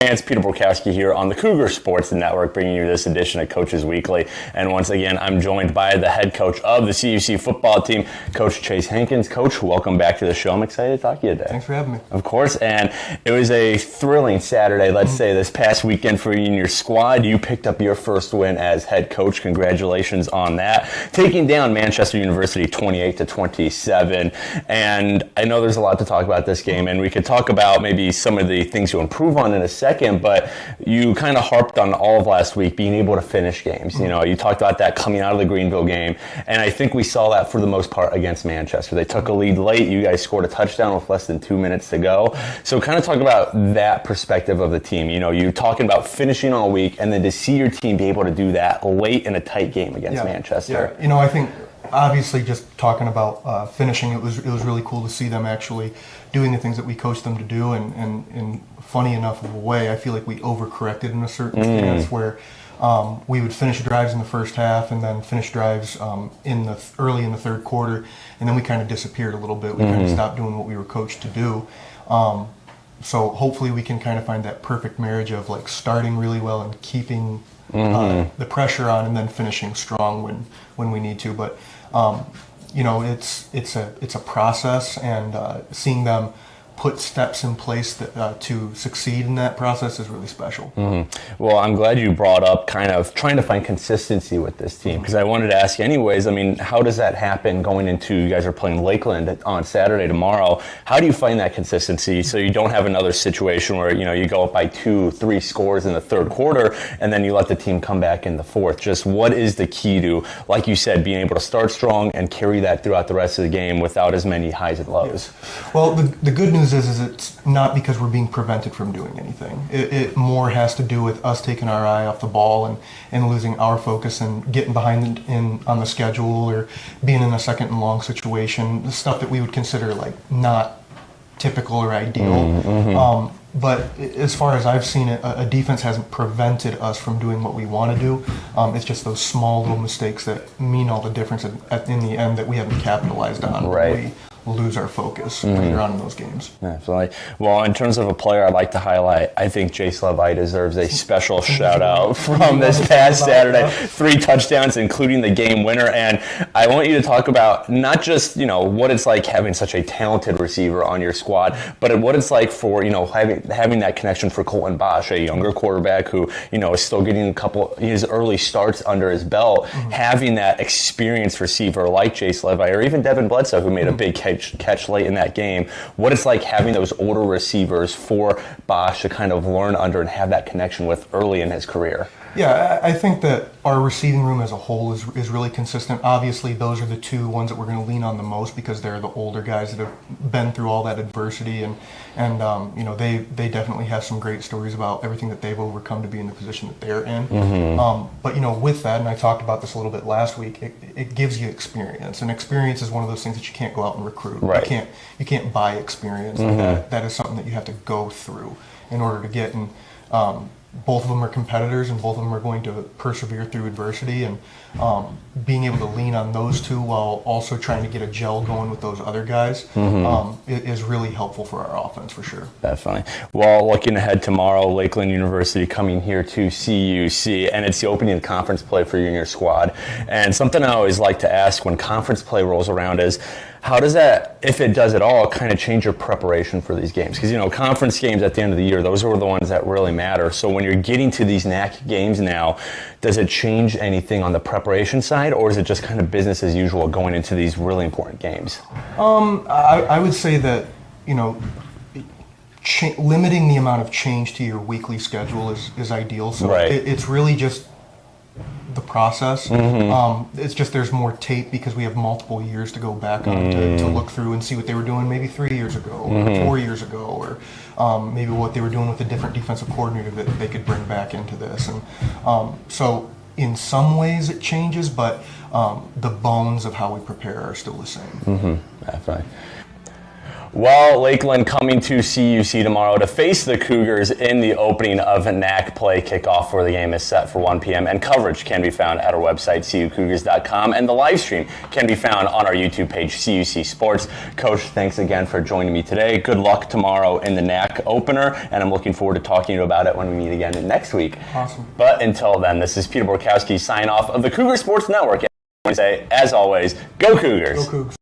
It's Peter Borkowski here on the Cougar Sports Network, bringing you this edition of Coaches Weekly. And once again, I'm joined by the head coach of the CUC football team, Coach Chase Hankins. Coach, welcome back to the show. I'm excited to talk to you today. Thanks for having me. Of course, and it was a thrilling Saturday, let's say, this past weekend for you and your squad. You picked up your first win as head coach. Congratulations on that. Taking down Manchester University 28-27. And I know there's a lot to talk about this game, and we could talk about maybe some of the things to improve on in a second. But you kind of harped on all of last week being able to finish games. You know, you talked about that coming out of the Greenville game, and I think we saw that for the most part against Manchester. They took a lead late. You guys scored a touchdown with less than 2 minutes to go. So kind of talk about that perspective of the team. You know, you're talking about finishing all week, and then to see your team be able to do that late in a tight game against Manchester. Yeah, you know, I think obviously just talking about finishing, it was really cool to see them actually doing the things that we coached them to do, and in funny enough of a way, I feel like we overcorrected in a certain stance where we would finish drives in the first half and then finish drives early in the third quarter, and then we kind of disappeared a little bit. We kind of stopped doing what we were coached to do. So hopefully we can kind of find that perfect marriage of like starting really well and keeping the pressure on, and then finishing strong when we need to. But you know, it's a process, and seeing them put steps in place that, to succeed in that process is really special. Well, I'm glad you brought up kind of trying to find consistency with this team, because I wanted to ask you anyways, I mean, how does that happen going into, you guys are playing Lakeland on Saturday tomorrow. How do you find that consistency so you don't have another situation where, you know, you go up by 2-3 scores in the third quarter and then you let the team come back in the fourth? Just what is the key to, like you said, being able to start strong and carry that throughout the rest of the game without as many highs and lows? Well, the good news is it's not because we're being prevented from doing anything. It more has to do with us taking our eye off the ball and losing our focus and getting behind on the schedule, or being in a second and long situation, the stuff that we would consider like not typical or ideal. But as far as I've seen it, a defense hasn't prevented us from doing what we want to do. It's just those small little mistakes that mean all the difference in the end that we haven't capitalized on. Right. We lose our focus later on in those games. Absolutely. Well, in terms of a player I'd like to highlight, I think Jace Levi deserves a special shout out from this past Saturday. 3 touchdowns, including the game winner. And I want you to talk about not just, you know, what it's like having such a talented receiver on your squad, but what it's like for, you know, having that connection for Colton Bosch, a younger quarterback who, you know, is still getting his early starts under his belt, having that experienced receiver like Jace Levi, or even Devin Bledsoe, who made a big catch late in that game. What it's like having those older receivers for Bosch to kind of learn under and have that connection with early in his career. Yeah, I think that our receiving room as a whole is really consistent. Obviously, those are the two ones that we're going to lean on the most, because they're the older guys that have been through all that adversity, and you know, they definitely have some great stories about everything that they've overcome to be in the position that they're in. But you know, with that, and I talked about this a little bit last week, it gives you experience, and experience is one of those things that you can't go out and recruit. Right. You can't buy experience. That is something that you have to go through in order to get. And both of them are competitors, and both of them are going to persevere through adversity, and being able to lean on those two while also trying to get a gel going with those other guys is really helpful for our offense, for sure. Definitely. Well, looking ahead tomorrow, Lakeland University coming here to CUC, and it's the opening of conference play for you and your squad. And something I always like to ask when conference play rolls around is, how does that, if it does at all, kind of change your preparation for these games? Because, you know, conference games at the end of the year, those are the ones that really matter. So when you're getting to these NAC games now, does it change anything on the preparation side, or is it just kind of business as usual going into these really important games? I would say that, you know, limiting the amount of change to your weekly schedule is ideal. So it's really just the process. It's just there's more tape because we have multiple years to go back on to look through and see what they were doing maybe 3 years ago or 4 years ago, or maybe what they were doing with a different defensive coordinator that they could bring back into this. And so in some ways it changes, but the bones of how we prepare are still the same. Definitely. Well, Lakeland coming to CUC tomorrow to face the Cougars in the opening of NAC play. Kickoff for the game is set for 1 p.m. and coverage can be found at our website, cucougars.com, and the live stream can be found on our YouTube page, CUC Sports. Coach, thanks again for joining me today. Good luck tomorrow in the NAC opener, and I'm looking forward to talking to you about it when we meet again next week. Awesome. But until then, this is Peter Borkowski sign off of the Cougar Sports Network. And I say, as always, go Cougars. Go Cougs.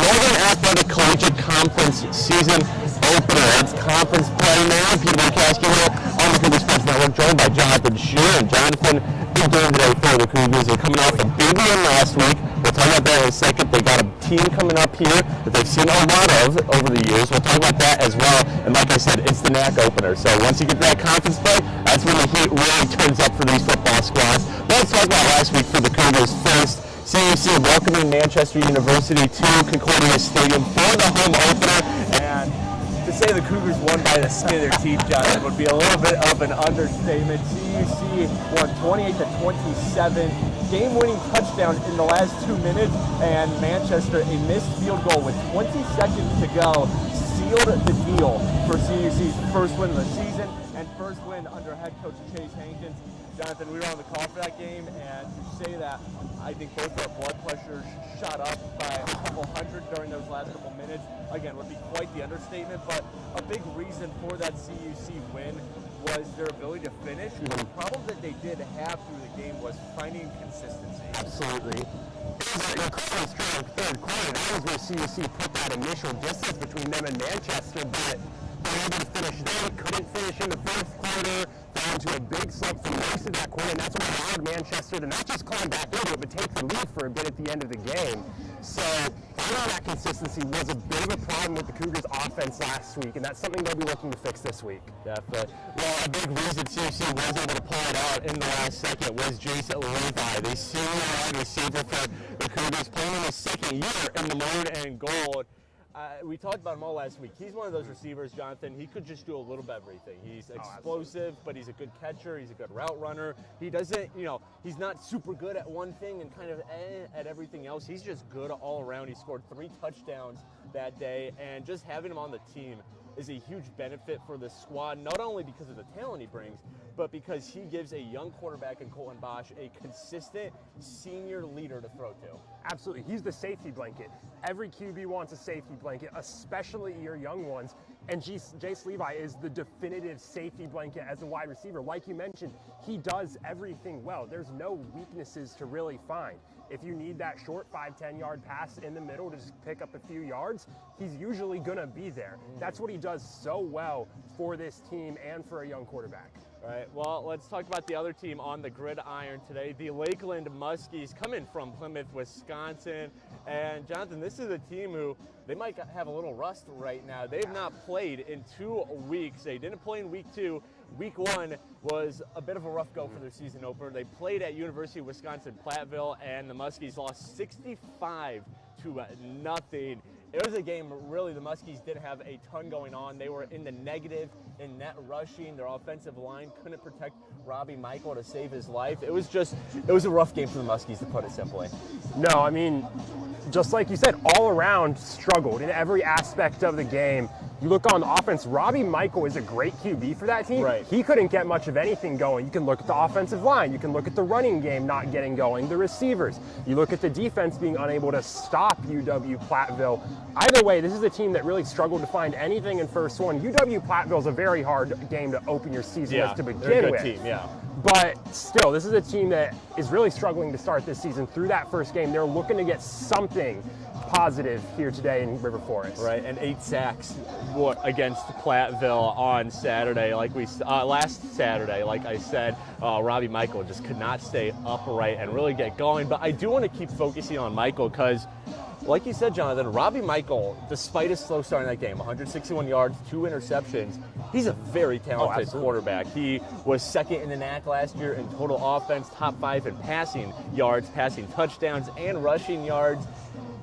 Northern Athletic Collegiate Conference season opener. It's conference play now. Peter McCaskey here on the Cougar Sports Network, joined by Jonathan Shear. And Jonathan, big game today for the Cougars. They're coming off a big win last week. We'll talk about that in a second. They got a team coming up here that they've seen a lot of over the years. We'll talk about that as well. And like I said, it's the NAC opener. So once you get that conference play, that's when the heat really turns up for these football squads. Let's talk about last week for the Cougars first. CUC welcoming Manchester University to Concordia Stadium for the home opener. And to say the Cougars won by the skin of their teeth, Jonathan, would be a little bit of an understatement. CUC won 28-27. Game-winning touchdown in the last 2 minutes, and Manchester, a missed field goal with 20 seconds to go, sealed the deal for CUC's first win of the season and first win under head coach Chase Hankins. Jonathan, we were on the call for that game, and to say that, I think both our blood pressures shot up by a couple hundred during those last couple minutes, again, would be quite the understatement, but a big reason for that CUC win was their ability to finish. The problem that they did have through the game was finding consistency. Absolutely. It was an incredibly strong third quarter. That was where CUC put that initial distance between them and Manchester, but they were able to finish late, couldn't finish in the fourth quarter, fell into a big slump for most of that quarter, and that's what allowed Manchester to not just climb back into it, but take the lead for a bit at the end of the game. So finding that consistency was a bit of a problem with the Cougars' offense last week, and that's something they'll be looking to fix this week. Definitely. Well, a big reason CUC was able to pull it out in the last second was Jason Levi, the senior wide receiver for the Cougars, playing in his second year in the maroon and gold. We talked about him all last week. He's one of those receivers, Jonathan. He could just do a little bit of everything. He's explosive, but he's a good catcher. He's a good route runner. He doesn't, he's not super good at one thing and kind of at everything else. He's just good all around. He scored 3 touchdowns that day, and just having him on the team is a huge benefit for the squad, not only because of the talent he brings, but because he gives a young quarterback in Colton Bosch a consistent senior leader to throw to. Absolutely. He's the safety blanket. Every QB wants a safety blanket, especially your young ones. And Jace Levi is the definitive safety blanket as a wide receiver. Like you mentioned, he does everything well. There's no weaknesses to really find. If you need that short 5-10 yard pass in the middle to just pick up a few yards, he's usually going to be there. That's what he does so well for this team and for a young quarterback. All right, well, let's talk about the other team on the gridiron today, the Lakeland Muskies, coming from Plymouth, Wisconsin. And Jonathan, this is a team who they might have a little rust right now. They've not played in 2 weeks. They didn't play in week 2. Week 1 was a bit of a rough go for their season opener. They played at University of Wisconsin-Platteville, and the Muskies lost 65-0. It was a game, really, the Muskies didn't have a ton going on. They were in the negative in net rushing. Their offensive line couldn't protect Robbie Michael to save his life. It was a rough game for the Muskies, to put it simply. No, I mean, just like you said, all around struggled in every aspect of the game. You look on the offense, Robbie Michael is a great QB for that team. Right. He couldn't get much of anything going. You can look at the offensive line. You can look at the running game not getting going, the receivers. You look at the defense being unable to stop UW-Platteville. Either way, this is a team that really struggled to find anything in first one. UW-Platteville is a very hard game to open your season with to begin they're a good with. team, yeah. But still, this is a team that is really struggling to start this season. Through that first game, they're looking to get something positive here today in River Forest. Right, and 8 sacks against Platteville on Saturday, last Saturday, like I said. Robbie Michael just could not stay upright and really get going. But I do want to keep focusing on Michael because, like you said, Jonathan, Robbie Michael, despite his slow start in that game, 161 yards, 2 interceptions, he's a very talented quarterback. He was second in the NAC last year in total offense, top 5 in passing yards, passing touchdowns, and rushing yards.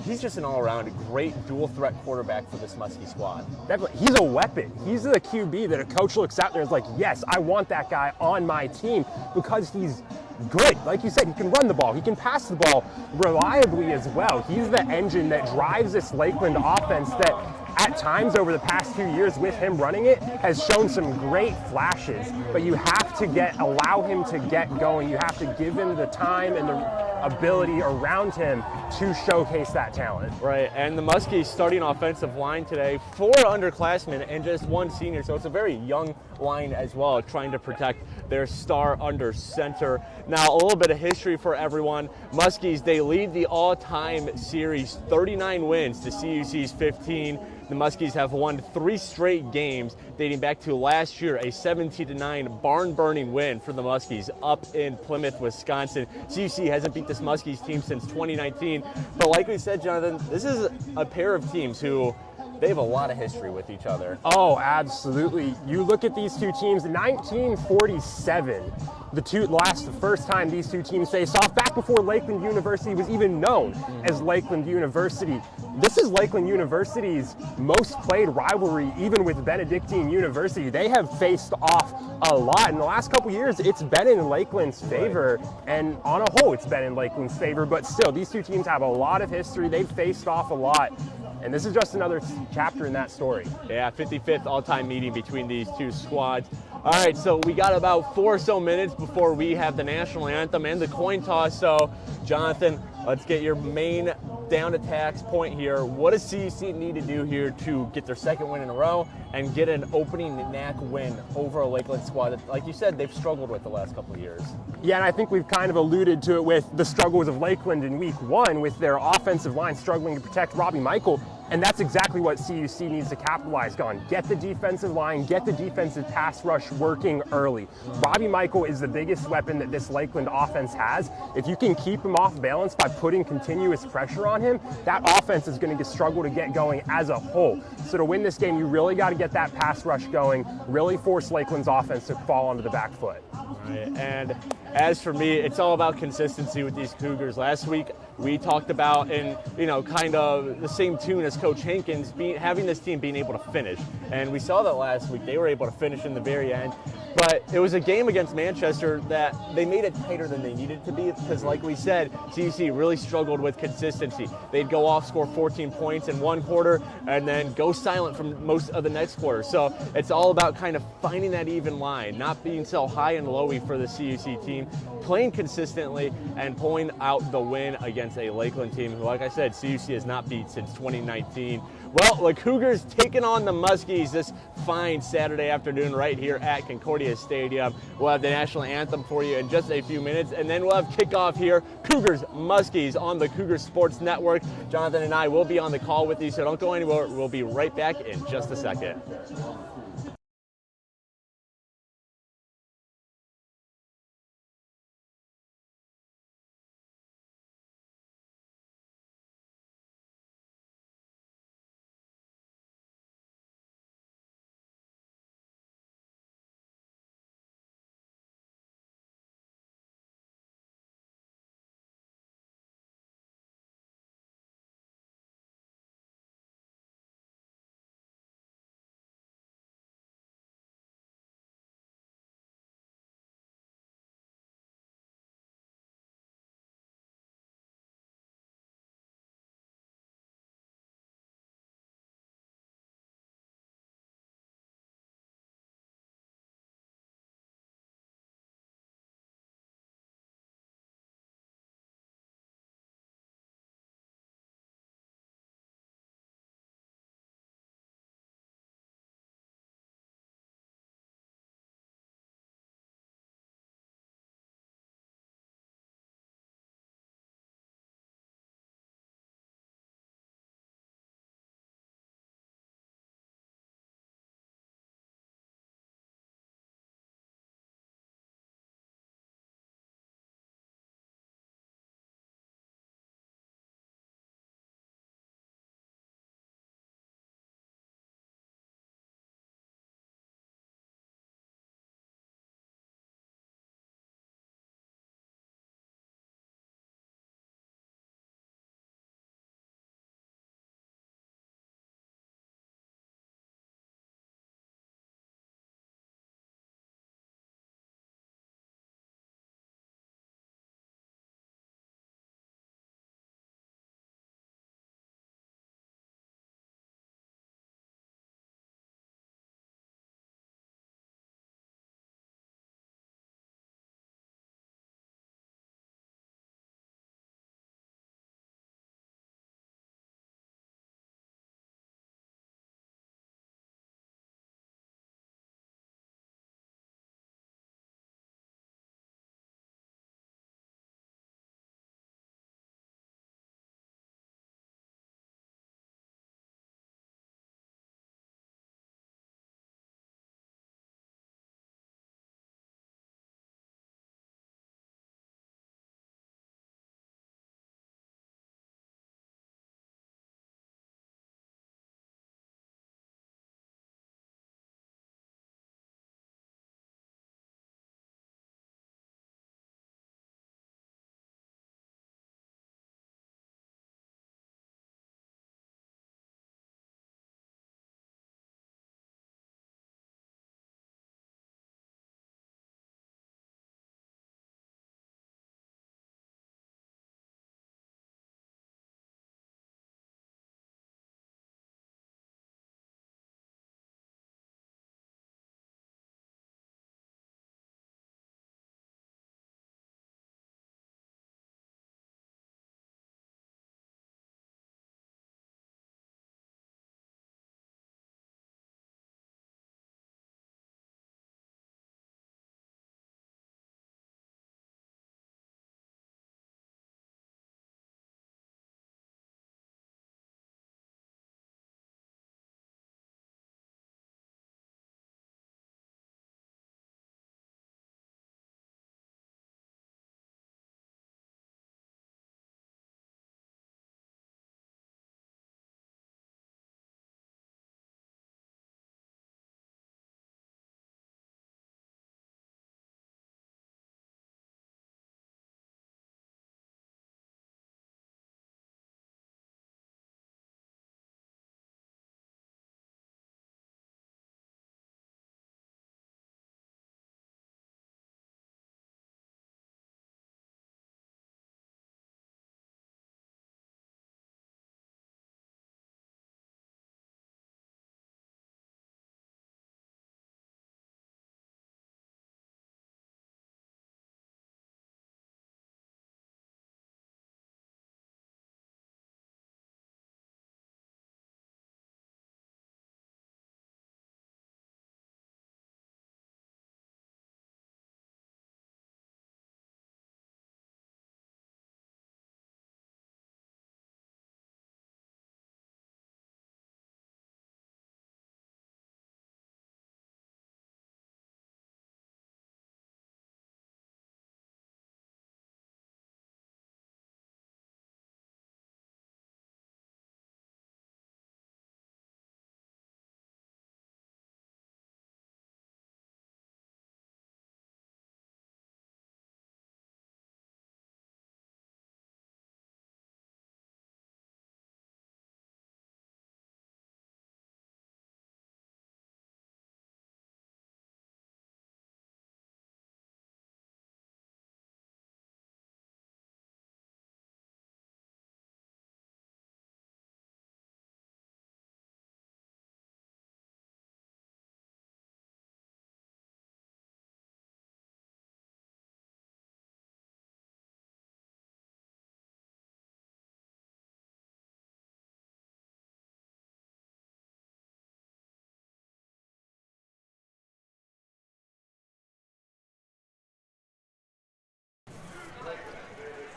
He's just an all-around great dual-threat quarterback for this Muskie squad. Definitely. He's a weapon. He's the QB that a coach looks out there and is like, yes, I want that guy on my team because he's good. Like you said, he can run the ball. He can pass the ball reliably as well. He's the engine that drives this Lakeland offense that at times over the past 2 years with him running it has shown some great flashes, but you have to allow him to get going. You have to give him the time and the ability around him to showcase that talent. Right, and the Muskies starting offensive line today, 4 underclassmen and just 1 senior, so it's a very young line as well, trying to protect their star under center. Now, a little bit of history for everyone. Muskies, they lead the all-time series, 39 wins to CUC's 15. The Muskies have won 3 straight games dating back to last year, a 17-9 barn-burning win for the Muskies up in Plymouth, Wisconsin. CUC hasn't beat this Muskies team since 2019, but like we said, Jonathan, this is a pair of teams who they have a lot of history with each other. Oh, absolutely. You look at these two teams, 1947, the first time these two teams faced off, back before Lakeland University was even known as Lakeland University. This is Lakeland University's most played rivalry, even with Benedictine University. They have faced off a lot. In the last couple years, it's been in Lakeland's favor, and on a whole, it's been in Lakeland's favor, but still, these two teams have a lot of history. They've faced off a lot. And this is just another chapter in that story. Yeah, 55th all-time meeting between these two squads. All right, so we got about 4 or so minutes before we have the national anthem and the coin toss. So, Jonathan, let's get your main down-to-tax point here. What does CUC need to do here to get their 2nd win in a row and get an opening NAC win over a Lakeland squad that, like you said, they've struggled with the last couple of years? Yeah, and I think we've kind of alluded to it with the struggles of Lakeland in week 1 with their offensive line struggling to protect Robbie Michael. And that's exactly what CUC needs to capitalize on. Get the defensive line, get the defensive pass rush working early. Robbie Michael is the biggest weapon that this Lakeland offense has. If you can keep him off balance by putting continuous pressure on him, that offense is going to struggle to get going as a whole. So to win this game, you really got to get that pass rush going, really force Lakeland's offense to fall onto the back foot. Right. And as for me, it's all about consistency with these Cougars. Last week, we talked about, in kind of the same tune as Coach Hankins, having this team being able to finish. And we saw that last week. They were able to finish in the very end. But it was a game against Manchester that they made it tighter than they needed to be because, like we said, CUC really struggled with consistency. They'd go off, score 14 points in one quarter, and then go silent from most of the next quarter. So it's all about kind of finding that even line, not being so high and lowy for the CUC team, playing consistently, and pulling out the win against a Lakeland team who, like I said, CUC has not beat since 2019. Well, the Cougars taking on the Muskies this fine Saturday afternoon right here at Concordia Stadium. We'll have the national anthem for you in just a few minutes, and then we'll have kickoff here, Cougars Muskies on the Cougar Sports Network. Jonathan and I will be on the call with you, so don't go anywhere. We'll be right back in just a second.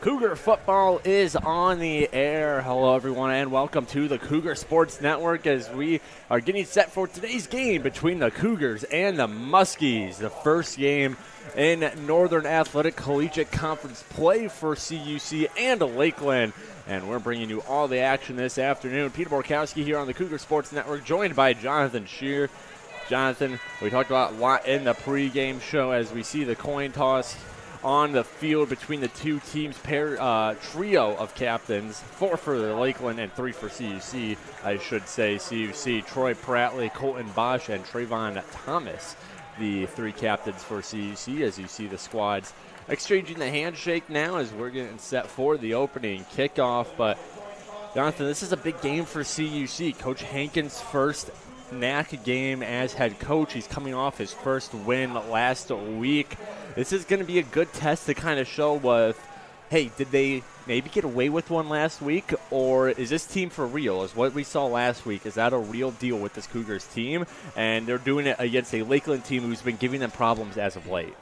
Cougar football is on the air. Hello, everyone, and welcome to the Cougar Sports Network as we are getting set for today's game between the Cougars and the Muskies. The first game in Northern Athletic Collegiate Conference play for CUC and Lakeland. And we're bringing you all the action this afternoon. Peter Borkowski here on the Cougar Sports Network, joined by Jonathan Shear. Jonathan, we talked about a lot in the pregame show as we see the coin toss on the field between the two teams, trio of captains, 4 for Lakeland and 3 for CUC, I should say. CUC, Troy Prattley, Colton Bosch, and Trayvon Thomas, the 3 captains for CUC, as you see the squads exchanging the handshake now as we're getting set for the opening kickoff. But, Jonathan, this is a big game for CUC. Coach Hankins' first NAC game as head coach. He's coming off his first win last week. This is going to be a good test to kind of show with, hey, did they maybe get away with one last week, or is this team for real? Is what we saw last week, is that a real deal with this Cougars team? And they're doing it against a Lakeland team who's been giving them problems as of late.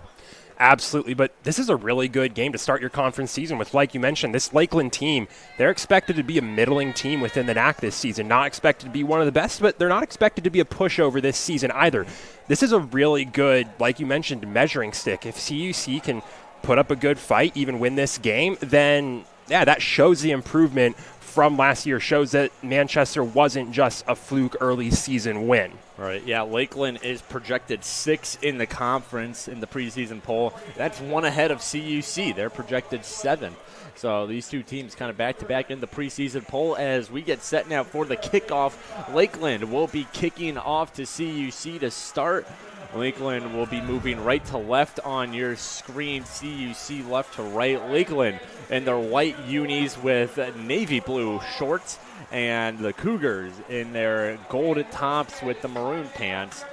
Absolutely, but this is a really good game to start your conference season with. Like you mentioned, this Lakeland team, they're expected to be a middling team within the NAC this season. Not expected to be one of the best, but they're not expected to be a pushover this season either. This is a really good, like you mentioned, measuring stick. If CUC can put up a good fight, even win this game, then, yeah, that shows the improvement from last year, shows that Manchester wasn't just a fluke early season win. Right, yeah, Lakeland is projected 6 in the conference in the preseason poll. That's 1 ahead of CUC. They're projected 7. So these two teams kind of back-to-back in the preseason poll as we get set now for the kickoff. Lakeland will be kicking off to CUC to start. Lakeland will be moving right to left on your screen, CUC left to right. Lakeland in their white unis with navy blue shorts, and the Cougars in their gold tops with the maroon pants.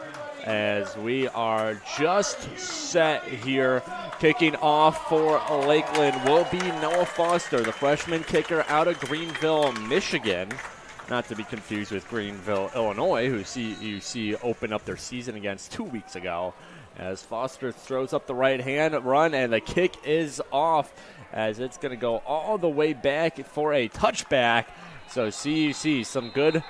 As we are just set here, kicking off for Lakeland will be Noah Foster, the freshman kicker out of Greenville, Michigan. Not to be confused with Greenville, Illinois, who CUC opened up their season against 2 weeks ago. As Foster throws up the right hand run, and the kick is off as it's going to go all the way back for a touchback. So CUC, some good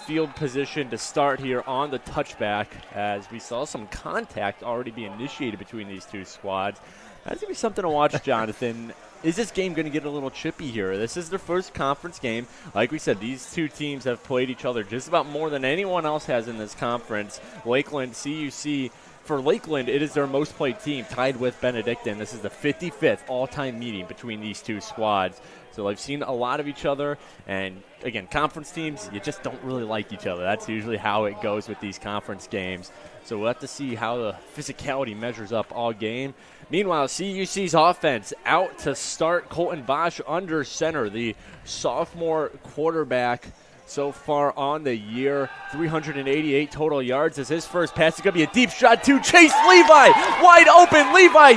field position to start here on the touchback as we saw some contact already be initiated between these two squads. That's going to be something to watch, Jonathan. Is this game going to get a little chippy here? This is their first conference game. Like we said, these two teams have played each other just about more than anyone else has in this conference. Lakeland, CUC. For Lakeland, it is their most played team, tied with Benedictine. This is the 55th all-time meeting between these two squads. So they've seen a lot of each other, and again, conference teams, you just don't really like each other. That's usually how it goes with these conference games. So we'll have to see how the physicality measures up all game. Meanwhile, CUC's offense out to start. Colton Bosch under center, the sophomore quarterback so far on the year. 388 total yards as his first pass is going to be a deep shot to Chase Levi. Wide open, Levi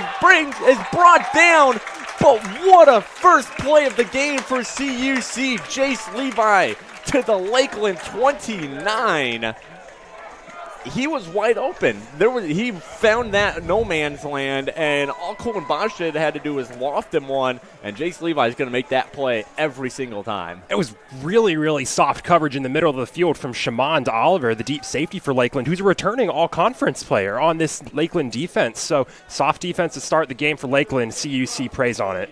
is brought down. But what a first play of the game for CUC. Jace Levi to the Lakeland 29. He was wide open. He found that no man's land, and all Colton Bosch had to do was loft him one, and Jace Levi is going to make that play every single time. It was really, really soft coverage in the middle of the field from Shamond Oliver, the deep safety for Lakeland, who's a returning all-conference player on this Lakeland defense. So soft defense to start the game for Lakeland. CUC prays on it.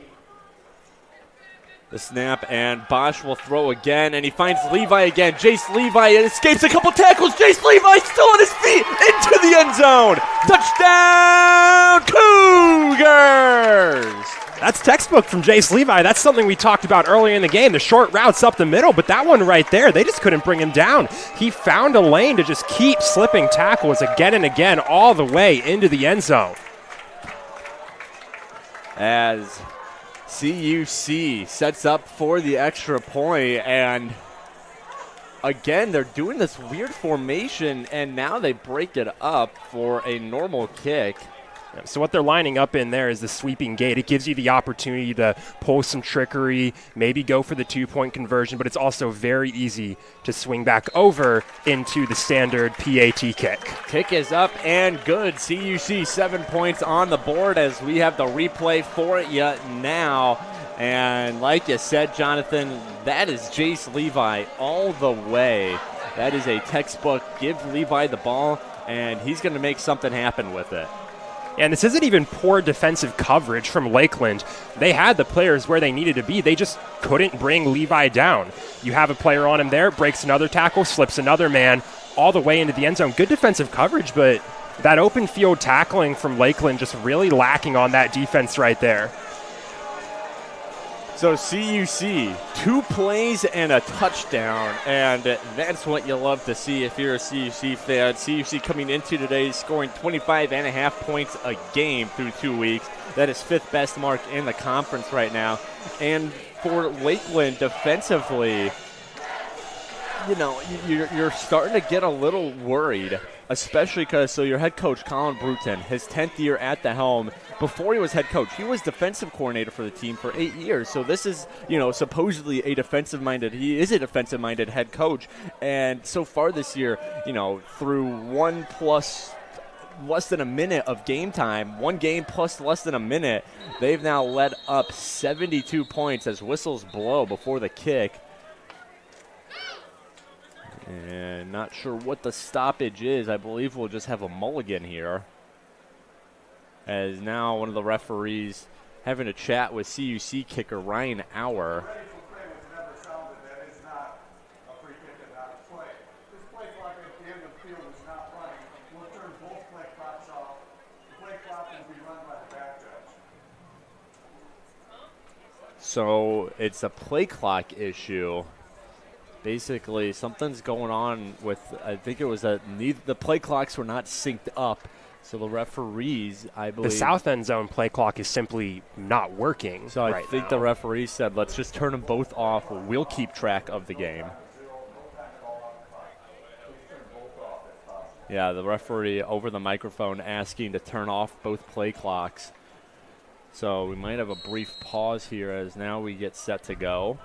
The snap, and Bosch will throw again, and he finds Levi again. Jace Levi escapes a couple tackles. Jace Levi still on his feet into the end zone. Touchdown, Cougars! That's textbook from Jace Levi. That's something we talked about earlier in the game. The short routes up the middle, but that one right there, they just couldn't bring him down. He found a lane to just keep slipping tackles again and again all the way into the end zone. As CUC sets up for the extra point, and again, they're doing this weird formation, and now they break it up for a normal kick. So what they're lining up in there is the sweeping gate. It gives you the opportunity to pull some trickery, maybe go for the two-point conversion, but it's also very easy to swing back over into the standard PAT kick. Kick is up and good. CUC 7 points on the board as we have the replay for you now. And like you said, Jonathan, that is Jace Levi all the way. That is a textbook, give Levi the ball, and he's going to make something happen with it. And this isn't even poor defensive coverage from Lakeland. They had the players where they needed to be. They just couldn't bring Levi down. You have a player on him there, breaks another tackle, slips another man all the way into the end zone. Good defensive coverage, but that open field tackling from Lakeland just really lacking on that defense right there. So CUC, 2 plays and a touchdown, and that's what you love to see if you're a CUC fan. CUC coming into today scoring 25.5 points a game through 2 weeks. That is 5th best mark in the conference right now. And for Lakeland defensively, you know, you're starting to get a little worried, especially because your head coach, Colin Bruton, his 10th year at the helm. Before he was head coach, he was defensive coordinator for the team for 8 years. So this is, supposedly he is a defensive-minded head coach. And so far this year, through 1 plus less than a minute of game time, 1 game plus less than a minute, they've now led up 72 points as whistles blow before the kick. And not sure what the stoppage is. I believe we'll just have a mulligan here, as now one of the referees having a chat with CUC kicker Ryan Auer. So it's a play clock issue. Basically, something's going on with, I think it was the play clocks were not synced up. So the referees, I believe. The south end zone play clock is simply not working. So I think the referee said, let's just turn them both off. We'll keep track of the game. Yeah, the referee over the microphone asking to turn off both play clocks. So we might have a brief pause here as now we get set to go.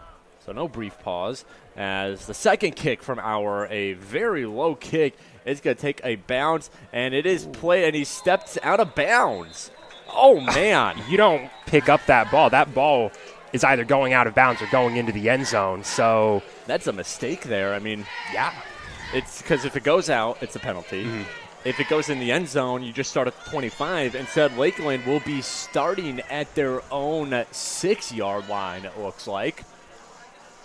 So no brief pause as the second kick from Auer, a very low kick, is going to take a bounce, and it is played, and he steps out of bounds. Oh, man. You don't pick up that ball. That ball is either going out of bounds or going into the end zone. So that's a mistake there. I mean, yeah. It's because if it goes out, it's a penalty. Mm-hmm. If it goes in the end zone, you just start at the 25. Instead, Lakeland will be starting at their own 6-yard line, it looks like.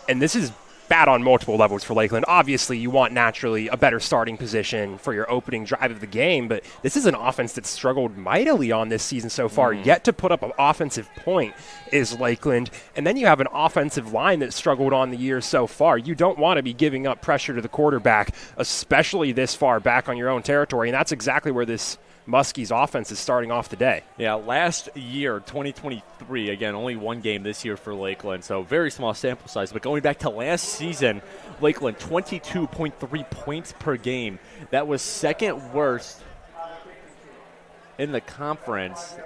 And this is bad on multiple levels for Lakeland. Obviously, you want naturally a better starting position for your opening drive of the game, but this is an offense that's struggled mightily on this season so far. Yet to put up an offensive point is Lakeland. And then you have an offensive line that's struggled on the year so far. You don't want to be giving up pressure to the quarterback, especially this far back on your own territory, and that's exactly where this Muskie's offense is starting off the day. Yeah, last year, 2023, again, only 1 game this year for Lakeland, so very small sample size. But going back to last season, Lakeland, 22.3 points per game. That was second worst in the conference,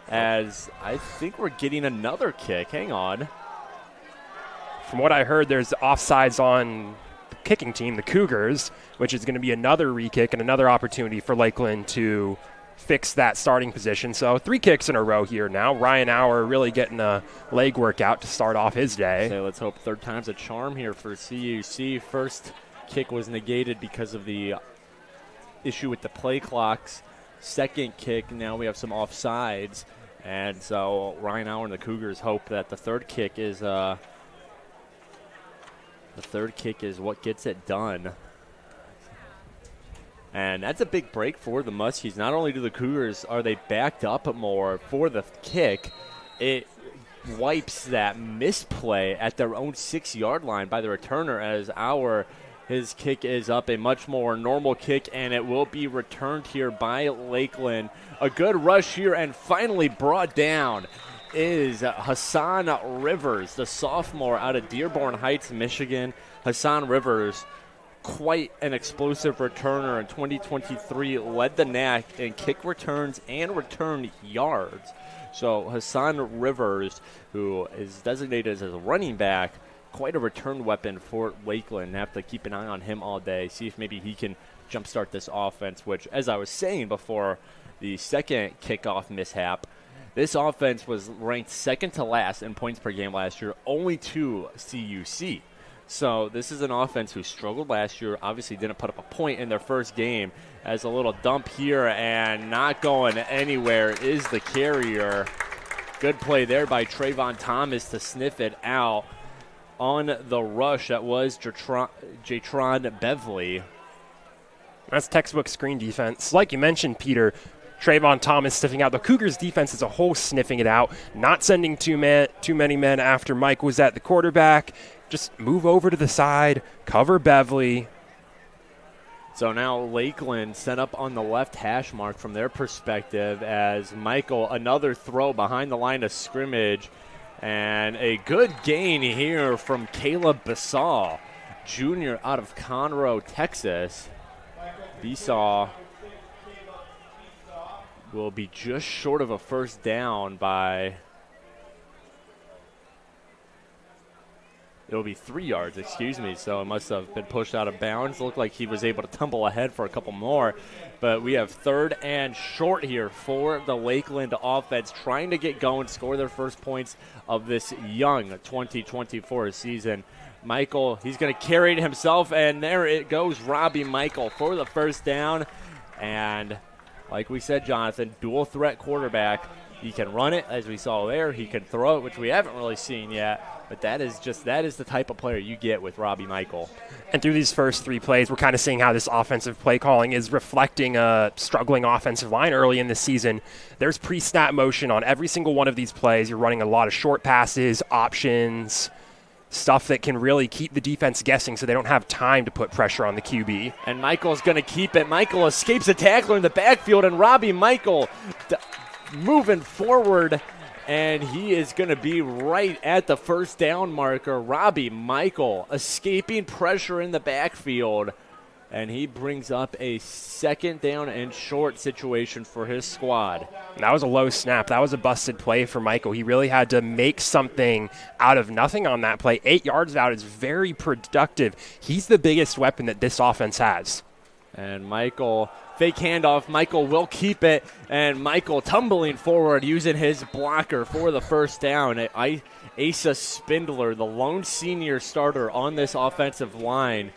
as I think we're getting another kick. Hang on. From what I heard, there's offsides on kicking team, the Cougars, which is going to be another re-kick and another opportunity for Lakeland to fix that starting position. So 3 kicks in a row here now. Ryan Auer really getting a leg workout to start off his day. So let's hope third time's a charm here for CUC. First kick was negated because of the issue with the play clocks. Second kick, now we have some offsides. And so Ryan Auer and the Cougars hope that the third kick is what gets it done. And that's a big break for the Muskies. Not only do the Cougars, are they backed up more for the kick, it wipes that misplay at their own 6-yard line by the returner, as his kick is up, a much more normal kick, and it will be returned here by Lakeland. A good rush here, and finally brought down is Hassan Rivers, the sophomore out of Dearborn Heights, Michigan. Hassan Rivers, quite an explosive returner in 2023, led the NAC in kick returns and return yards. So Hassan Rivers, who is designated as a running back, quite a return weapon for Lakeland. Have to keep an eye on him all day, see if maybe he can jumpstart this offense, which, as I was saying before, the second kickoff mishap, This offense was ranked second to last in points per game last year, only to CUC. So this is an offense who struggled last year, obviously didn't put up a point in their first game. As a little dump here and not going anywhere is the carrier. Good play there by Trayvon Thomas to sniff it out on the rush. That was Jatron Beverly. That's textbook screen defense. Like you mentioned, Peter, Trayvon Thomas sniffing out. The Cougars' defense as a whole sniffing it out, not sending too many men after Mike was at the quarterback. Just move over to the side, cover Beverly. So now Lakeland set up on the left hash mark from their perspective as Michael, another throw behind the line of scrimmage. And a good gain here from Caleb Bissau, junior out of Conroe, Texas. Bissau will be just short of a first down by... It'll be 3 yards, excuse me, so it must have been pushed out of bounds. Looked like he was able to tumble ahead for a couple more. But we have 3rd and short here for the Lakeland offense, trying to get going, score their first points of this young 2024 season. Michael, he's going to carry it himself, and there it goes, Robbie Michael for the first down. And like we said, Jonathan, dual threat quarterback. He can run it, as we saw there. He can throw it, which we haven't really seen yet. But that is the type of player you get with Robbie Michael. And through these first 3 plays, we're kind of seeing how this offensive play calling is reflecting a struggling offensive line early in the season. There's pre-snap motion on every single one of these plays. You're running a lot of short passes, options, stuff that can really keep the defense guessing so they don't have time to put pressure on the QB. And Michael's going to keep it. Michael escapes a tackler in the backfield, and Robbie Michael moving forward, and he is going to be right at the first down marker. Robbie Michael escaping pressure in the backfield, and he brings up a 2nd down and short situation for his squad. That was a low snap. That was a busted play for Michael. He really had to make something out of nothing on that play. 8 yards out is very productive. He's the biggest weapon that this offense has. And Michael, fake handoff. Michael will keep it. And Michael tumbling forward using his blocker for the first down. Asa Spindler, the lone senior starter on this offensive line.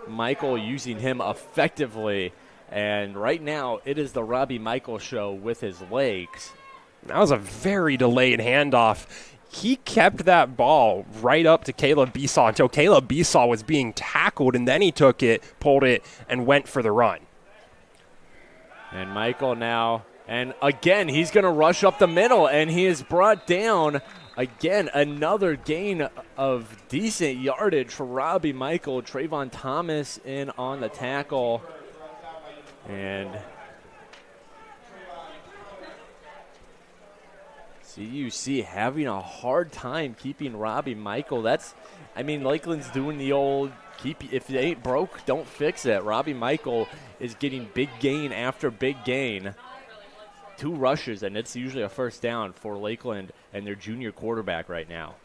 Michael using him effectively. And right now, it is the Robbie Michael show with his legs. That was a very delayed handoff. He kept that ball right up to Caleb Bissau until Caleb Bissau was being tackled, and then he took it, pulled it, and went for the run. And Michael now, and again, he's going to rush up the middle, and he is brought down. Again, another gain of decent yardage for Robbie Michael. Trayvon Thomas in on the tackle. And CUC having a hard time keeping Robbie Michael. Lakeland's doing the old if it ain't broke, don't fix it. Robbie Michael is getting big gain after big gain. 2 rushes, and it's usually a first down for Lakeland and their junior quarterback right now.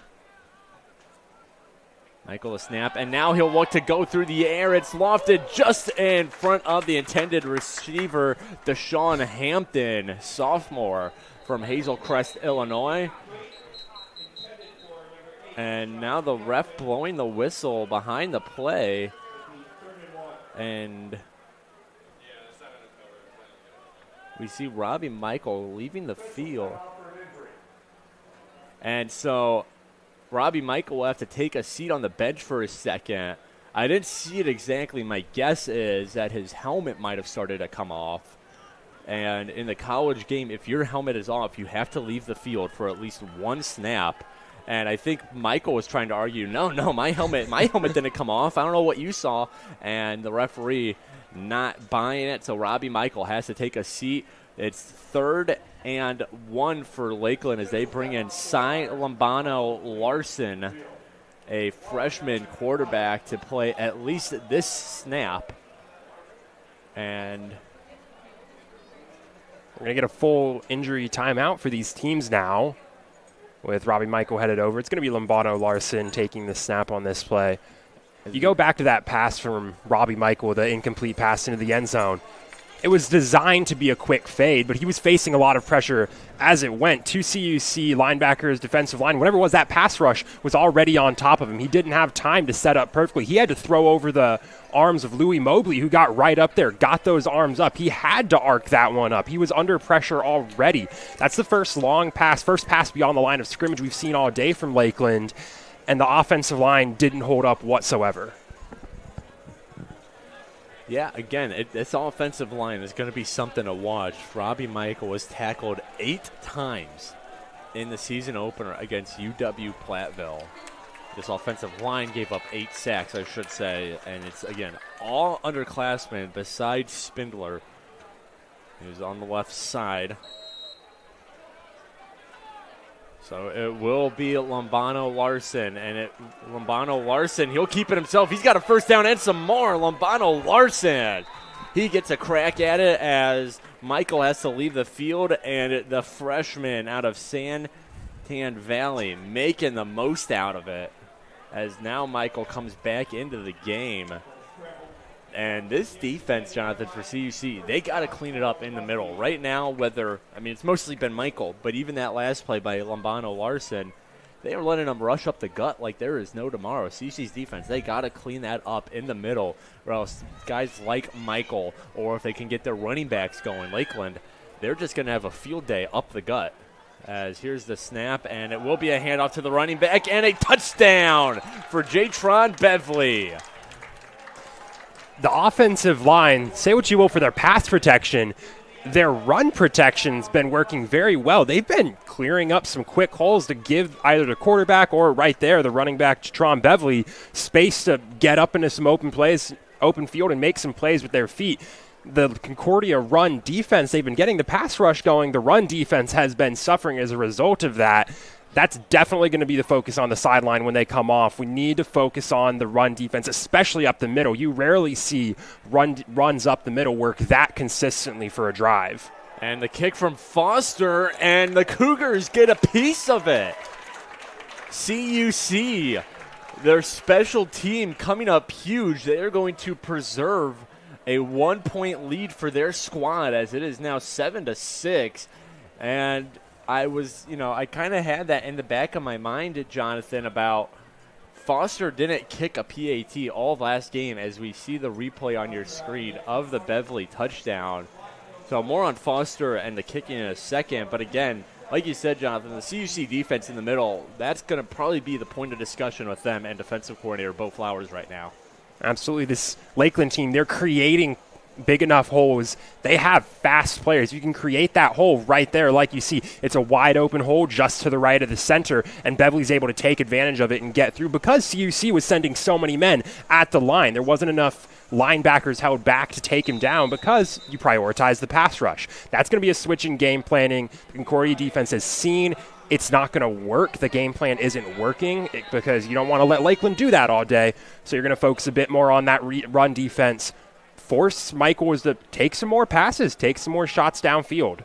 Michael a snap, and now he'll look to go through the air. It's lofted just in front of the intended receiver, Deshaun Hampton, sophomore from Hazel Crest, Illinois. And now the ref blowing the whistle behind the play. And we see Robbie Michael leaving the field. And so Robbie Michael will have to take a seat on the bench for a second. I didn't see it exactly. My guess is that his helmet might have started to come off. And in the college game, if your helmet is off, you have to leave the field for at least 1 snap. And I think Michael was trying to argue, no, my helmet didn't come off. I don't know what you saw. And the referee not buying it, so Robbie Michael has to take a seat. It's 3rd and 1 for Lakeland as they bring in Cy Lambano Larson, a freshman quarterback, to play at least this snap. And we're going to get a full injury timeout for these teams now with Robbie Michael headed over. It's going to be Lambano Larson taking the snap on this play. You go back to that pass from Robbie Michael, the incomplete pass into the end zone. it was designed to be a quick fade, but he was facing a lot of pressure as it went. 2 CUC linebackers, defensive line, whatever it was, that pass rush was already on top of him. He didn't have time to set up perfectly. He had to throw over the arms of Louis Mobley, who got right up there, got those arms up. He had to arc that one up. He was under pressure already. That's the first pass beyond the line of scrimmage we've seen all day from Lakeland, and the offensive line didn't hold up whatsoever. Yeah, again, this offensive line is going to be something to watch. Robbie Michael was tackled 8 times in the season opener against UW Platteville. This offensive line gave up 8 sacks, I should say, and it's, again, all underclassmen besides Spindler, who's on the left side. So it will be Lombano Larson, and Lombano Larson, he'll keep it himself. He's got a first down and some more. Lombano Larson, he gets a crack at it as Michael has to leave the field, and the freshman out of San Tan Valley making the most out of it as now Michael comes back into the game. And this defense, Jonathan, for CUC, they got to clean it up in the middle. Right now, it's mostly been Michael, but even that last play by Lombano Larson, they were letting them rush up the gut like there is no tomorrow. CUC's defense, they got to clean that up in the middle, or else guys like Michael, or if they can get their running backs going, Lakeland, they're just going to have a field day up the gut. As here's the snap, and it will be a handoff to the running back, and a touchdown for Jatron Beverly. The offensive line, say what you will for their pass protection, their run protection's been working very well. They've been clearing up some quick holes to give either the quarterback or right there, the running back, Jatron Beverly, space to get up into some open field and make some plays with their feet. The Concordia run defense, they've been getting the pass rush going. The run defense has been suffering as a result of that. That's definitely going to be the focus on the sideline when they come off. We need to focus on the run defense, especially up the middle. You rarely see runs up the middle work that consistently for a drive. And the kick from Foster, and the Cougars get a piece of it. CUC, their special team coming up huge. They are going to preserve a 1-point lead for their squad as it is now 7-6. And I kind of had that in the back of my mind, Jonathan, about Foster didn't kick a PAT all of last game, as we see the replay on your screen of the Beverly touchdown. So more on Foster and the kicking in a second. But again, like you said, Jonathan, the CUC defense in the middle, that's going to probably be the point of discussion with them and defensive coordinator Bo Flowers right now. Absolutely. This Lakeland team, they're creating big enough holes. They have fast players. You can create that hole right there. Like you see, it's a wide open hole just to the right of the center, and Beverly's able to take advantage of it and get through because CUC was sending so many men at the line. There wasn't enough linebackers held back to take him down because you prioritize the pass rush. That's going to be a switch in game planning. The Concordia defense has seen it's not going to work. The game plan isn't working because you don't want to let Lakeland do that all day. So you're going to focus a bit more on that run defense. Force Michael was to take some more passes, take some more shots downfield.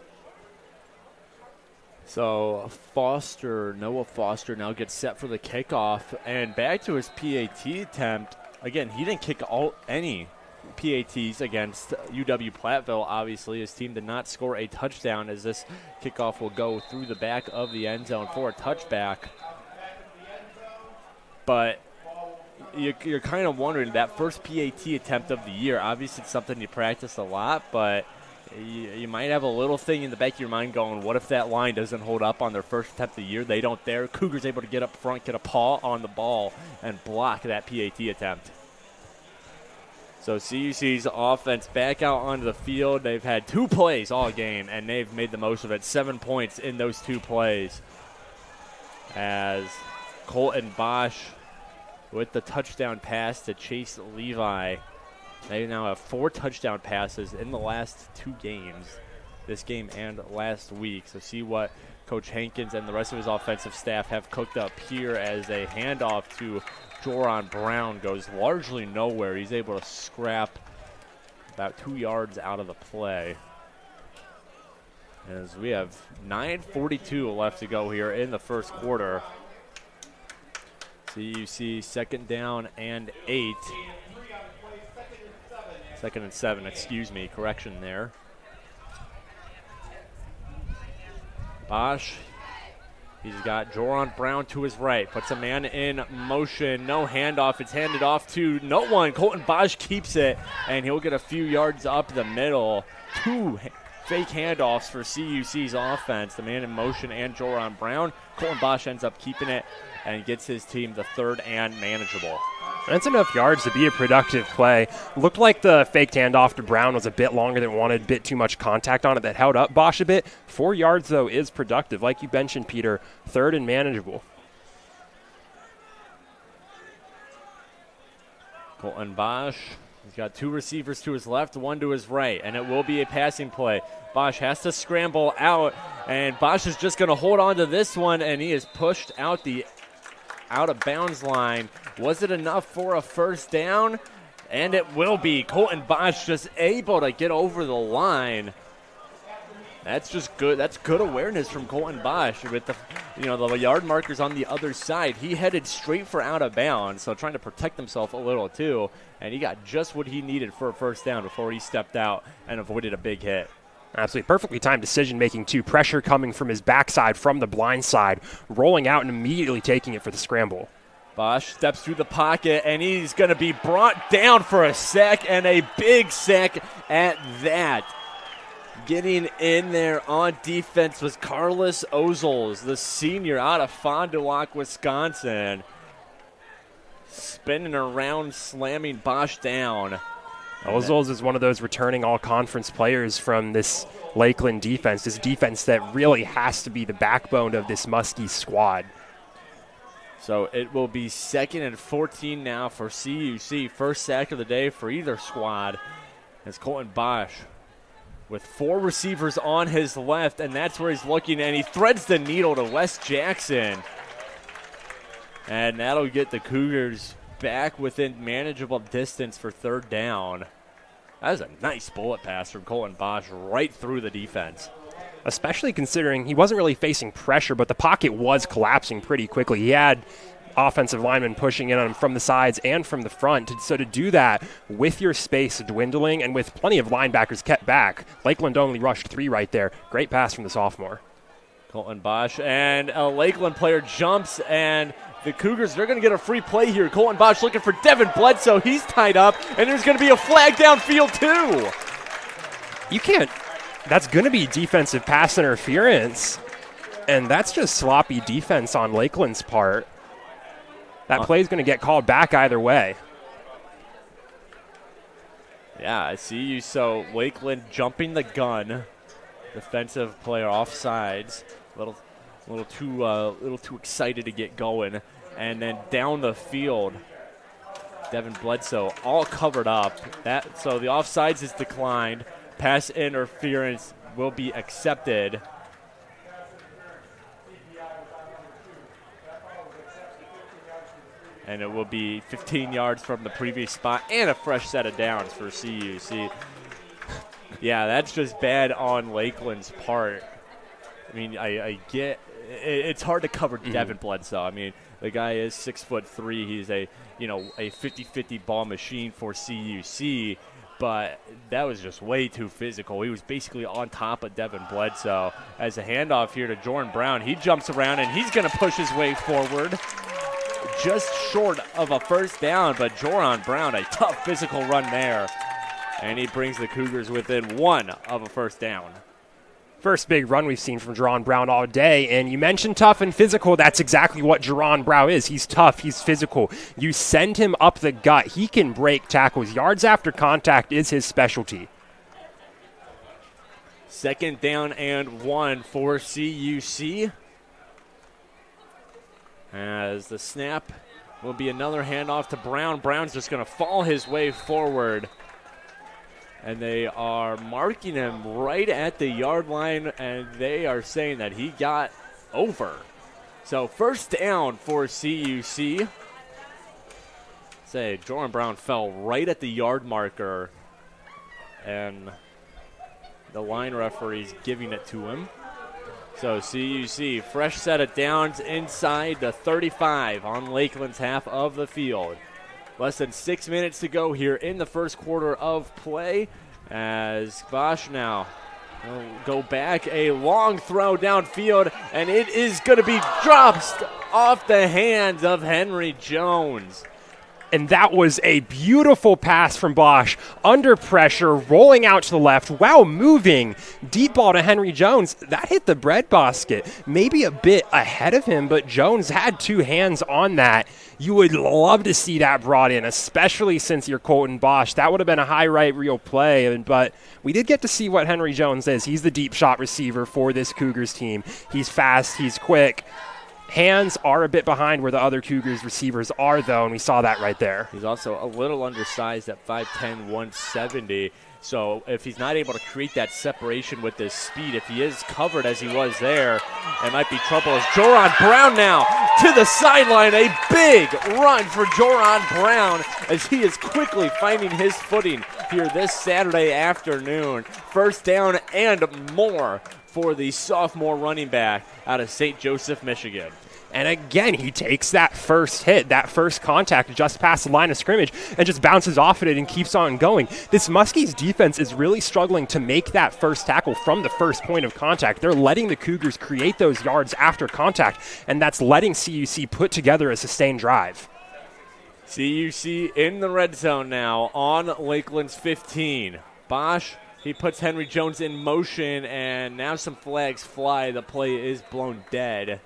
So Noah Foster now gets set for the kickoff, and back to his PAT attempt. Again, he didn't kick any PATs against UW Platteville. Obviously, his team did not score a touchdown, as this kickoff will go through the back of the end zone for a touchback. But you're kind of wondering, that first PAT attempt of the year, obviously it's something you practice a lot, but you might have a little thing in the back of your mind going, what if that line doesn't hold up on their first attempt of the year? They don't there. Cougars able to get up front, get a paw on the ball, and block that PAT attempt. So CUC's offense back out onto the field. They've had 2 plays all game, and they've made the most of it. 7 points in those 2 plays. As Colton Bosch with the touchdown pass to Chase Levi. They now have 4 touchdown passes in the last 2 games, this game and last week. So see what Coach Hankins and the rest of his offensive staff have cooked up here, as a handoff to Joron Brown goes largely nowhere. He's able to scrap about 2 yards out of the play. As we have 9:42 left to go here in the first quarter. CUC 2nd down and 8. 2nd and 7, excuse me, correction there. Bosch, he's got Joran Brown to his right, puts a man in motion, no handoff, it's handed off to no one. Colton Bosch keeps it, and he'll get a few yards up the middle. 2 fake handoffs for CUC's offense, the man in motion and Joran Brown. Colton Bosch ends up keeping it and gets his team the 3rd and manageable. That's enough yards to be a productive play. Looked like the faked handoff to Brown was a bit longer than wanted, a bit too much contact on it that held up Bosch a bit. 4 yards, though, is productive. Like you mentioned, Peter, 3rd and manageable. Colton Bosch, he's got 2 receivers to his left, 1 to his right, and it will be a passing play. Bosch has to scramble out, and Bosch is just going to hold on to this one, and he is pushed out the out-of-bounds line. Was it enough for a first down? And it will be. Colton Bosch just able to get over the line. That's just good. That's good awareness from Colton Bosch with the yard markers on the other side. He headed straight for out of bounds, so trying to protect himself a little too. And he got just what he needed for a first down before he stepped out and avoided a big hit. Absolutely perfectly timed decision-making, too. Pressure coming from his backside, from the blind side, rolling out and immediately taking it for the scramble. Bosch steps through the pocket, and he's going to be brought down for a sack, and a big sack at that. Getting in there on defense was Carlos Ozels, the senior out of Fond du Lac, Wisconsin. Spinning around, slamming Bosch down. Ozels is one of those returning all-conference players from this Lakeland defense, this defense that really has to be the backbone of this Muskie squad. So it will be 2nd and 14 now for CUC. First sack of the day for either squad. As Colton Bosch with 4 receivers on his left, and that's where he's looking, and he threads the needle to Wes Jackson. And that'll get the Cougars back within manageable distance for 3rd down. That was a nice bullet pass from Colton Bosch right through the defense. Especially considering he wasn't really facing pressure, but the pocket was collapsing pretty quickly. He had offensive linemen pushing in on him from the sides and from the front. So to do that with your space dwindling and with plenty of linebackers kept back, Lakeland only rushed 3 right there. Great pass from the sophomore. Colton Bosch, and a Lakeland player jumps, and the Cougars, they're going to get a free play here. Colton Bosch looking for Devin Bledsoe. He's tied up, and there's going to be a flag downfield too. You can't. That's going to be defensive pass interference, and that's just sloppy defense on Lakeland's part. That play is going to get called back either way. Yeah, I see you. So Lakeland jumping the gun. Defensive player offsides. Little too excited to get going. And then down the field, Devin Bledsoe all covered up. So the offsides is declined. Pass interference will be accepted. And it will be 15 yards from the previous spot and a fresh set of downs for CUC. Yeah, that's just bad on Lakeland's part. I mean, I get it's hard to cover Devin Bledsoe. I mean, the guy is 6'3". He's a 50-50 ball machine for CUC, but that was just way too physical. He was basically on top of Devin Bledsoe. As a handoff here to Jordan Brown, he jumps around and he's going to push his way forward. Just short of a first down, but Joran Brown, a tough physical run there. And he brings the Cougars within 1 of a first down. First big run we've seen from Joran Brown all day, and you mentioned tough and physical. That's exactly what Joran Brown is. He's tough, he's physical. You send him up the gut, he can break tackles. Yards after contact is his specialty. 2nd down and 1 for CUC. As the snap will be another handoff to Brown. Brown's just going to fall his way forward. And they are marking him right at the yard line, and they are saying that he got over. So first down for CUC. Say, Jordan Brown fell right at the yard marker, and the line referee's giving it to him. So CUC, fresh set of downs inside the 35 on Lakeland's half of the field. Less than 6 minutes to go here in the first quarter of play as Bosch now will go back. A long throw downfield, and it is going to be dropped off the hands of Henry Jones. And that was a beautiful pass from Bosch. Under pressure, rolling out to the left while moving. Deep ball to Henry Jones. That hit the breadbasket. Maybe a bit ahead of him, but Jones had two hands on that. You would love to see that brought in, especially since you're Colton Bosch. That would have been a high right reel play, but we did get to see what Henry Jones is. He's the deep shot receiver for this Cougars team. He's fast, he's quick. Hands are a bit behind where the other Cougars receivers are, though, and we saw that right there. He's also a little undersized at 5'10", 170. So if he's not able to create that separation with his speed, if he is covered as he was there, it might be trouble. As Joran Brown now to the sideline. A big run for Joran Brown as he is quickly finding his footing here this Saturday afternoon. First down and more for the sophomore running back out of St. Joseph, Michigan. And again, he takes that first hit, that first contact just past the line of scrimmage and just bounces off of it and keeps on going. This Muskies defense is really struggling to make that first tackle from the first point of contact. They're letting the Cougars create those yards after contact, and that's letting CUC put together a sustained drive. CUC in the red zone now on Lakeland's 15. Bosch, he puts Henry Jones in motion, and now some flags fly. The play is blown dead.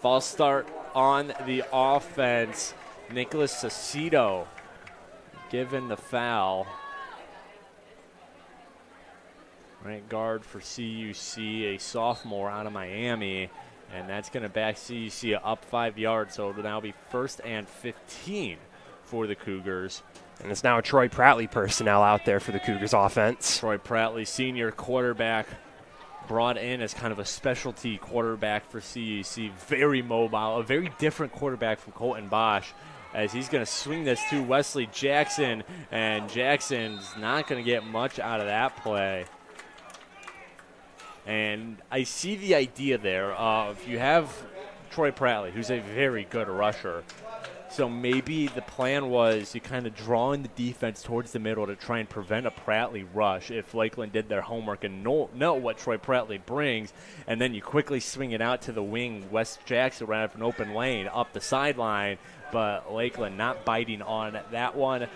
False start on the offense. Nicholas Sacido given the foul. Right guard for CUC, a sophomore out of Miami. And that's going to back CUC up 5 yards, so it'll now be 1st and 15 for the Cougars. And it's now Troy Prattley personnel out there for the Cougars offense. Troy Prattley, senior quarterback, brought in as kind of a specialty quarterback for CUC. Very mobile, a very different quarterback from Colton Bosch, as he's going to swing this to Wesley Jackson, and Jackson's not going to get much out of that play. And I see the idea there of you have Troy Prattley, who's a very good rusher. So maybe the plan was you kind of drawing the defense towards the middle to try and prevent a Prattley rush if Lakeland did their homework and know what Troy Prattley brings, and then you quickly swing it out to the wing. Wes Jackson ran up an open lane up the sideline, but Lakeland not biting on that one,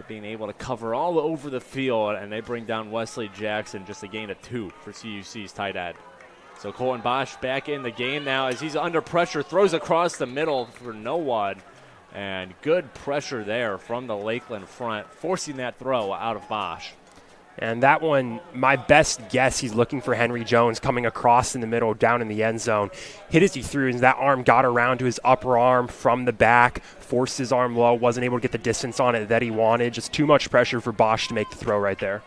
being able to cover all over the field, and they bring down Wesley Jackson, just a gain of 2 for CUC's tight end. So Colton Bosch back in the game now as he's under pressure, throws across the middle for no one. And good pressure there from the Lakeland front, forcing that throw out of Bosch. And that one, my best guess, he's looking for Henry Jones coming across in the middle, down in the end zone. Hit as he threw, and that arm got around to his upper arm from the back, forced his arm low, wasn't able to get the distance on it that he wanted. Just too much pressure for Bosch to make the throw right there.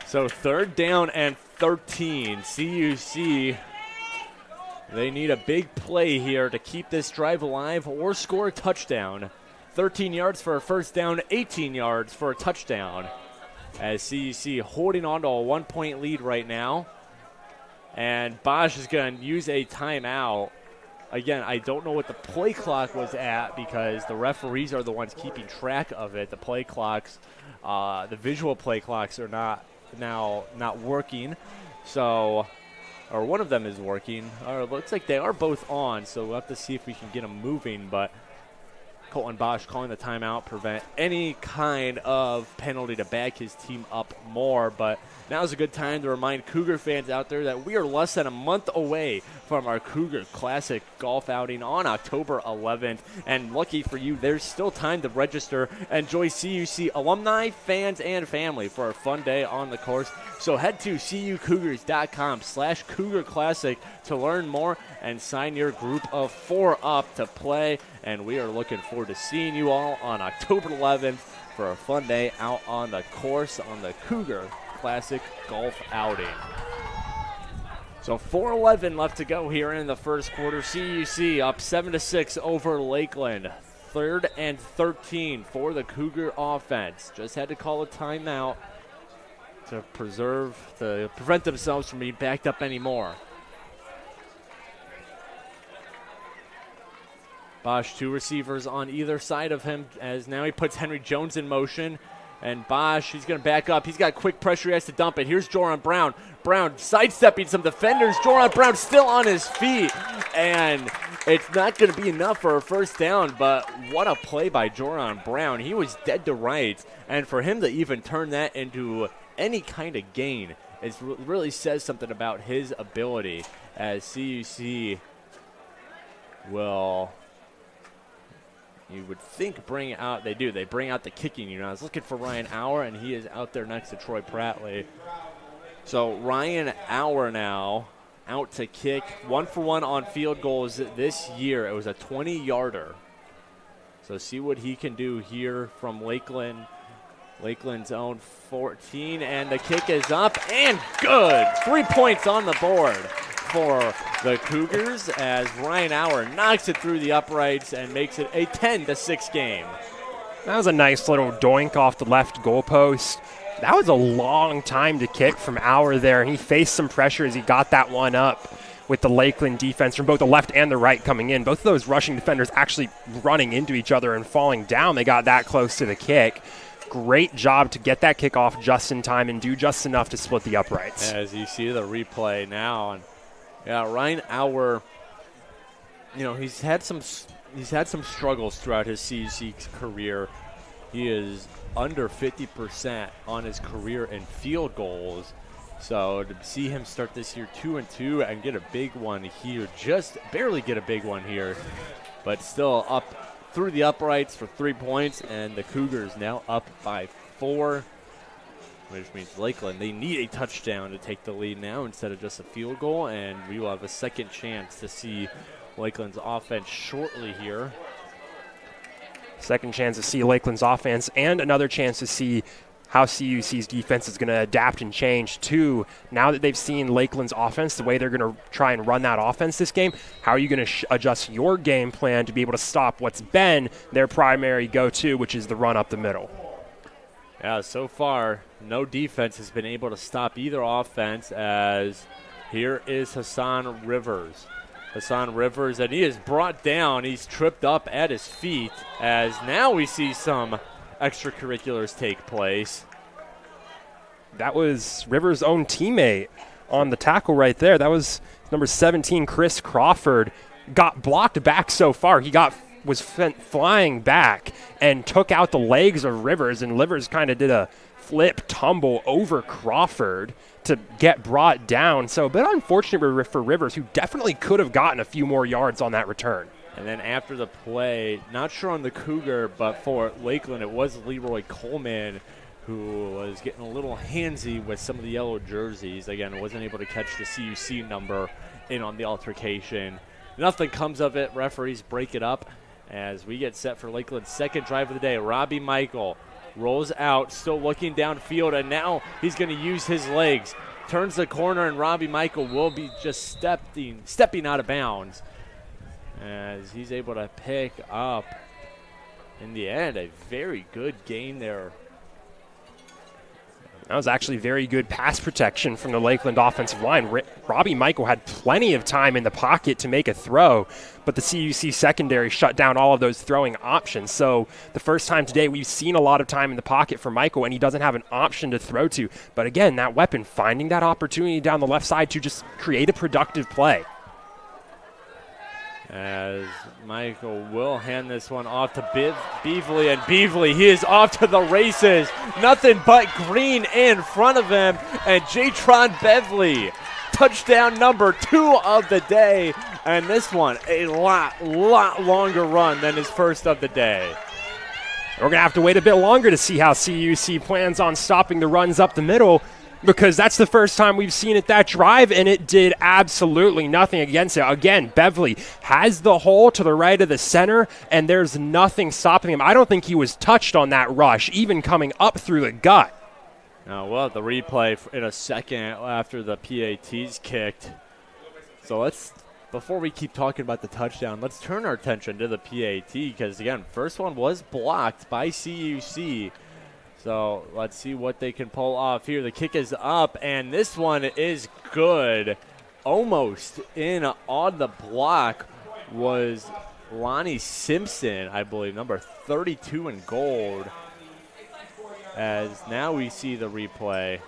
So 3rd down and 13. CUC, they need a big play here to keep this drive alive or score a touchdown. 13 yards for a first down, 18 yards for a touchdown. As CUC holding on to a 1-point lead right now. And Bosch is going to use a timeout. Again, I don't know what the play clock was at because the referees are the ones keeping track of it. The play clocks, the visual play clocks are not working. So, or one of them is working. Or it looks like they are both on, so we'll have to see if we can get them moving. But Colton Bosch calling the timeout, prevent any kind of penalty to back his team up more. But now's a good time to remind Cougar fans out there that we are less than a month away from our Cougar Classic golf outing on October 11th. And lucky for you, there's still time to register and join CUC alumni, fans, and family for a fun day on the course. So head to cucougars.com/Cougar Classic to learn more and sign your group of 4 up to play. And we are looking forward to seeing you all on October 11th for a fun day out on the course on the Cougar Classic golf outing. So 4:11 left to go here in the first quarter. CUC up 7-6 over Lakeland. 3rd and 13 for the Cougar offense. Just had to call a timeout to prevent themselves from being backed up anymore. Bosch, 2 receivers on either side of him, as now he puts Henry Jones in motion. And Bosch, he's going to back up. He's got quick pressure. He has to dump it. Here's Joran Brown. Brown sidestepping some defenders. Joran Brown still on his feet. And it's not going to be enough for a first down, but what a play by Joran Brown. He was dead to rights. And for him to even turn that into any kind of gain, it really says something about his ability, as CUC will, you would think, bring out, they do, they bring out the kicking unit. I was looking for Ryan Auer, and he is out there next to Troy Prattley. So Ryan Auer now out to kick. 1 for 1 on field goals this year. It was a 20-yarder. So see what he can do here from Lakeland. Lakeland's own 14, and the kick is up and good. 3 points on the board for the Cougars as Ryan Auer knocks it through the uprights and makes it a 10-6 game. That was a nice little doink off the left goalpost. That was a long time to kick from Auer there, and he faced some pressure as he got that one up with the Lakeland defense from both the left and the right coming in. Both of those rushing defenders actually running into each other and falling down. They got that close to the kick. Great job to get that kickoff just in time and do just enough to split the uprights. As you see the replay now, and yeah, Ryan Auer, you know, he's had some struggles throughout his CUC career. He is under 50% on his career in field goals. So to see him start this year 2-2 and get a big one here, just barely get a big one here, but still up through the uprights for 3 points, and the Cougars now up by 4, which means Lakeland, they need a touchdown to take the lead now instead of just a field goal, and we will have a second chance to see Lakeland's offense shortly here. Second chance to see Lakeland's offense, and another chance to see how CUC's defense is going to adapt and change too. Now that they've seen Lakeland's offense, the way they're going to try and run that offense this game, how are you going to adjust your game plan to be able to stop what's been their primary go-to, which is the run up the middle? Yeah, so far, no defense has been able to stop either offense, as here is Hassan Rivers. Hassan Rivers, and he is brought down. He's tripped up at his feet, as now we see some extracurriculars take place. That was Rivers' own teammate on the tackle right there. That was number 17, Chris Crawford. Got blocked back so far. He was flying back and took out the legs of Rivers, and Rivers kind of did a flip tumble over Crawford to get brought down. So a bit unfortunate for Rivers, who definitely could have gotten a few more yards on that return. And then after the play, not sure on the Cougar, but for Lakeland, it was Leroy Coleman who was getting a little handsy with some of the yellow jerseys. Again, wasn't able to catch the CUC number in on the altercation. Nothing comes of it. Referees break it up as we get set for Lakeland's second drive of the day. Robbie Michael rolls out, still looking downfield, and now he's going to use his legs. Turns the corner, and Robbie Michael will be just stepping out of bounds, as he's able to pick up, in the end, a very good gain there. That was actually very good pass protection from the Lakeland offensive line. Robbie Michael had plenty of time in the pocket to make a throw, but the CUC secondary shut down all of those throwing options. So the first time today, we've seen a lot of time in the pocket for Michael, and he doesn't have an option to throw to. But again, that weapon, finding that opportunity down the left side to just create a productive play. As Michael will hand this one off to Beasley, and Beasley, he is off to the races. Nothing but green in front of him, and Jatron Bevley, touchdown number 2 of the day, and this one a lot longer run than his first of the day. We're going to have to wait a bit longer to see how CUC plans on stopping the runs up the middle, because that's the first time we've seen it that drive, and it did absolutely nothing against it. Again, Bevley has the hole to the right of the center, and there's nothing stopping him. I don't think he was touched on that rush, even coming up through the gut. Now, we'll have the replay in a second after the PAT's kicked. So before we keep talking about the touchdown, let's turn our attention to the PAT, because, again, first one was blocked by CUC. So let's see what they can pull off here. The kick is up, and this one is good. Almost in on the block was Lonnie Simpson, I believe, number 32 in gold. As now we see the replay.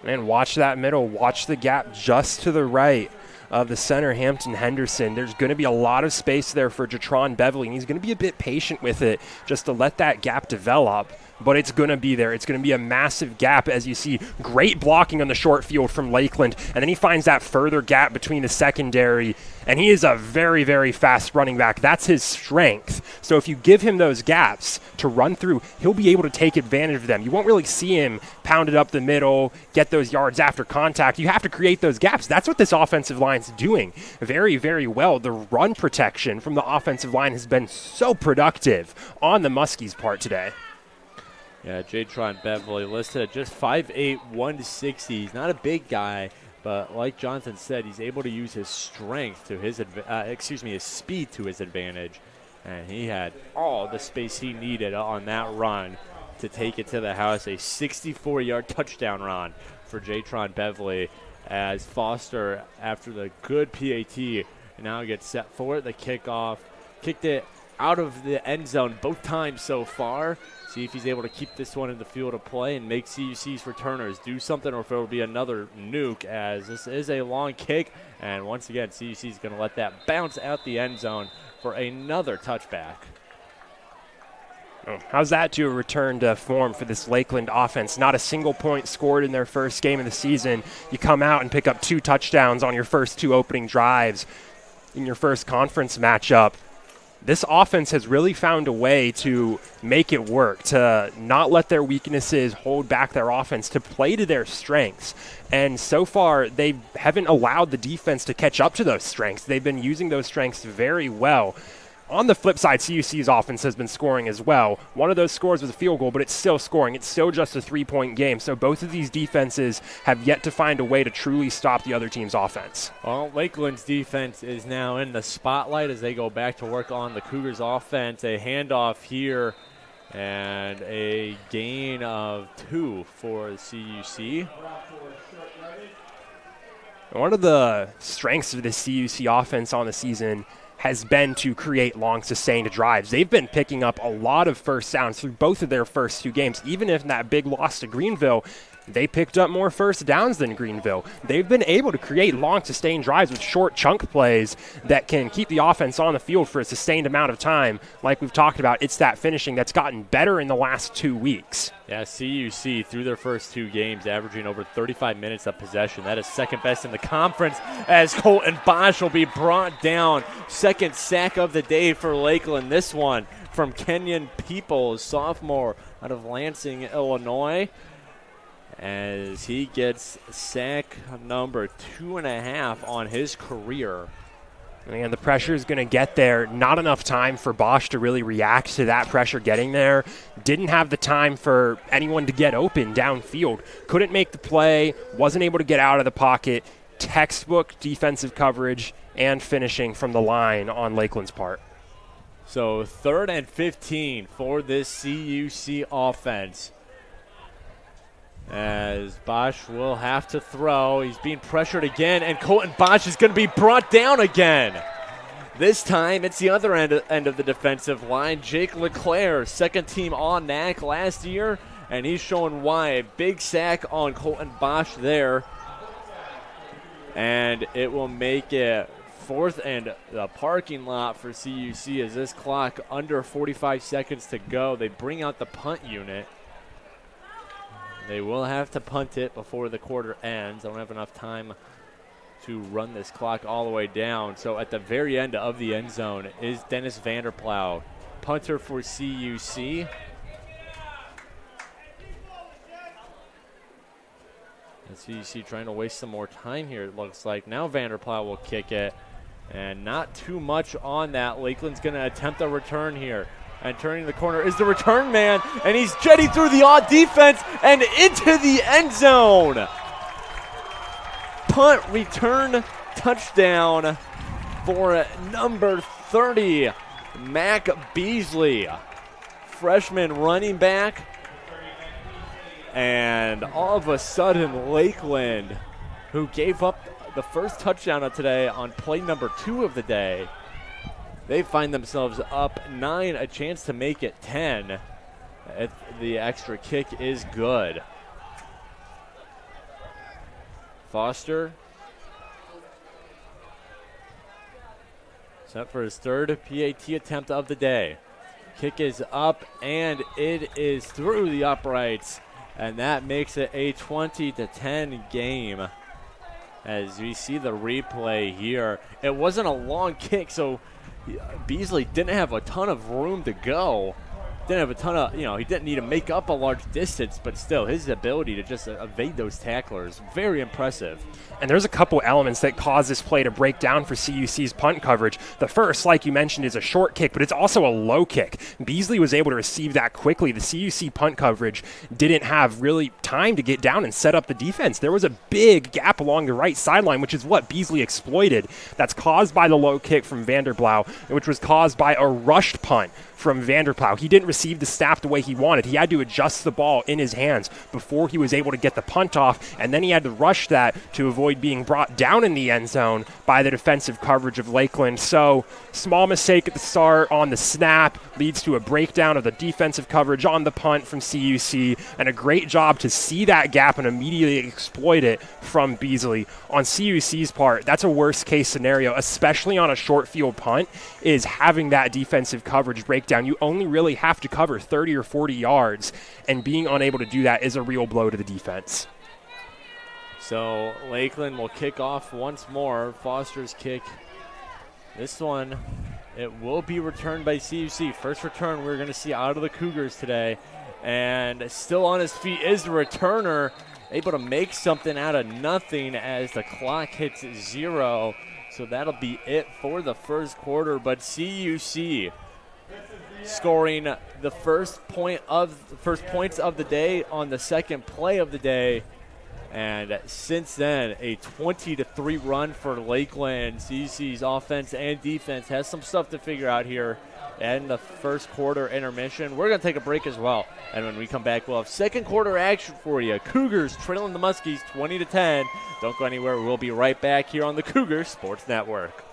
And watch that middle. Watch the gap just to the right of the center, Hampton Henderson. There's going to be a lot of space there for Jatron Beverly, and he's going to be a bit patient with it just to let that gap develop. But it's going to be there. It's going to be a massive gap, as you see. Great blocking on the short field from Lakeland. And then he finds that further gap between the secondary. And he is a very, very fast running back. That's his strength. So if you give him those gaps to run through, he'll be able to take advantage of them. You won't really see him pound it up the middle, get those yards after contact. You have to create those gaps. That's what this offensive line's doing very, very well. The run protection from the offensive line has been so productive on the Muskies' part today. Yeah, Jatron Beverly listed at just 5'8", 160. He's not a big guy, but like Jonathan said, he's able to use his strength to his his speed to his advantage, and he had all the space he needed on that run to take it to the house. A 64-yard touchdown run for Jatron Beverly, as Foster, after the good PAT, now gets set for the kickoff. Kicked it out of the end zone both times so far. See if he's able to keep this one in the field of play and make CUC's returners do something, or if it will be another nuke, as this is a long kick. And once again, CUC is going to let that bounce out the end zone for another touchback. Oh, how's that to a return to form for this Lakeland offense? Not a single point scored in their first game of the season. You come out and pick up 2 touchdowns on your first 2 opening drives in your first conference matchup. This offense has really found a way to make it work, to not let their weaknesses hold back their offense, to play to their strengths. And so far, they haven't allowed the defense to catch up to those strengths. They've been using those strengths very well. On the flip side, CUC's offense has been scoring as well. One of those scores was a field goal, but it's still scoring. It's still just a 3-point game. So both of these defenses have yet to find a way to truly stop the other team's offense. Well, Lakeland's defense is now in the spotlight as they go back to work on the Cougars' offense. A handoff here and a gain of 2 for the CUC. One of the strengths of the CUC offense on the season has been to create long, sustained drives. They've been picking up a lot of first downs through both of their first 2 games. Even if that big loss to Greenville, they picked up more first downs than Greenville. They've been able to create long, sustained drives with short chunk plays that can keep the offense on the field for a sustained amount of time. Like we've talked about, it's that finishing that's gotten better in the last 2 weeks. Yeah, CUC through their first 2 games averaging over 35 minutes of possession. That is second best in the conference, as Colton Bosch will be brought down. Second sack of the day for Lakeland. This one from Kenyon Peoples, sophomore out of Lansing, Illinois, as he gets sack number 2.5 on his career. And the pressure is going to get there. Not enough time for Bosch to really react to that pressure getting there. Didn't have the time for anyone to get open downfield. Couldn't make the play. Wasn't able to get out of the pocket. Textbook defensive coverage and finishing from the line on Lakeland's part. So 3rd and 15 for this CUC offense, as Bosch will have to throw. He's being pressured again, and Colton Bosch is going to be brought down again. This time, it's the other end of the defensive line. Jake LeClaire, second team All-NAC last year, and he's showing why. Big sack on Colton Bosch there, and it will make it 4th and the parking lot for CUC as this clock under 45 seconds to go. They bring out the punt unit. They will have to punt it before the quarter ends. They don't have enough time to run this clock all the way down. So at the very end of the end zone is Dennis Vanderplow, punter for CUC. And CUC trying to waste some more time here, it looks like. Now Vanderplow will kick it, and not too much on that. Lakeland's going to attempt a return here. And turning the corner is the return man, and he's jetting through the odd defense and into the end zone. Punt return touchdown for number 30, Mac Beasley, freshman running back. And all of a sudden, Lakeland, who gave up the first touchdown of today on play number 2 of the day, They find themselves up 9, a chance to make it 10. The extra kick is good. Foster set for his third PAT attempt of the day. Kick is up, and it is through the uprights, and that makes it a 20-10 game. As we see the replay here, it wasn't a long kick, so Beasley didn't have a ton of room to go. Didn't have a ton of, he didn't need to make up a large distance, but still, his ability to just evade those tacklers, very impressive. And there's a couple elements that cause this play to break down for CUC's punt coverage. The first, like you mentioned, is a short kick, but it's also a low kick. Beasley was able to receive that quickly. The CUC punt coverage didn't have really time to get down and set up the defense. There was a big gap along the right sideline, which is what Beasley exploited. That's caused by the low kick from Vanderblau, which was caused by a rushed punt from Vanderplow. He didn't receive the snap the way he wanted. He had to adjust the ball in his hands before he was able to get the punt off, and then he had to rush that to avoid being brought down in the end zone by the defensive coverage of Lakeland. So, small mistake at the start on the snap leads to a breakdown of the defensive coverage on the punt from CUC, and a great job to see that gap and immediately exploit it from Beasley. On CUC's part, that's a worst case scenario, especially on a short field punt, is having that defensive coverage breakdown. You only really have to cover 30 or 40 yards, and being unable to do that is a real blow to the defense. So Lakeland will kick off once more. Foster's kick. This one, it will be returned by CUC. First return we're going to see out of the Cougars today. And still on his feet is the returner, able to make something out of nothing as the clock hits 0. So that'll be it for the first quarter. But CUC scoring the first points of the day on the second play of the day. And since then, a 20-3 run for Lakeland. CUC's offense and defense has some stuff to figure out here in the first quarter intermission. We're going to take a break as well. And when we come back, we'll have second quarter action for you. Cougars trailing the Muskies 20-10. Don't go anywhere. We'll be right back here on the Cougars Sports Network.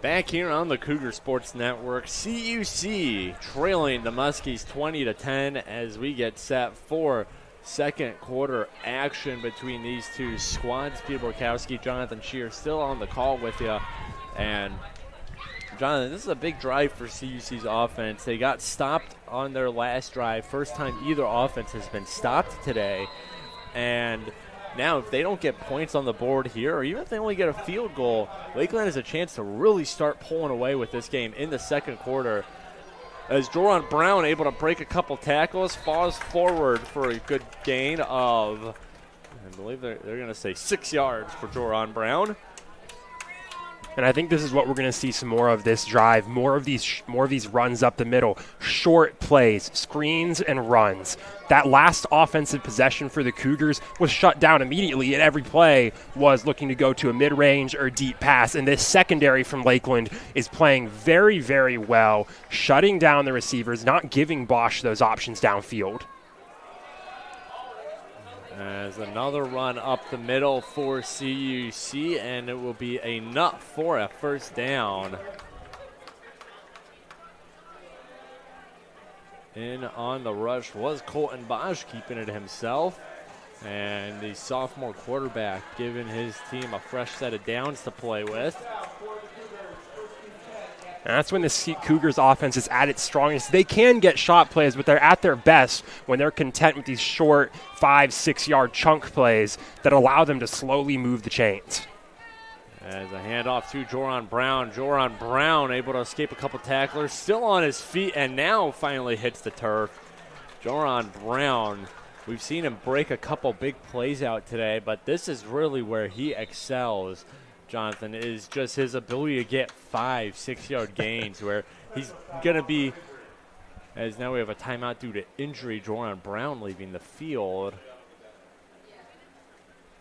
Back here on the Cougar Sports Network, CUC trailing the Muskies 20-10 as we get set for second quarter action between these two squads. Peter Borkowski, Jonathan Shear still on the call with you. And Jonathan, this is a big drive for CUC's offense. They got stopped on their last drive. First time either offense has been stopped today. And now, if they don't get points on the board here, or even if they only get a field goal, Lakeland has a chance to really start pulling away with this game in the second quarter. As Joran Brown able to break a couple tackles, falls forward for a good gain of, I believe they're going to say 6 yards for Joran Brown. And I think this is what we're going to see some more of this drive, more of these runs up the middle, short plays, screens, and runs. That last offensive possession for the Cougars was shut down immediately, and every play was looking to go to a mid-range or deep pass. And this secondary from Lakeland is playing very, very well, shutting down the receivers, not giving Bosch those options downfield. As another run up the middle for CUC, and it will be enough for a first down. In on the rush was Colton Bosch, keeping it himself. And the sophomore quarterback giving his team a fresh set of downs to play with. And that's when the Cougars offense is at its strongest. They can get shot plays, but they're at their best when they're content with these short 5-6 yard chunk plays that allow them to slowly move the chains. As a handoff to Joran Brown. Joran Brown able to escape a couple tacklers, still on his feet, and now finally hits the turf. Joran Brown, we've seen him break a couple big plays out today, but this is really where he excels, Jonathan, is just his ability to get 5-6 yard gains where he's going to be, as now we have a timeout due to injury, Joran Brown leaving the field.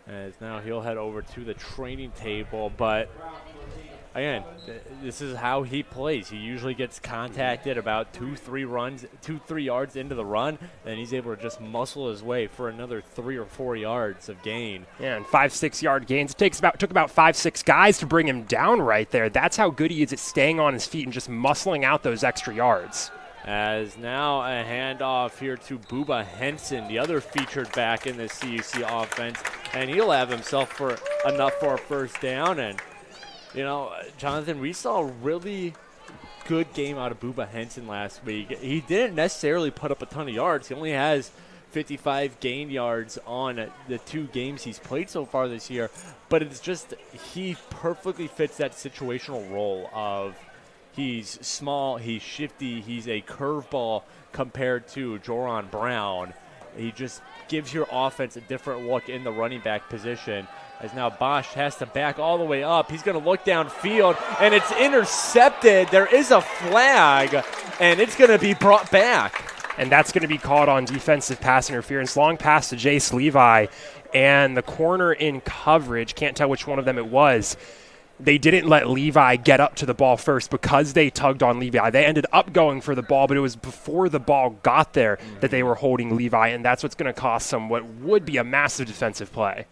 As now he'll head over to the training table, but again, this is how he plays. He usually gets contacted about 2-3 yards into the run, and he's able to just muscle his way for another 3 or 4 yards of gain. Yeah, and 5-6 yard gains. It took about 5-6 guys to bring him down right there. That's how good he is at staying on his feet and just muscling out those extra yards. As now a handoff here to Booba Henson, the other featured back in the CUC offense, and he'll have himself for enough for a first down. And you know, Jonathan, we saw a really good game out of Booba Henson last week. He didn't necessarily put up a ton of yards. He only has 55 gain yards on the 2 games he's played so far this year. But it's just he perfectly fits that situational role of he's small, he's shifty, he's a curveball compared to Joran Brown. He just gives your offense a different look in the running back position. As now Bosch has to back all the way up. He's going to look downfield, and it's intercepted. There is a flag, and it's going to be brought back. And that's going to be called on defensive pass interference. Long pass to Jace Levi, and the corner in coverage, can't tell which one of them it was. They didn't let Levi get up to the ball first because they tugged on Levi. They ended up going for the ball, but it was before the ball got there that they were holding Levi, and that's what's going to cost them what would be a massive defensive play.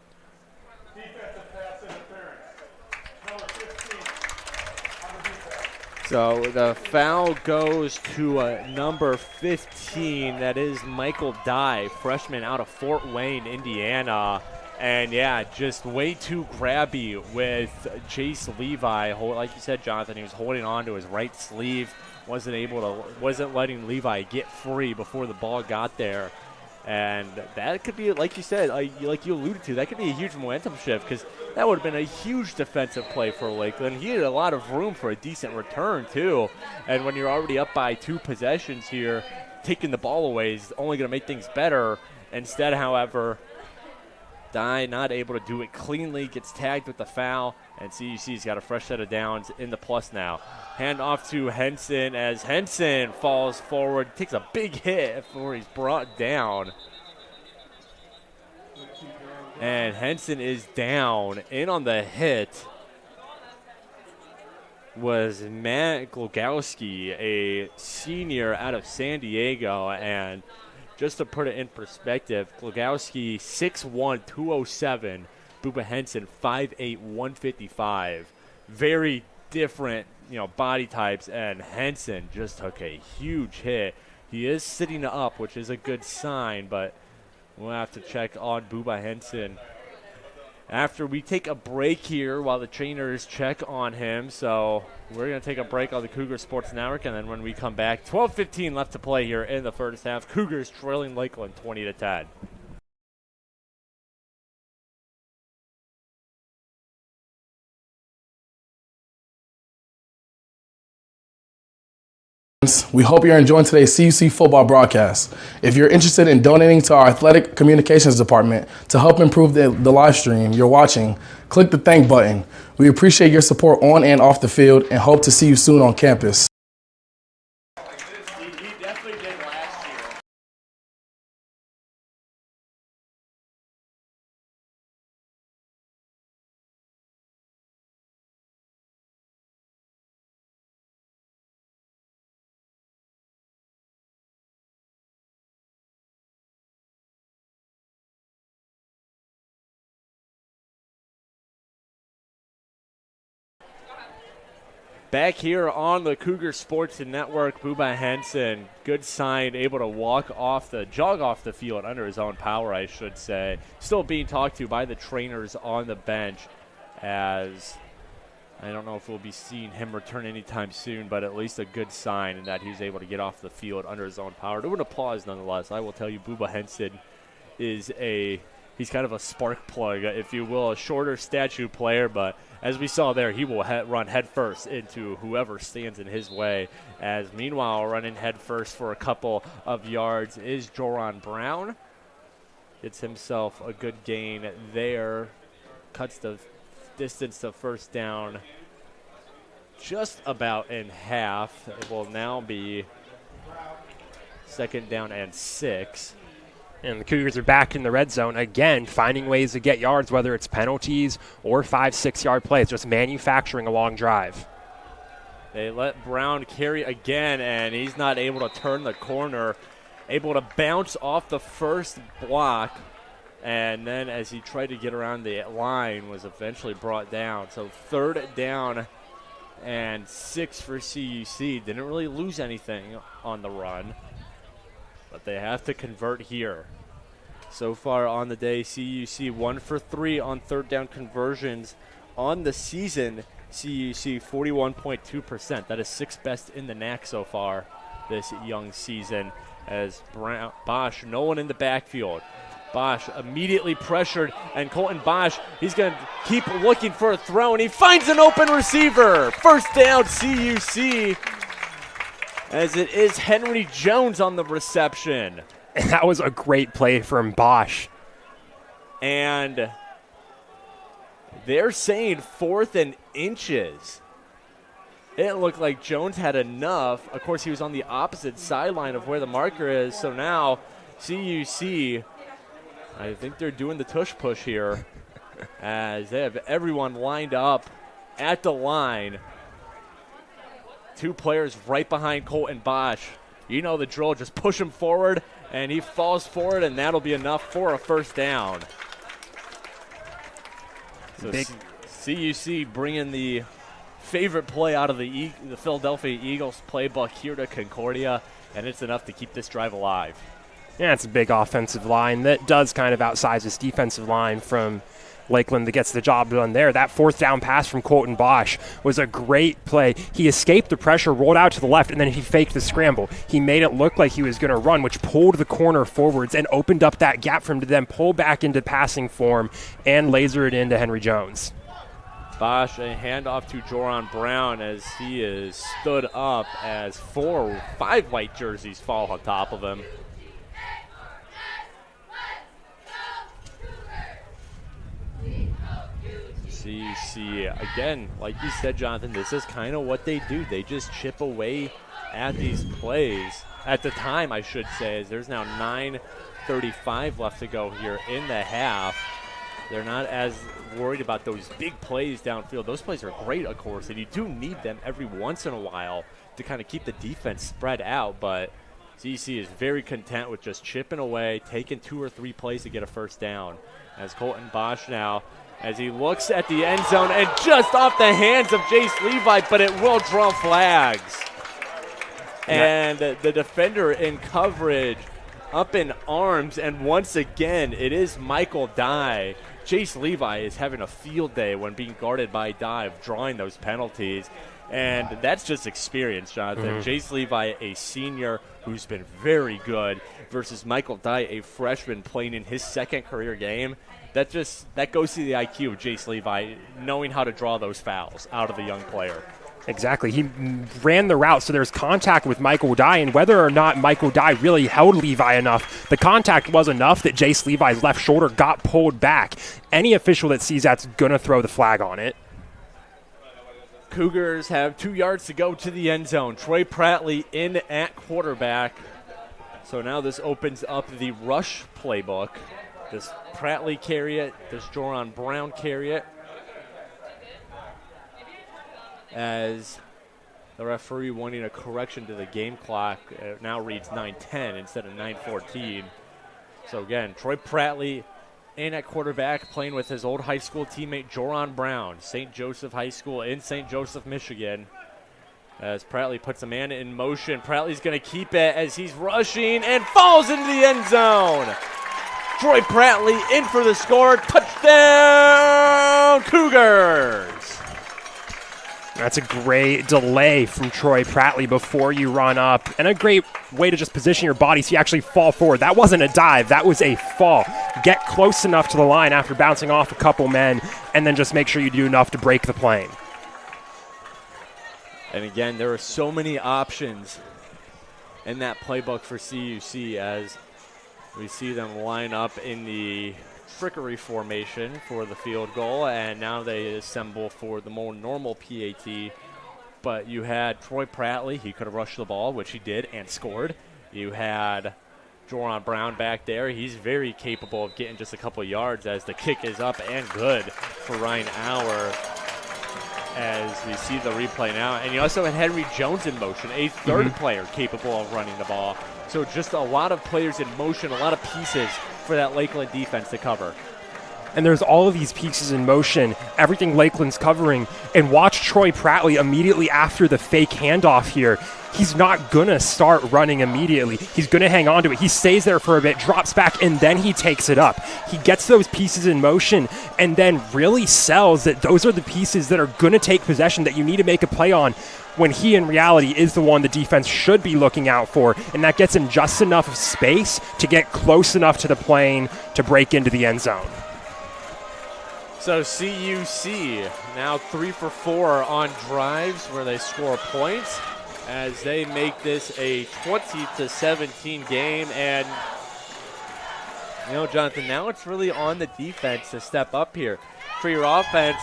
So the foul goes to number 15. That is Michael Dye, freshman out of Fort Wayne, Indiana. And, yeah, just way too grabby with Jace Levi. Like you said, Jonathan, he was holding on to his right sleeve, wasn't letting Levi get free before the ball got there. And that could be, like you said, like you alluded to, that could be a huge momentum shift because that would have been a huge defensive play for Lakeland. He had a lot of room for a decent return, too. And when you're already up by 2 possessions here, taking the ball away is only going to make things better. Instead, however, Dye not able to do it cleanly, gets tagged with the foul, and CUC's got a fresh set of downs in the plus now. Hand off to Henson as Henson falls forward, takes a big hit before he's brought down. And Henson is down. In on the hit was Matt Glogowski, a senior out of San Diego. And just to put it in perspective, Glogowski 6'1", 207. Booba Henson 5'8", 155. Very different, body types, and Henson just took a huge hit. He is sitting up, which is a good sign, but we'll have to check on Booba Henson after we take a break here while the trainers check on him. So we're going to take a break on the Cougar Sports Network, and then when we come back, 12:15 left to play here in the first half. Cougars trailing Lakeland 20-10. We hope you're enjoying today's CUC football broadcast. If you're interested in donating to our athletic communications department to help improve the live stream you're watching, click the thank button. We appreciate your support on and off the field and hope to see you soon on campus. He definitely did last year. Back here on the Cougar Sports Network, Booba Henson, good sign, able to jog off the field under his own power, I should say. Still being talked to by the trainers on the bench, as I don't know if we'll be seeing him return anytime soon, but at least a good sign in that he was able to get off the field under his own power. To an applause nonetheless. I will tell you, Booba Henson is a he's kind of a spark plug, if you will, a shorter statue player, but as we saw there, he will run headfirst into whoever stands in his way. As meanwhile, running headfirst for a couple of yards is Joran Brown. Gets himself a good gain there. Cuts the distance to first down just about in half. It will now be 2nd down and 6. And the Cougars are back in the red zone again, finding ways to get yards, whether it's penalties or 5-6 yard plays, just manufacturing a long drive. They let Brown carry again, and he's not able to turn the corner, able to bounce off the first block, and then as he tried to get around the line, was eventually brought down. So 3rd down and 6 for CUC. Didn't really lose anything on the run, but they have to convert here. So far on the day, CUC 1 for 3 on 3rd down conversions. On the season, CUC 41.2%. That is 6th best in the NAC so far this young season. As Bosch, no one in the backfield. Bosch immediately pressured, and Colton Bosch, he's going to keep looking for a throw, and he finds an open receiver. 1st down, CUC. As it is Henry Jones on the reception. And that was a great play from Bosch. And they're saying 4th and inches. It looked like Jones had enough. Of course, he was on the opposite sideline of where the marker is. So now CUC, I think they're doing the tush push here as they have everyone lined up at the line. 2 players right behind Colton Bosch. You know the drill, just push him forward, and he falls forward, and that'll be enough for a 1st down. So CUC bringing the favorite play out of the Philadelphia Eagles playbook here to Concordia, and it's enough to keep this drive alive. Yeah, it's a big offensive line that does kind of outsize this defensive line from Lakeland that gets the job done there. That 4th down pass from Colton Bosch was a great play. He escaped the pressure, rolled out to the left, and then he faked the scramble. He made it look like he was going to run, which pulled the corner forwards and opened up that gap for him to then pull back into passing form and laser it into Henry Jones. Bosch, a handoff to Joran Brown as he is stood up as 5 white jerseys fall on top of him. CUC, again, like you said, Jonathan, this is kind of what they do. They just chip away at these plays. At the time, I should say, as there's now 9:35 left to go here in the half. They're not as worried about those big plays downfield. Those plays are great, of course, and you do need them every once in a while to kind of keep the defense spread out, but CUC is very content with just chipping away, taking 2 or 3 plays to get a 1st down. As Colton Bosch now, as he looks at the end zone and just off the hands of Jace Levi, but it will draw flags. And the defender in coverage up in arms, and once again, it is Michael Dye. Jace Levi is having a field day when being guarded by Dye, drawing those penalties. And that's just experience, Jonathan. Jace Levi, a senior who's been very good, versus Michael Dye, a freshman playing in his 2nd career game. That goes to the IQ of Jace Levi, knowing how to draw those fouls out of the young player. Exactly. He ran the route, so there's contact with Michael Dye, and whether or not Michael Dye really held Levi enough, the contact was enough that Jace Levi's left shoulder got pulled back. Any official that sees that's going to throw the flag on it. Cougars have 2 yards to go to the end zone. Troy Prattley in at quarterback. So now this opens up the rush playbook. Does Prattley carry it? Does Joran Brown carry it? As the referee wanting a correction to the game clock, it now reads 9:10 instead of 9:14. So again, Troy Prattley in at quarterback, playing with his old high school teammate Joran Brown, St. Joseph High School in St. Joseph, Michigan. As Prattley puts a man in motion, Prattley's going to keep it as he's rushing and falls into the end zone. Troy Prattley in for the score. Touchdown, Cougars! That's a great delay from Troy Prattley before you run up, and a great way to just position your body so you actually fall forward. That wasn't a dive, that was a fall. Get close enough to the line after bouncing off a couple men, and then just make sure you do enough to break the plane. And again, there are so many options in that playbook for CUC as we see them line up in the trickery formation for the field goal, and now they assemble for the more normal PAT. But you had Troy Prattley, he could have rushed the ball, which he did, and scored. You had Joron Brown back there. He's very capable of getting just a couple yards as the kick is up and good for Ryan Auer as we see the replay now. And you also had Henry Jones in motion, a third player capable of running the ball. So just a lot of players in motion, a lot of pieces for that Lakeland defense to cover. And there's all of these pieces in motion, everything Lakeland's covering. And watch Troy Prattley immediately after the fake handoff here. He's not going to start running immediately. He's going to hang on to it. He stays there for a bit, drops back, and then he takes it up. He gets those pieces in motion and then really sells that those are the pieces that are going to take possession that you need to make a play on, when he in reality is the one the defense should be looking out for, and that gets him just enough space to get close enough to the plane to break into the end zone. So CUC now 3 for 4 on drives where they score points as they make this a 20-17 game. And, you know, Jonathan, now it's really on the defense to step up here. For your offense,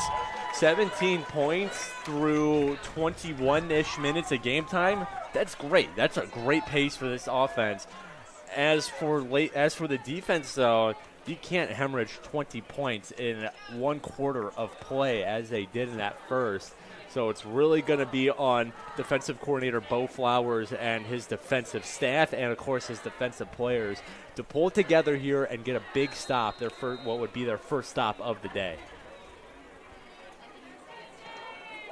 17 points through 21-ish minutes of game time. That's great. That's a great pace for this offense. As for the defense, though, you can't hemorrhage 20 points in 1 quarter of play as they did in that first. So it's really going to be on defensive coordinator Bo Flowers and his defensive staff and, of course, his defensive players to pull together here and get a big stop, what would be their first stop of the day.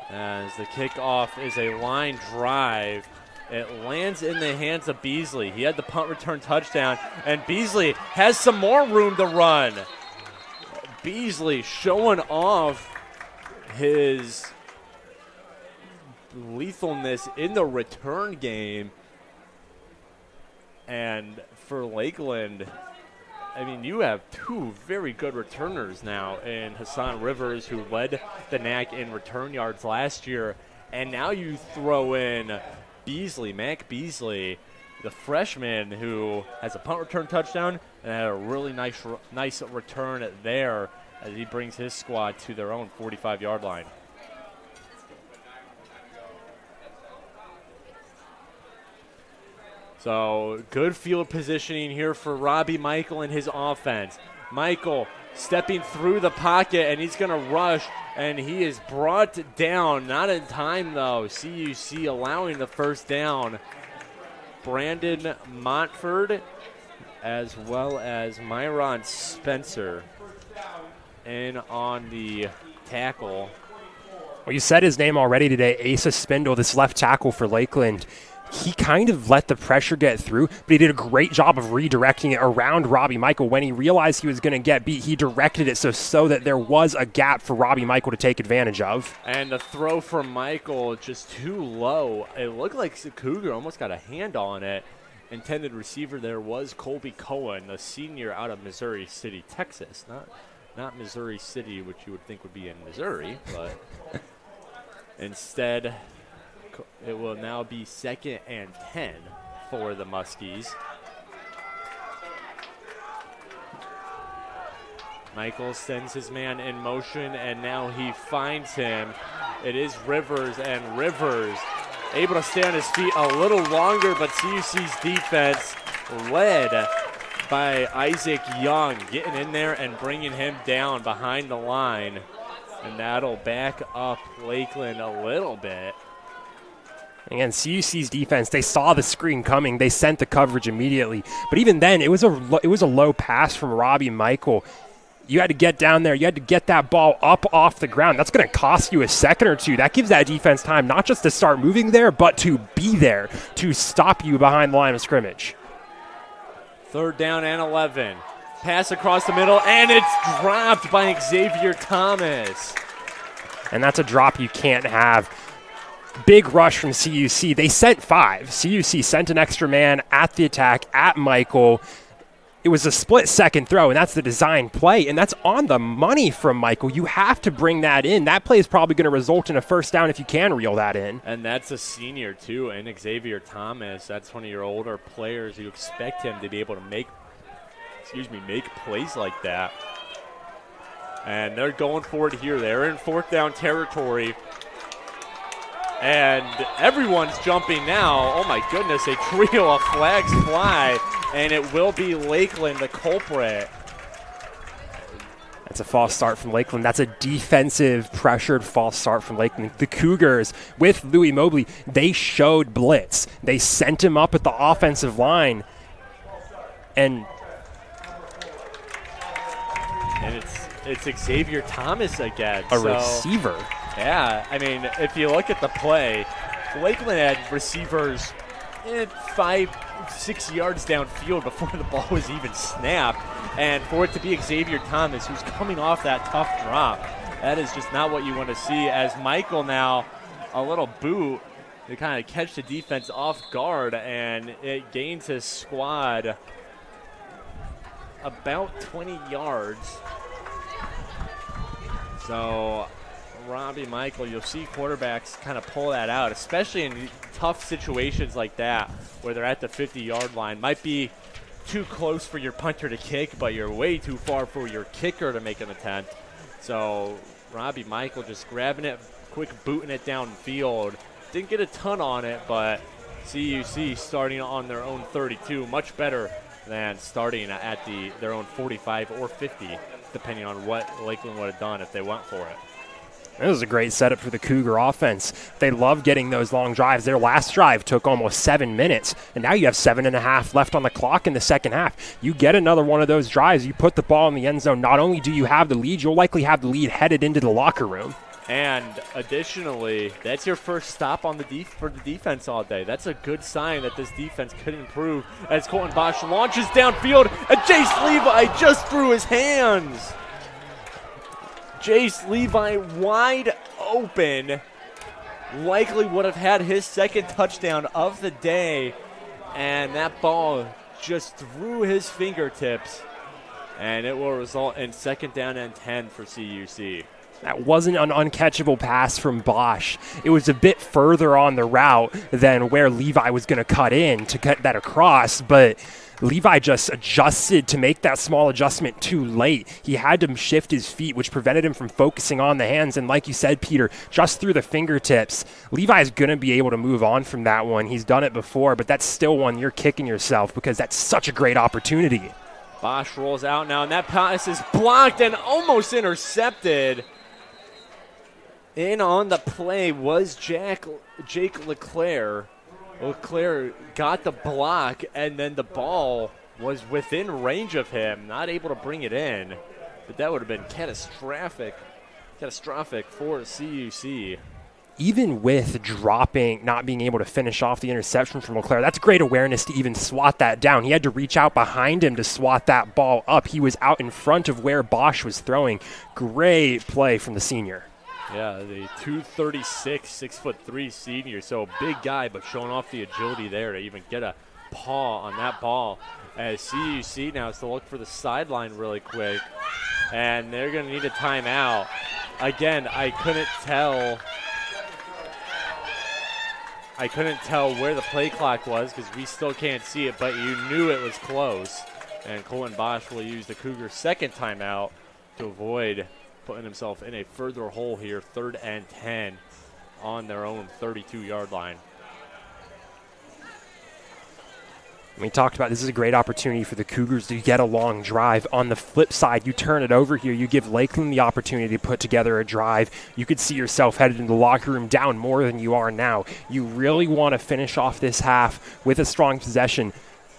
As the kickoff is a line drive. It lands in the hands of Beasley. He had the punt return touchdown, and Beasley has some more room to run. Beasley showing off his lethalness in the return game. And for Lakeland, I mean, you have 2 very good returners now in Hassan Rivers, who led the NAC in return yards last year, and now you throw in Mac Beasley, the freshman who has a punt return touchdown and had a really nice return there as he brings his squad to their own 45-yard line. So good field positioning here for Robbie Michael and his offense. Michael stepping through the pocket, and he's going to rush, and he is brought down. Not in time, though. CUC allowing the first down. Brandon Montford as well as Myron Spencer in on the tackle. Well, you said his name already today, Asa Spindle, this left tackle for Lakeland. He kind of let the pressure get through, but he did a great job of redirecting it around Robbie Michael. When he realized he was going to get beat, he directed it so that there was a gap for Robbie Michael to take advantage of. And the throw from Michael just too low. It looked like the Cougar almost got a hand on it. Intended receiver there was Colby Cohen, the senior out of Missouri City, Texas. Not Missouri City, which you would think would be in Missouri, but instead it will now be 2nd and 10 for the Muskies. Michael sends his man in motion, and now he finds him. It is Rivers, and Rivers able to stay on his feet a little longer, but CUC's defense led by Isaac Young getting in there and bringing him down behind the line. And that'll back up Lakeland a little bit. Again, CUC's defense, they saw the screen coming. They sent the coverage immediately. But even then, it was a low pass from Robbie Michael. You had to get down there. You had to get that ball up off the ground. That's going to cost you a second or two. That gives that defense time not just to start moving there, but to be there to stop you behind the line of scrimmage. 3rd down and 11. Pass across the middle, and it's dropped by Xavier Thomas. And that's a drop you can't have. big rush from CUC. They sent 5. CUC sent an extra man at the attack at Michael. It was a split-second throw, and that's the design play, and that's on the money from Michael. You have to bring that in. That play is probably going to result in a first down if you can reel that in. And that's a senior, too, and Xavier Thomas. That's one of your older players. You expect him to be able to make plays like that. And they're going for it here. They're in fourth down territory. And everyone's jumping now. Oh, my goodness, a trio of flags fly. And it will be Lakeland, the culprit. That's a false start from Lakeland. That's a defensive pressured false start from Lakeland. The Cougars, with Louis Mobley, they showed blitz. They sent him up at the offensive line. And it's Xavier Thomas again. A receiver. Yeah, I mean, if you look at the play, Lakeland had receivers 5-6 yards downfield before the ball was even snapped. And for it to be Xavier Thomas, who's coming off that tough drop, that is just not what you want to see. As Michael now, a little boot to kind of catch the defense off guard, and it gains his squad about 20 yards. So Robbie Michael, you'll see quarterbacks kind of pull that out, especially in tough situations like that where they're at the 50-yard line. Might be too close for your punter to kick, but you're way too far for your kicker to make an attempt. So Robbie Michael just grabbing it, quick booting it downfield. Didn't get a ton on it, but CUC starting on their own 32, much better than starting at their own 45 or 50, depending on what Lakeland would have done if they went for it. It was a great setup for the Cougar offense. They love getting those long drives. Their last drive took almost 7 minutes, and now you have 7.5 left on the clock in the second half. You get another one of those drives, you put the ball in the end zone. Not only do you have the lead, you'll likely have the lead headed into the locker room. And additionally, that's your first stop on for the defense all day. That's a good sign that this defense could improve as Colton Bosch launches downfield, and Jace Levi just threw his hands. Jace Levi wide open, likely would have had his second touchdown of the day, and that ball just through his fingertips, and it will result in second down and 10 for CUC. That wasn't an uncatchable pass from Bosch. It was a bit further on the route than where Levi was going to cut in to cut that across, but Levi just adjusted to make that small adjustment too late. He had to shift his feet, which prevented him from focusing on the hands. And like you said, Peter, just through the fingertips, Levi's going to be able to move on from that one. He's done it before, but that's still one you're kicking yourself because that's such a great opportunity. Bosch rolls out now, and that pass is blocked and almost intercepted. In on the play was Jake Leclerc. Leclerc got the block, and then the ball was within range of him, not able to bring it in. But that would have been catastrophic for CUC. Even with dropping, not being able to finish off the interception from Leclerc, that's great awareness to even swat that down. He had to reach out behind him to swat that ball up. He was out in front of where Bosch was throwing. Great play from the senior. Yeah, the 236, 6'3" senior, so a big guy, but showing off the agility there to even get a paw on that ball. As CUC now has to look for the sideline really quick, and they're going to need a timeout. Again, I couldn't tell where the play clock was because we still can't see it, but you knew it was close. And Colton Bosch will use the Cougars' second timeout to avoid putting himself in a further hole here, 3rd and 10 on their own 32-yard line. We talked about this is a great opportunity for the Cougars to get a long drive. On the flip side, you turn it over here. You give Lakeland the opportunity to put together a drive. You could see yourself headed into the locker room down more than you are now. You really want to finish off this half with a strong possession.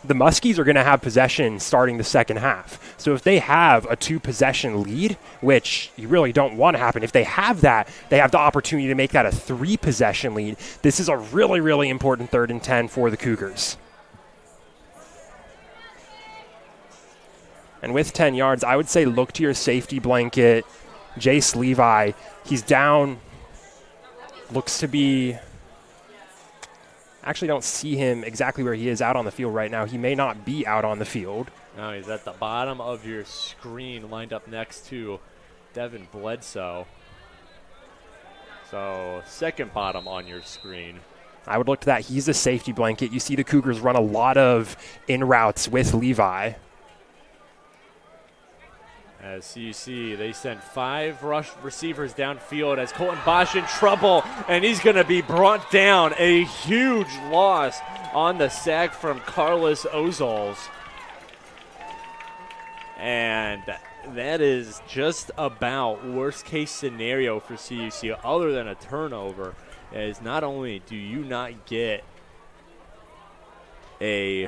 The Muskies are going to have possession starting the second half. So if they have a 2-possession lead, which you really don't want to happen, if they have that, they have the opportunity to make that a 3-possession lead. This is a really, really important 3rd and 10 for the Cougars. And with 10 yards, I would say look to your safety blanket. Jace Levi, he's down, looks to be actually don't see him exactly where he is out on the field right now. He may not be out on the field. No, he's at the bottom of your screen, lined up next to Devin Bledsoe. So second bottom on your screen. I would look to that. He's a safety blanket. You see the Cougars run a lot of in routes with Levi. As CUC, they sent 5 rush receivers downfield as Colton Bosch in trouble, and he's going to be brought down. A huge loss on the sack from Carlos Ozols. And that is just about worst case scenario for CUC, other than a turnover, as not only do you not get the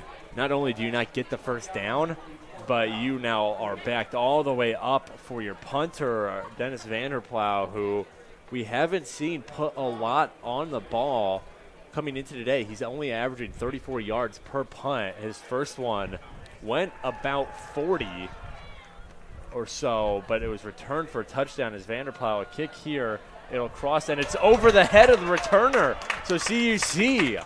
first down, but you now are backed all the way up for your punter, Dennis Vanderplow, who we haven't seen put a lot on the ball coming into today. He's only averaging 34 yards per punt. His first one went about 40 or so, but it was returned for a touchdown as Vanderplow. A kick here, it'll cross, and it's over the head of the returner. So CUC,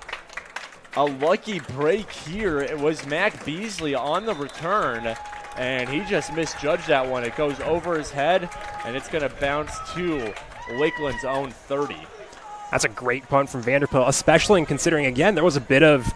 a lucky break here. It was Mac Beasley on the return, and he just misjudged that one. It goes over his head, and it's going to bounce to Lakeland's own 30. That's a great punt from Vanderbilt, especially in considering, again, there was a bit of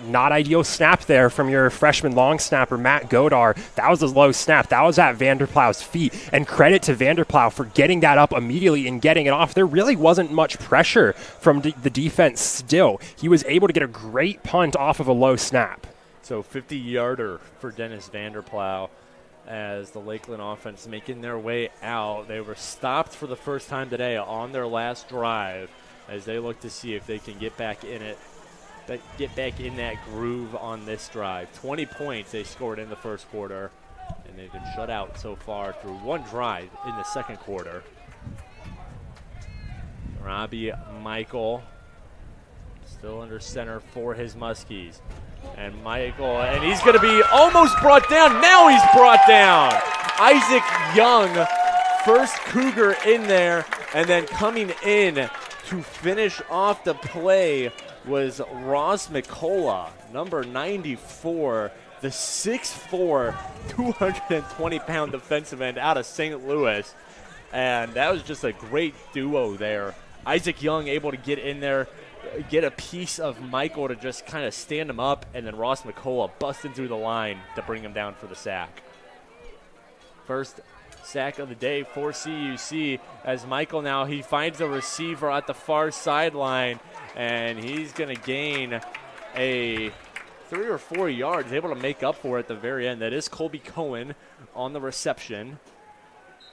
not ideal snap there from your freshman long snapper, Matt Godar. That was a low snap. That was at Vanderplow's feet. And credit to Vanderplow for getting that up immediately and getting it off. There really wasn't much pressure from the defense still. He was able to get a great punt off of a low snap. So 50-yarder for Dennis Vanderplow as the Lakeland offense making their way out. They were stopped for the first time today on their last drive as they look to see if they can get back in it. Get back in that groove on this drive. 20 points they scored in the first quarter, and they've been shut out so far through one drive in the second quarter. Robbie Michael still under center for his Muskies. And he's going to be almost brought down. Now he's brought down. Isaac Young, first Cougar in there, and then coming in to finish off the play was Ross McCullough, number 94, the 6'4", 220-pound defensive end out of St. Louis. And that was just a great duo there. Isaac Young able to get in there, get a piece of Michael to just kind of stand him up, and then Ross McCullough busting through the line to bring him down for the sack. First sack of the day for CUC as Michael now, he finds a receiver at the far sideline, and he's going to gain a 3 or 4 yards, able to make up for it at the very end. That is Colby Cohen on the reception.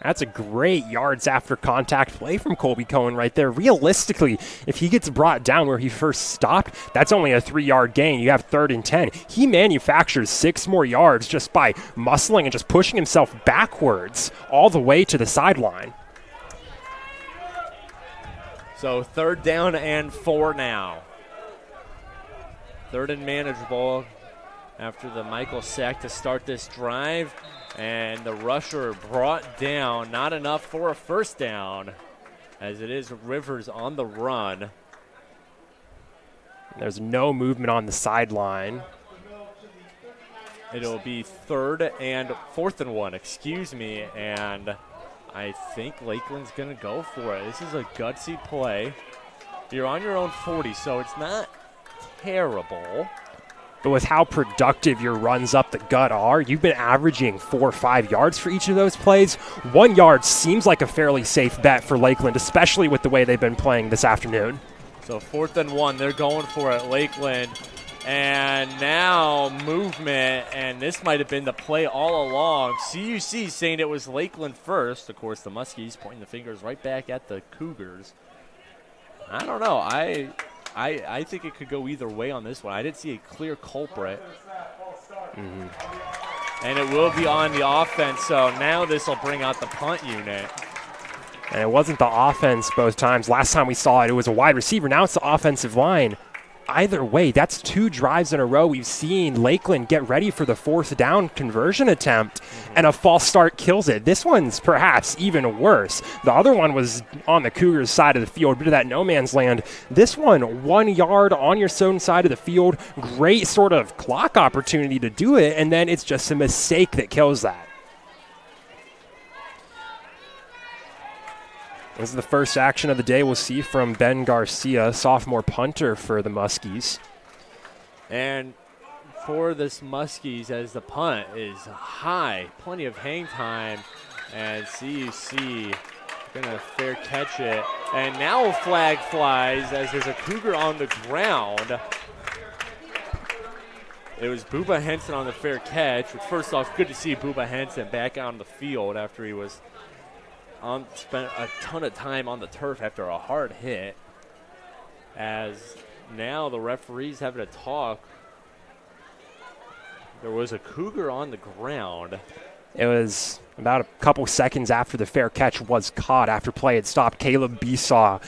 That's a great yards after contact play from Colby Cohen right there. Realistically, if he gets brought down where he first stopped, that's only a 3-yard gain. You have 3rd and 10. He manufactures 6 more yards just by muscling and just pushing himself backwards all the way to the sideline. So 3rd down and 4 now. 3rd and manageable after the Michael sack to start this drive. And the rusher brought down, not enough for a first down, as it is Rivers on the run. There's no movement on the sideline. It'll be 4th and 1, excuse me, and I think Lakeland's going to go for it. This is a gutsy play. You're on your own 40, so it's not terrible. But with how productive your runs up the gut are, you've been averaging 4 or 5 yards for each of those plays. 1 yard seems like a fairly safe bet for Lakeland, especially with the way they've been playing this afternoon. So 4th and 1, they're going for it, Lakeland. And now movement, and this might have been the play all along. CUC saying it was Lakeland first. Of course, the Muskies pointing the fingers right back at the Cougars. I don't know. I think it could go either way on this one. I didn't see a clear culprit. And it will be on the offense, so now this will bring out the punt unit. And it wasn't the offense both times. Last time we saw it, it was a wide receiver. Now it's the offensive line. either way, that's 2 drives in a row we've seen Lakeland get ready for the 4th down conversion attempt, and a false start kills it. This one's perhaps even worse. The other one was on the Cougars' side of the field, bit of that no man's land. This one, 1 yard on your own side of the field, great sort of clock opportunity to do it, and then it's just a mistake that kills that. This is the first action of the day we'll see from Ben Garcia, sophomore punter for the Muskies. And for this Muskies, as the punt is high, plenty of hang time, and CUC going to fair catch it. And now a flag flies as there's a Cougar on the ground. It was Booba Henson on the fair catch, which first off, good to see Booba Henson back on the field after he was spent a ton of time on the turf after a hard hit. As now the referee's having a talk. There was a Cougar on the ground. It was about a couple seconds after the fair catch was caught, after play had stopped. Caleb Besaw,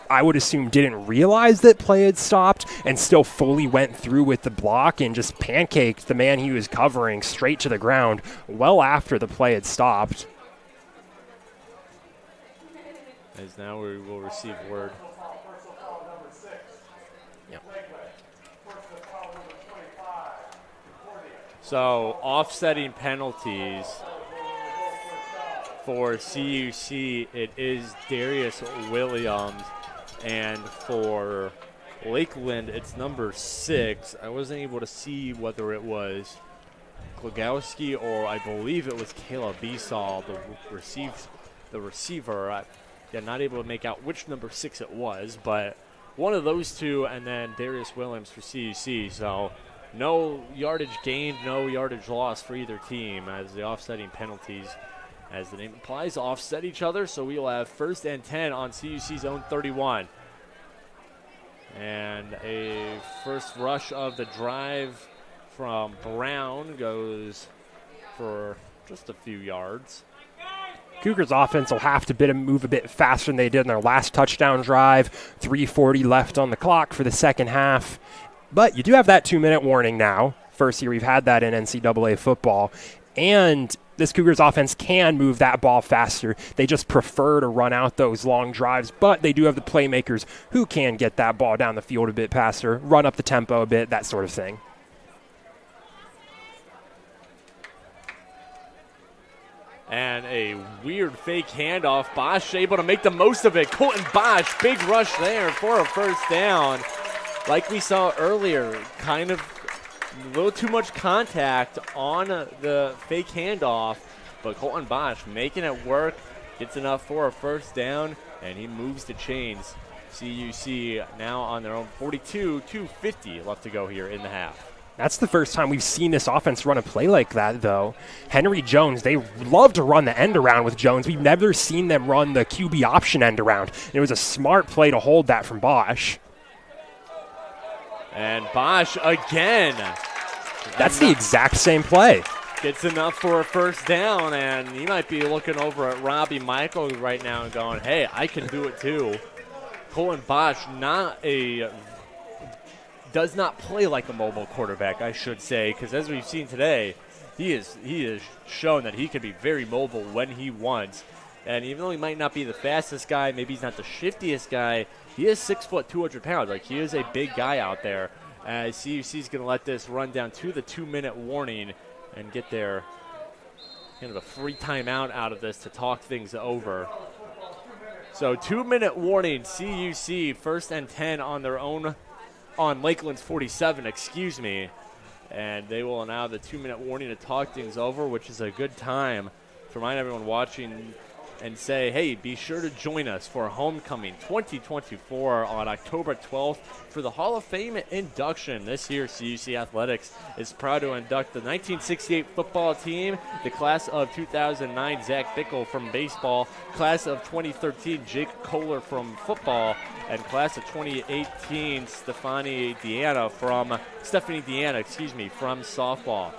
I would assume, didn't realize that play had stopped and still fully went through with the block and just pancaked the man he was covering straight to the ground well after the play had stopped. As now we will receive word. Yep. So offsetting penalties for CUC, it is Darius Williams, and for Lakeland, it's number 6. I wasn't able to see whether it was Klogowski or I believe it was Caleb Besaw, the receiver. Yeah, not able to make out which number 6 it was, but one of those two, and then Darius Williams for CUC. So no yardage gained, no yardage lost for either team, as the offsetting penalties, as the name implies, offset each other. So we will have 1st and 10 on CUC's own 31. And a first rush of the drive from Brown goes for just a few yards. Cougars offense will have to move a bit faster than they did in their last touchdown drive. 3:40 left on the clock for the second half. But you do have that 2-minute warning now. First year we've had that in NCAA football. And this Cougars offense can move that ball faster. They just prefer to run out those long drives, but they do have the playmakers who can get that ball down the field a bit faster, run up the tempo a bit, that sort of thing. And a weird fake handoff. Bosch able to make the most of it. Colton Bosch, big rush there for a first down. Like we saw earlier, kind of a little too much contact on the fake handoff. But Colton Bosch making it work, gets enough for a first down, and he moves the chains. CUC now on their own 42, 2:50 left to go here in the half. That's the first time we've seen this offense run a play like that, though. Henry Jones, they love to run the end around with Jones. We've never seen them run the QB option end around. It was a smart play to hold that from Bosch. And Bosch again. That's the exact same play. Gets enough for a first down, and he might be looking over at Robbie Michael right now and going, hey, I can do it too. Colin Bosch does not play like a mobile quarterback, I should say, because as we've seen today, he has shown that he can be very mobile when he wants. And even though he might not be the fastest guy, maybe he's not the shiftiest guy, he is 6 foot, 200 pounds. Like, he is a big guy out there. CUC's going to let this run down to the 2-minute warning and get their kind of a free timeout out of this to talk things over. So 2-minute warning, CUC 1st and 10 on their own, on Lakeland's 47, and they will allow the 2-minute warning to talk things over, which is a good time to remind everyone watching and say, hey, be sure to join us for Homecoming 2024 on October 12th for the Hall of Fame induction. This year, CUC Athletics is proud to induct the 1968 football team, the class of 2009, Zach Bickle from baseball, class of 2013, Jake Kohler from football, and class of 2018, Stephanie Deanna from softball.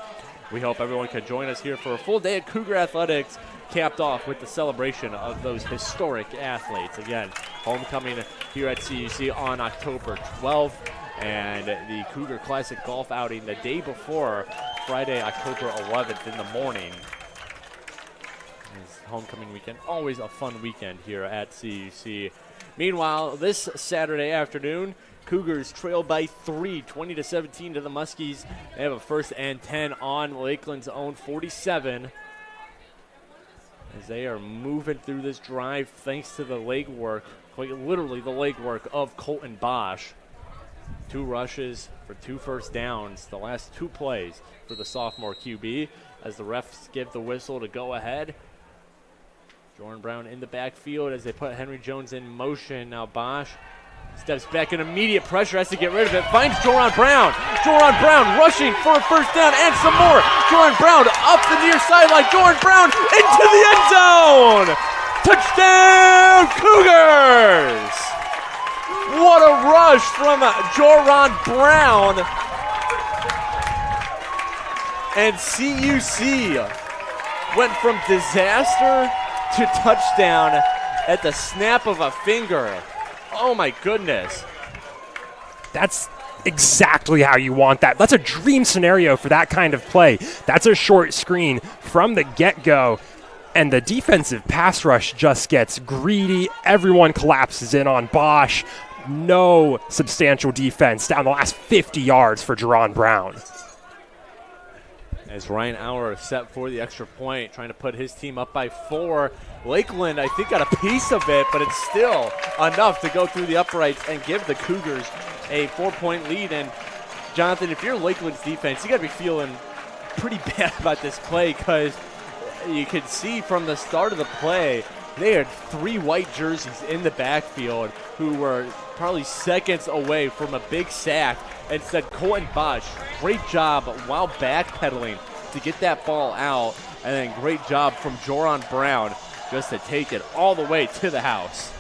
We hope everyone can join us here for a full day at Cougar Athletics, capped off with the celebration of those historic athletes. Again, homecoming here at CUC on October 12th. and the Cougar Classic Golf outing the day before, Friday, October 11th in the morning. It's homecoming weekend, always a fun weekend here at CUC. Meanwhile, this Saturday afternoon, Cougars trail by 3, 20-17 to the Muskies. They have a 1st and 10 on Lakeland's own 47. As they are moving through this drive thanks to the legwork, quite literally the legwork of Colton Bosch. 2 rushes for 2 first downs, the last 2 plays for the sophomore QB as the refs give the whistle to go ahead. Jordan Brown in the backfield as they put Henry Jones in motion. Now Bosch steps back in immediate pressure, has to get rid of it, finds Joran Brown. Joran Brown rushing for a 1st down and some more. Joran Brown up the near sideline. Joran Brown into the end zone. Touchdown Cougars! What a rush from Joran Brown. And CUC went from disaster to touchdown at the snap of a finger. Oh my goodness. That's exactly how you want that. That's a dream scenario for that kind of play. That's a short screen from the get-go, and the defensive pass rush just gets greedy. Everyone collapses in on Bosch. No substantial defense down the last 50 yards for Jerron Brown. As Ryan Auer set for the extra point, trying to put his team up by 4. Lakeland, I think, got a piece of it, but it's still enough to go through the uprights and give the Cougars a 4-point lead. And, Jonathan, if you're Lakeland's defense, you got to be feeling pretty bad about this play because you could see from the start of the play, they had 3 white jerseys in the backfield who were probably seconds away from a big sack. Instead, Colton Bosch, great job while backpedaling to get that ball out, and then great job from Joran Brown just to take it all the way to the house.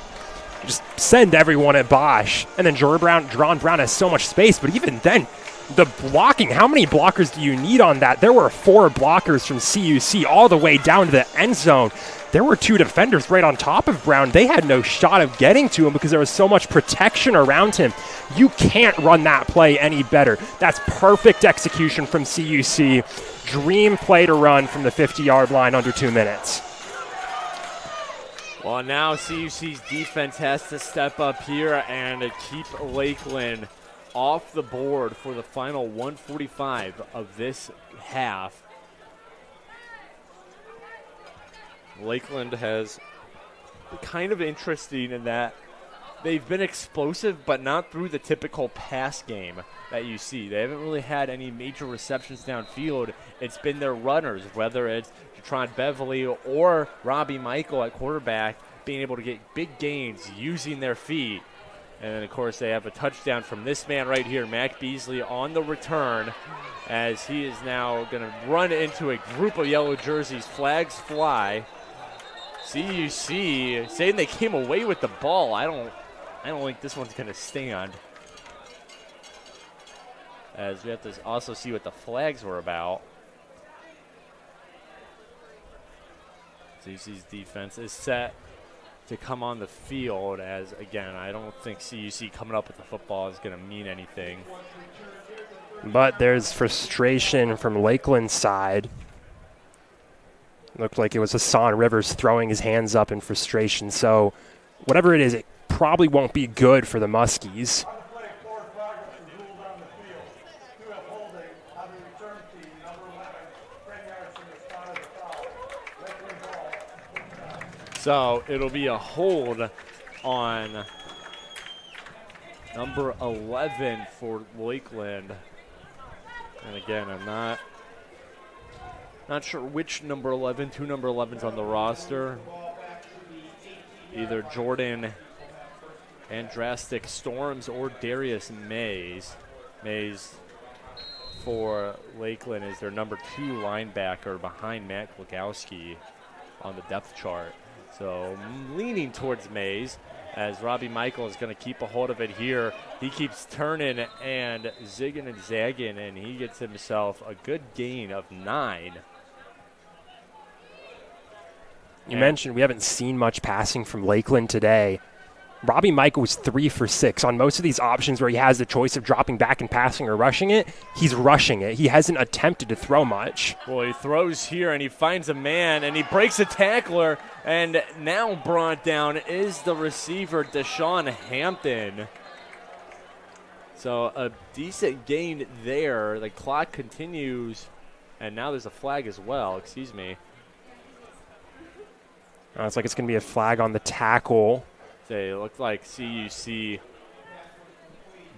Just send everyone at Bosch, and then Jerron Brown has so much space, but even then, the blocking, how many blockers do you need on that? There were 4 blockers from CUC all the way down to the end zone. There were 2 defenders right on top of Brown. They had no shot of getting to him because there was so much protection around him. You can't run that play any better. That's perfect execution from CUC. Dream play to run from the 50-yard line under 2 minutes. Well, now CUC's defense has to step up here and keep Lakeland off the board for the final 145 of this half. Lakeland has kind of interesting in that they've been explosive, but not through the typical pass game that you see. They haven't really had any major receptions downfield. It's been their runners, whether it's Detron Beverly or Robbie Michael at quarterback, being able to get big gains using their feet. And then, of course, they have a touchdown from this man right here, Mac Beasley, on the return, as he is now going to run into a group of yellow jerseys. Flags fly. CUC saying they came away with the ball. I don't think this one's going to stand. As we have to also see what the flags were about. CUC's defense is set to come on the field as, again, I don't think CUC coming up with the football is going to mean anything. But there's frustration from Lakeland's side. Looked like it was Hassan Rivers throwing his hands up in frustration. So whatever it is, it probably won't be good for the Muskies. So it'll be a hold on number 11 for Lakeland. And again, I'm not sure which number 11, 2 number 11s on the roster. Either Jordan Andrastic Storms or Darius Mays. Mays for Lakeland is their number 2 linebacker behind Matt Klukowski on the depth chart. So leaning towards Mays as Robbie Michael is going to keep a hold of it here. He keeps turning and zigging and zagging, and he gets himself a good gain of 9. You mentioned we haven't seen much passing from Lakeland today. Robbie Michael was 3 for 6 on most of these options where he has the choice of dropping back and passing or rushing it. He's rushing it. He hasn't attempted to throw much. Well, he throws here, and he finds a man, and he breaks a tackler, and now brought down is the receiver, Deshaun Hampton. So a decent gain there. The clock continues, and now there's a flag as well. Excuse me. It's like it's going to be a flag on the tackle. It looked like CUC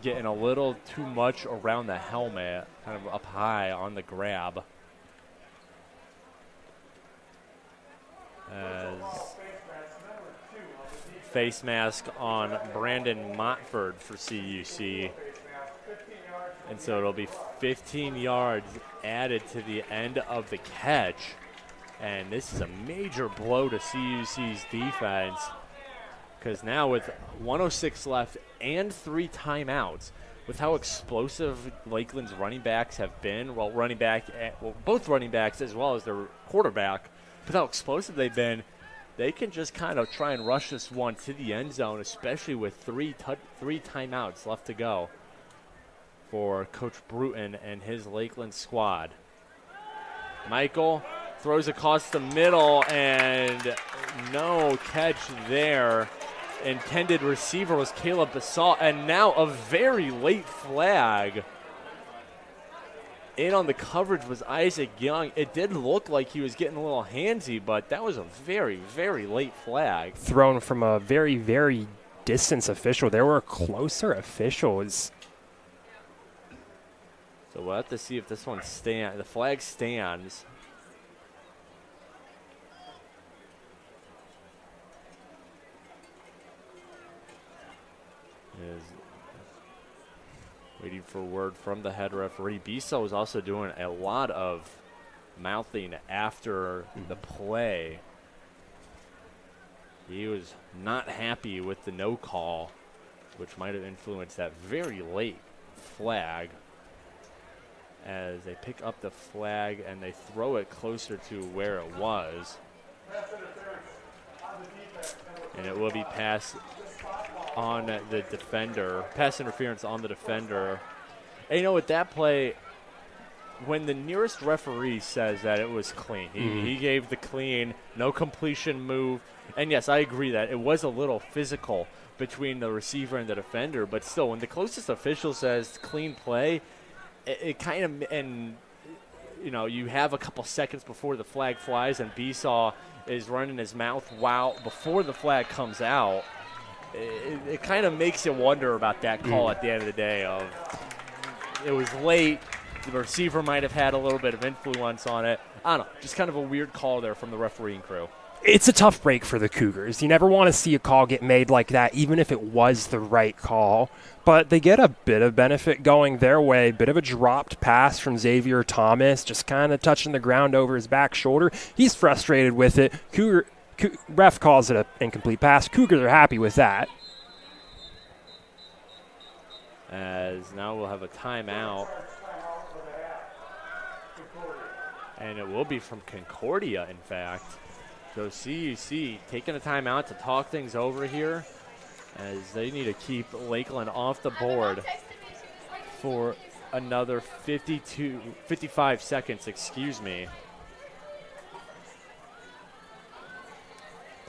getting a little too much around the helmet, kind of up high on the grab. As face mask on Brandon Montford for CUC. And so it'll be 15 yards added to the end of the catch. And this is a major blow to CUC's defense, because now with 1:06 left and 3 timeouts, with how explosive Lakeland's running backs have been, both running backs as well as their quarterback, with how explosive they've been, they can just kind of try and rush this one to the end zone, especially with three timeouts left to go for Coach Bruton and his Lakeland squad. Michael throws across the middle, and no catch there. Intended receiver was Caleb Basalt, and now a very late flag. In on the coverage was Isaac Young. It did look like he was getting a little handsy, but that was a very, very late flag. Thrown from a very, very distant official. There were closer officials. So we'll have to see if this one stands. The flag stands. Is waiting for word from the head referee. Bisa was also doing a lot of mouthing after the play. He was not happy with the no call, which might have influenced that very late flag. As they pick up the flag and they throw it closer to where it was. And it will be pass on the defender, pass interference on the defender. And you know, with that play, when the nearest referee says that it was clean, he gave the clean, no completion move. And yes, I agree that it was a little physical between the receiver and the defender, but still, when the closest official says clean play, it kind of, and you know, you have a couple seconds before the flag flies, and Besaw is running his mouth before the flag comes out. It kind of makes you wonder about that call at the end of the day. Of it was late, the receiver might have had a little bit of influence on it. I don't know, just kind of a weird call there from the refereeing crew. It's a tough break for the Cougars. You never want to see a call get made like that, even if it was the right call. But they get a bit of benefit going their way. Bit of a dropped pass from Xavier Thomas, just kind of touching the ground over his back shoulder. He's frustrated with it. Ref calls it an incomplete pass. Cougars are happy with that. As now we'll have a timeout. And it will be from Concordia, in fact. So CUC taking a timeout to talk things over here, as they need to keep Lakeland off the board for another 55 seconds, excuse me.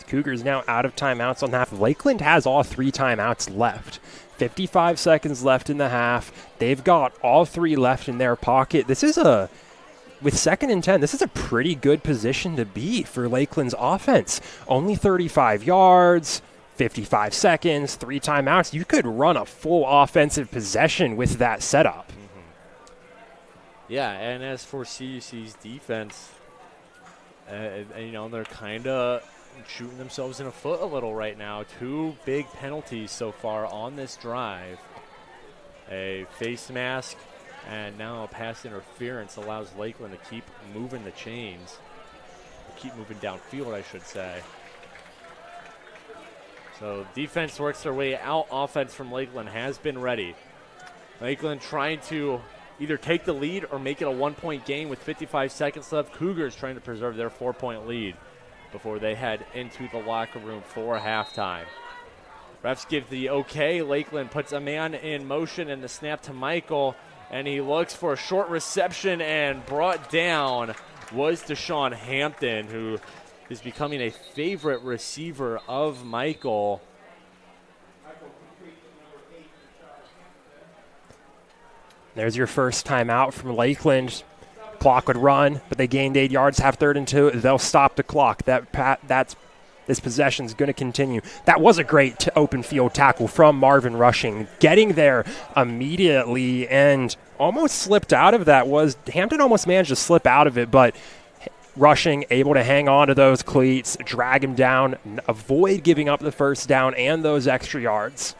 Cougars now out of timeouts on the half. Lakeland has all 3 timeouts left. 55 seconds left in the half. They've got all 3 left in their pocket. This is with 2nd and 10, this is a pretty good position to be for Lakeland's offense. Only 35 yards, 55 seconds, 3 timeouts. You could run a full offensive possession with that setup. Yeah, and as for CUC's defense, you know, they're kind of shooting themselves in the foot a little right now. 2 big penalties so far on this drive. A face mask and now a pass interference allows Lakeland to keep moving the chains. Keep moving downfield, I should say. So defense works their way out. Offense from Lakeland has been ready. Lakeland trying to either take the lead or make it a 1-point game with 55 seconds left. Cougars trying to preserve their 4-point lead before they head into the locker room for halftime. Refs give the okay. Lakeland puts a man in motion and the snap to Michael, and he looks for a short reception, and brought down was Deshaun Hampton, who is becoming a favorite receiver of Michael. There's your first timeout from Lakeland. Clock would run, but they gained 8 yards, have 3rd and 2. They'll stop the clock. This possession is going to continue. That was a great open field tackle from Marvin Rushing. Getting there immediately and almost slipped out of that was Hampton almost managed to slip out of it, but Rushing able to hang on to those cleats, drag him down, avoid giving up the first down and those extra yards.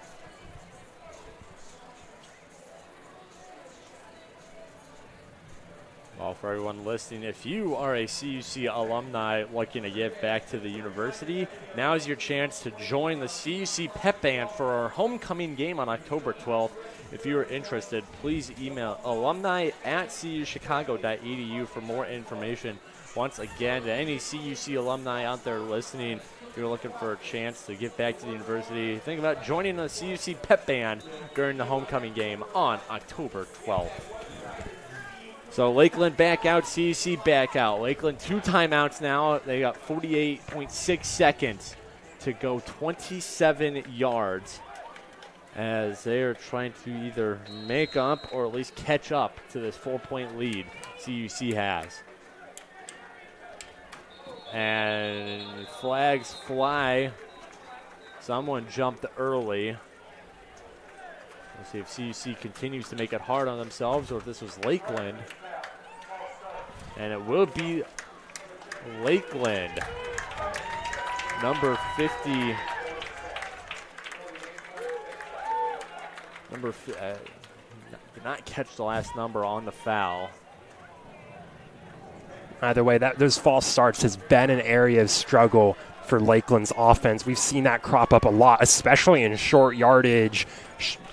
Well, for everyone listening, if you are a CUC alumni looking to give back to the university, now is your chance to join the CUC Pep Band for our homecoming game on October 12th. If you are interested, please email alumni@cuchicago.edu for more information. Once again, to any CUC alumni out there listening, if you're looking for a chance to give back to the university, think about joining the CUC Pep Band during the homecoming game on October 12th. So Lakeland back out, CUC back out. Lakeland 2 timeouts now. They got 48.6 seconds to go 27 yards as they are trying to either make up or at least catch up to this 4-point lead CUC has. And flags fly. Someone jumped early. We'll see if CUC continues to make it hard on themselves or if this was Lakeland. And it will be Lakeland. Number 50. Did not catch the last number on the foul. Either way, those false starts has been an area of struggle for Lakeland's offense. We've seen that crop up a lot, especially in short yardage,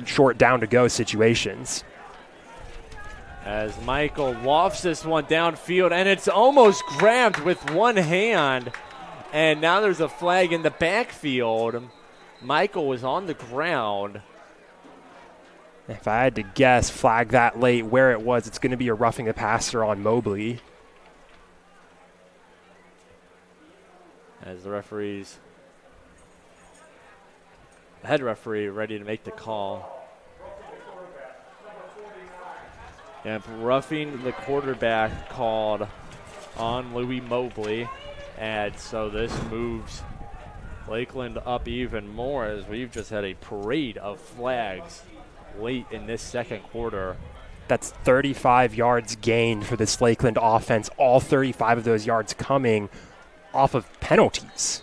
short down-to-go situations. As Michael lofts this one downfield, and it's almost grabbed with one hand. And now there's a flag in the backfield. Michael was on the ground. If I had to guess, flag that late where it was, it's going to be a roughing the passer on Mobley. As the head referee ready to make the call. And roughing the quarterback called on Louis Mobley. And so this moves Lakeland up even more as we've just had a parade of flags late in this second quarter. That's 35 yards gained for this Lakeland offense, all 35 of those yards coming off of penalties.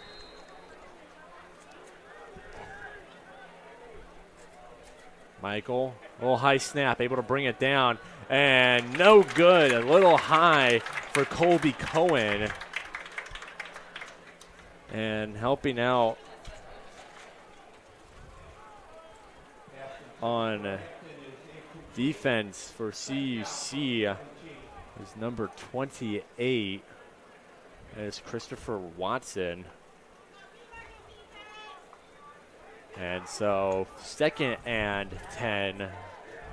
Michael, a little high snap, able to bring it down, and no good. A little high for Colby Cohen. And helping out on defense for CUC is number 28. Is Christopher Watson. And so 2nd and 10.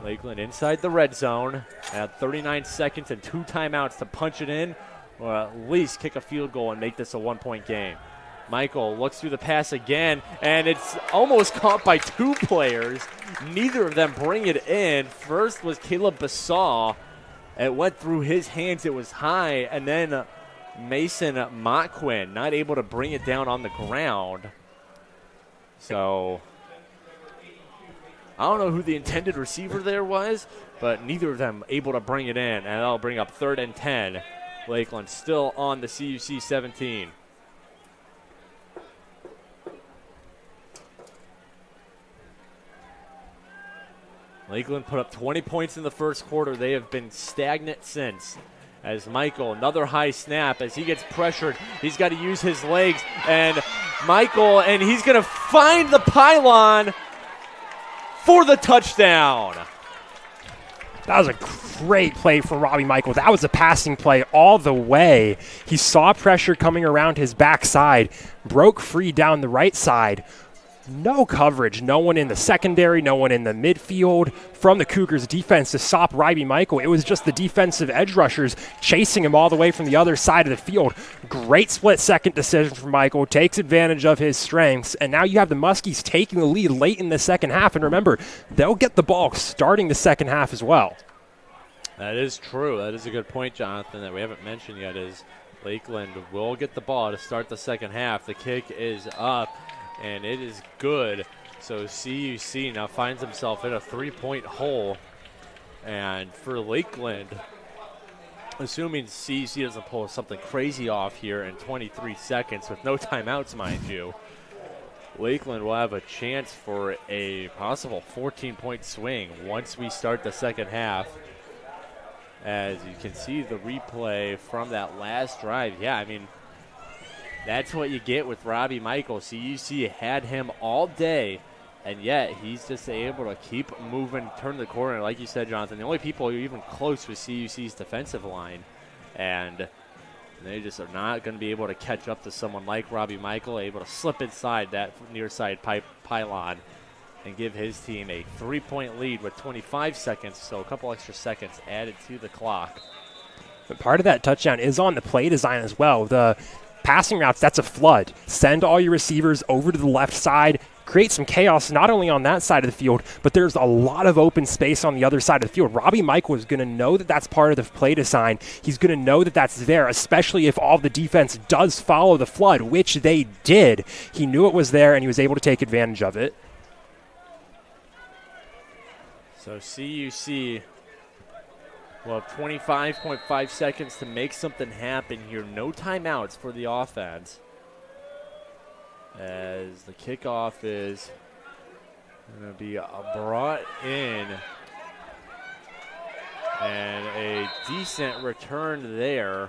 Lakeland inside the red zone at 39 seconds and 2 timeouts to punch it in or at least kick a field goal and make this a 1-point game. Michael looks through the pass again, and it's almost caught by 2 players. Neither of them bring it in. First was Caleb Basaw. It went through his hands. It was high, and then Mason Motquin not able to bring it down on the ground. So I don't know who the intended receiver there was, but neither of them able to bring it in, and that'll bring up 3rd and 10. Lakeland still on the CUC 17. Lakeland put up 20 points in the first quarter. They have been stagnant since. As Michael, another high snap as he gets pressured. He's got to use his legs. And Michael, and he's going to find the pylon for the touchdown. That was a great play for Robbie Michael. That was a passing play all the way. He saw pressure coming around his backside, broke free down the right side, no coverage, no one in the secondary, no one in the midfield from the Cougars defense to stop Robbie Michael. It was just the defensive edge rushers chasing him all the way from the other side of the field. Great split-second decision from Michael, takes advantage of his strengths, and now you have the Muskies taking the lead late in the second half. And remember, they'll get the ball starting the second half as well. That is true. That is a good point, Jonathan, that we haven't mentioned yet is Lakeland will get the ball to start the second half. The kick is up, and it is good. So CUC now finds himself in a 3-point hole. And for Lakeland, assuming CUC doesn't pull something crazy off here in 23 seconds with no timeouts, mind you, Lakeland will have a chance for a possible 14-point swing once we start the second half. As you can see the replay from that last drive. Yeah, I mean, that's what you get with Robbie Michael. CUC had him all day, and yet he's just able to keep moving, turn the corner. Like you said, Jonathan, the only people who are even close with CUC's defensive line, and they just are not going to be able to catch up to someone like Robbie Michael, able to slip inside that near side pylon and give his team a 3-point lead with 25 seconds, so a couple extra seconds added to the clock. But part of that touchdown is on the play design as well. The passing routes, that's a flood. Send all your receivers over to the left side, create some chaos not only on that side of the field, but there's a lot of open space on the other side of the field. Robbie Michael is going to know that that's part of the play design. He's going to know that that's there, especially if all the defense does follow the flood, which they did. He knew it was there, and he was able to take advantage of it. So CUC will have 25.5 seconds to make something happen here. No timeouts for the offense. As the kickoff is going to be brought in. And a decent return there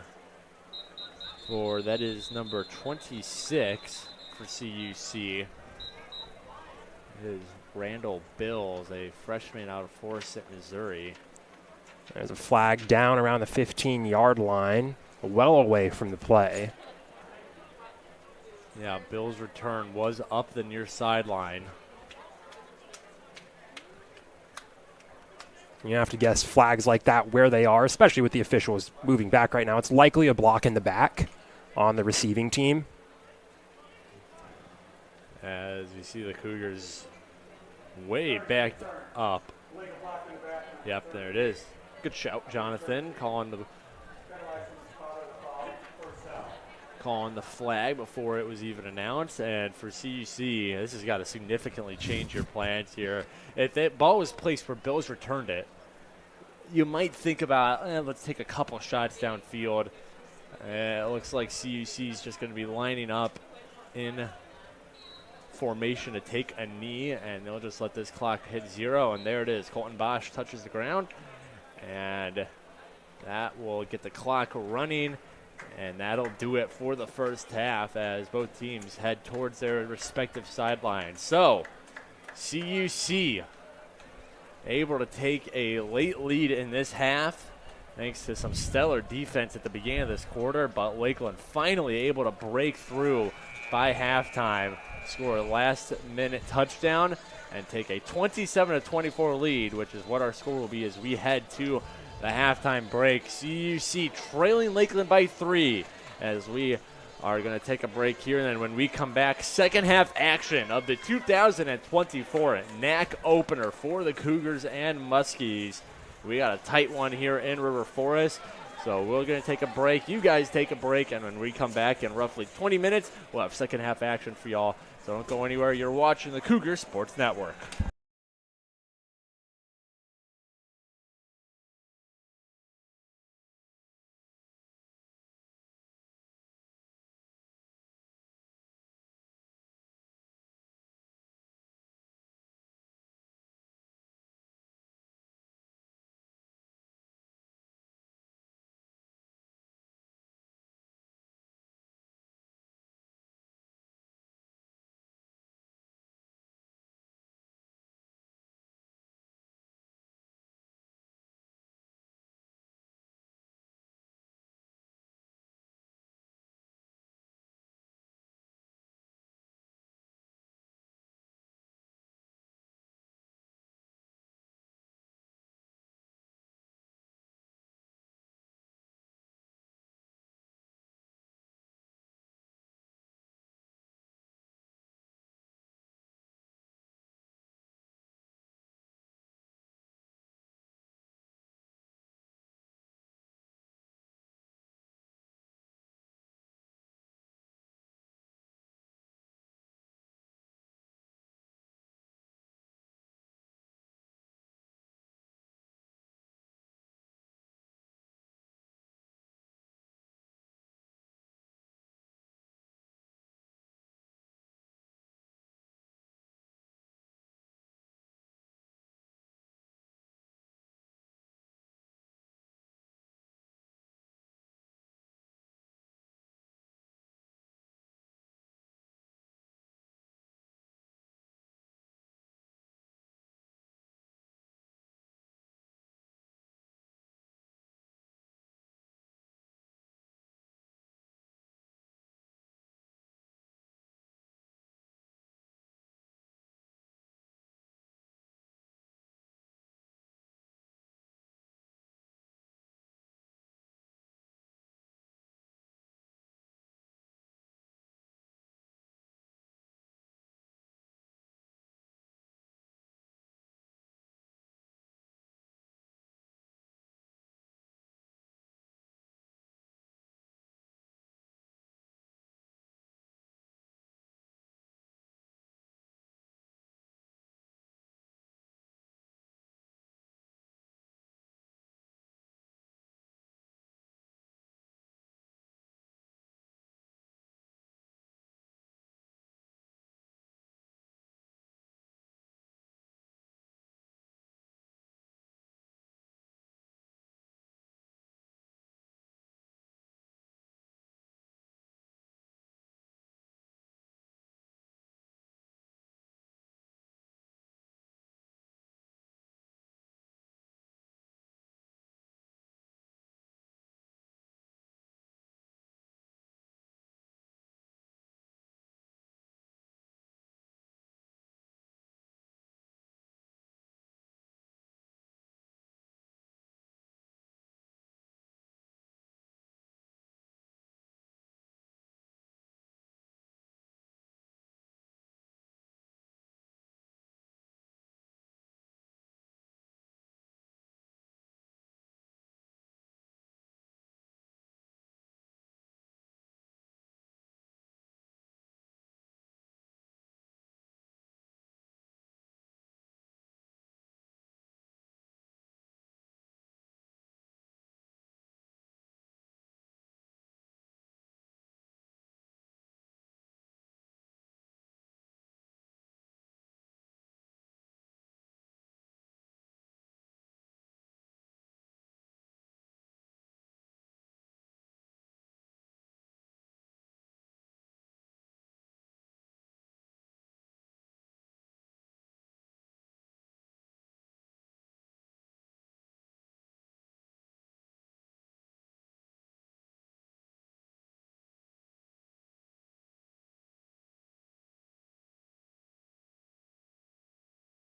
for, that is number 26 for CUC. It is Randall Bills, a freshman out of Forest, Missouri. There's a flag down around the 15-yard line, well away from the play. Yeah, Bills' return was up the near sideline. You have to guess flags like that where they are, especially with the officials moving back right now. It's likely a block in the back on the receiving team. As we see the Cougars way backed up. Yep, there it is. Good shout, Jonathan, calling the flag before it was even announced. And for CUC, this has got to significantly change your plans here. If that ball was placed where Bills returned it, you might think about, let's take a couple shots downfield. It looks like CUC is just going to be lining up in formation to take a knee, and they'll just let this clock hit 0, and there it is. Colton Bosch touches the ground, and that will get the clock running, and that'll do it for the first half as both teams head towards their respective sidelines. So, CUC able to take a late lead in this half thanks to some stellar defense at the beginning of this quarter, but Lakeland finally able to break through by halftime, score a last-minute touchdown, and take a 27-24 lead, which is what our score will be as we head to the halftime break. CUC trailing Lakeland by 3 as we are going to take a break here. And then when we come back, second half action of the 2024 NAC opener for the Cougars and Muskies. We got a tight one here in River Forest. So we're going to take a break. You guys take a break, and when we come back in roughly 20 minutes, we'll have second half action for y'all. So don't go anywhere. You're watching the Cougar Sports Network.